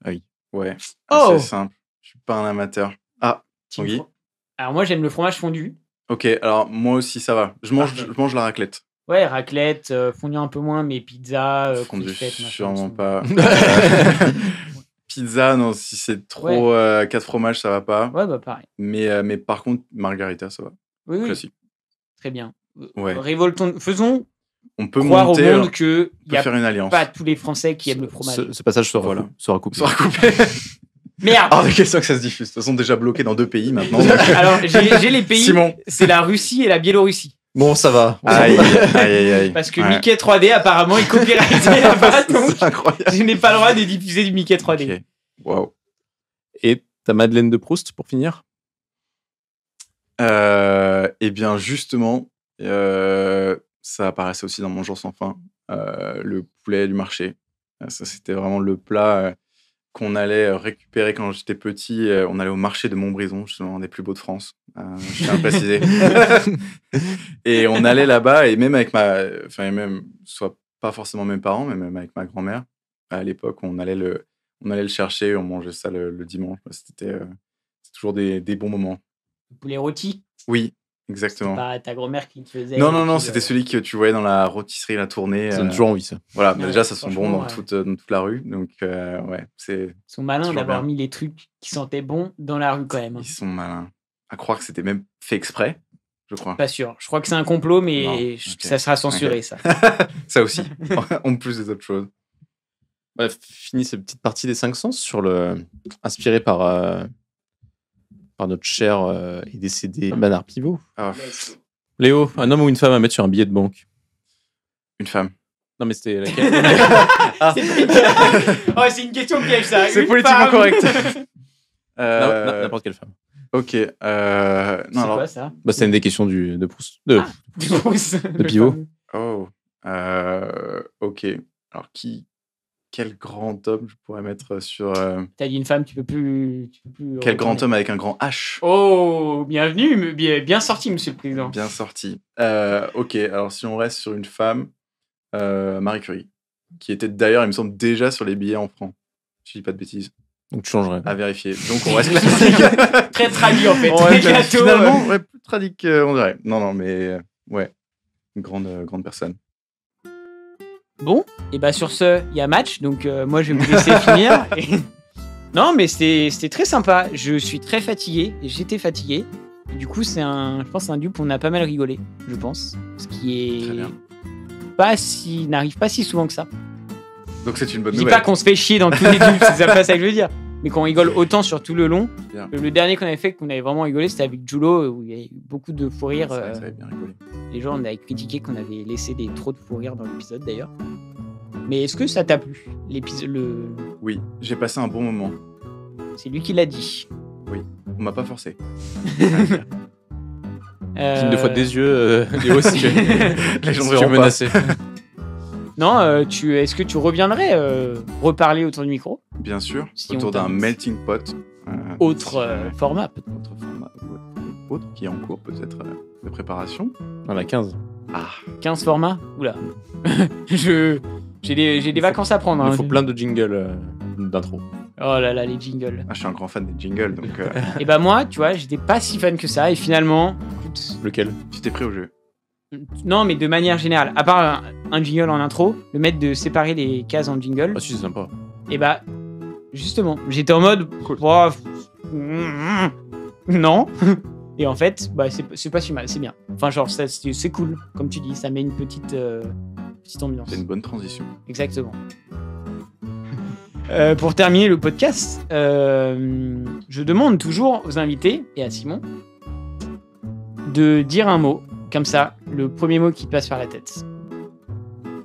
Ah oui. Ouais. Oh C'est simple. Je suis pas un amateur. Ah, Tanguy. Alors, moi, j'aime le fromage fondu. Ok, alors moi aussi, ça va. Je mange la raclette. Ouais, raclette, fondu un peu moins, mais pizza, Fondu, frites, machin, sûrement tout. pas. Pizza, non, si c'est trop 4 fromages, ça va pas. Ouais, bah pareil. Mais par contre, margarita, ça va. Oui, oui. Classique. Très bien. Ouais. Révoltons. Faisons On peut croire monter, au monde qu'il on n'y peut a faire une alliance. pas tous les Français qui aiment le fromage. Ce passage sera, Voilà. sera coupé. Sera coupé. Merde. Hors de question que ça se diffuse. De toute façon, déjà bloqué dans 2 pays maintenant. Alors, j'ai les pays. Simon. C'est la Russie et la Biélorussie. Bon, ça va. Aïe, aïe, aïe. Parce que Ouais. Mickey 3D, apparemment, est copyrighté là-bas. Donc, C'est incroyable. je n'ai pas le droit de diffuser du Mickey 3D. Ok. Waouh. Et ta Madeleine de Proust pour finir? Eh bien, justement, ça apparaissait aussi dans mon jour sans fin. Le poulet du marché. Ça, c'était vraiment le plat qu'on allait récupérer quand j'étais petit. On allait au marché de Montbrison, justement, un des plus beaux de France. Je tiens à préciser. Et on allait là-bas, et même avec soit pas forcément mes parents, mais même avec ma grand-mère, à l'époque, on allait le chercher, on mangeait ça le dimanche. C'était toujours des bons moments. Poulet rôti. Oui, exactement. C'était pas ta grand-mère qui te faisait. Non, c'était celui que tu voyais dans la rôtisserie, la tournée. Ça donne toujours envie, ça. Voilà, Ouais, déjà, ça sent bon dans franchement, toute la rue. Donc, ouais, c'est. Ils sont malins toujours d'avoir bien. mis les trucs qui sentaient bon dans la rue quand même. Ils sont malins. À croire que c'était même fait exprès, je crois. Pas sûr. Je crois que c'est un complot, mais Non, ok. ça sera censuré, Ok. ça. Ça aussi, en plus des autres choses. Bref, fini cette petite partie des 5 sens inspiré par notre cher et décédé Bernard Pivot. Ah, Léo, un homme ou une femme à mettre sur un billet de banque? une femme. Non, mais c'était laquelle? Oh, c'est une question piège, ça. C'est Une politiquement femme. correct. N'importe quelle femme. Ok. C'est Non, alors. quoi ça? Bah, c'était une des questions de Proust. De pivot. Oh. Ok. Alors, quel grand homme je pourrais mettre sur. T'as dit une femme, tu peux plus Quel grand retourner. homme avec un grand H? Oh, bienvenue, bien sorti, monsieur le président. Bien sorti. Ok, alors si on reste sur une femme, Marie Curie, qui était d'ailleurs, il me semble, déjà sur les billets en francs. Je dis pas de bêtises. Donc, tu changerais. À vérifier. Donc, on reste classique. Très traduit, en fait. On Très reste gâteau. finalement, ouais, plus traduit qu'on dirait. Non, mais ouais, une grande personne. Bon, et bah sur ce, il y a match, donc moi je vais vous laisser finir. Non, mais c'était très sympa. Je suis très fatigué, j'étais fatigué. Et du coup, je pense que c'est un dupe où on a pas mal rigolé, je pense. Ce qui Très est bien. n'arrive pas si souvent que ça. Donc, c'est une bonne Je dis nouvelle. pas qu'on se fait chier dans tous les dupes, c'est pas ça que je veux dire. Mais qu'on rigole autant sur tout le long. Bien. Le dernier qu'on avait fait, qu'on avait vraiment rigolé, c'était avec Julo, où il y avait eu beaucoup de fou rire. Ça avait bien rigolé. Les gens, on avait critiqué qu'on avait laissé trop de fou rire dans l'épisode d'ailleurs. Mais est-ce que ça t'a plu, l'épisode Oui, j'ai passé un bon moment. C'est lui qui l'a dit. On m'a pas forcé. Cligne de fois des yeux, Léo, si tu Les gens si verront tu es pas. menacé. Non, est-ce que tu reviendrais reparler autour du micro? Bien sûr, Si on autour d'un t'invite. melting pot. Autre format, peut-être. Autre format, autre qui est en cours peut-être de préparation. On a 15. Ah, 15 formats? Oula. J'ai des vacances à prendre. Il hein. nous faut plein de jingles d'intro. Oh là là, les jingles. je suis un grand fan des jingles, donc Et bah moi, tu vois, j'étais pas si fan que ça. Et finalement, écoute, Lequel? tu t'es pris au jeu. non, mais de manière générale, à part un jingle en intro, le mettre de séparer les cases en jingle, Ah si, c'est sympa. et bah justement, j'étais en mode oh, non. Et en fait, bah c'est pas si mal, c'est bien. Enfin genre c'est cool, comme tu dis, ça met une petite ambiance. C'est une bonne transition. Exactement. Pour terminer le podcast, je demande toujours aux invités et à Simon de dire un mot, comme ça, le premier mot qui passe par la tête.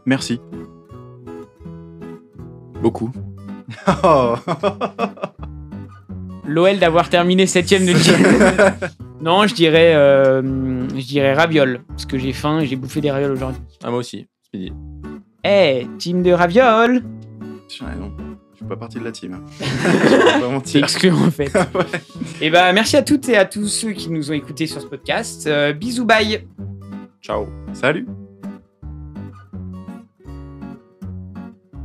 Merci. Beaucoup. Oh. L'OL d'avoir terminé 7ème de Ligue. Non, je dirais raviole, parce que j'ai faim et j'ai bouffé des ravioles aujourd'hui. Ah, moi aussi, ce midi. Team de ravioles. Non, je suis pas partie de la team. Je vais pas C'est mentir. excluant en fait. Ouais. Et bah merci à toutes et à tous ceux qui nous ont écoutés sur ce podcast. Bisous, bye. Ciao. Salut.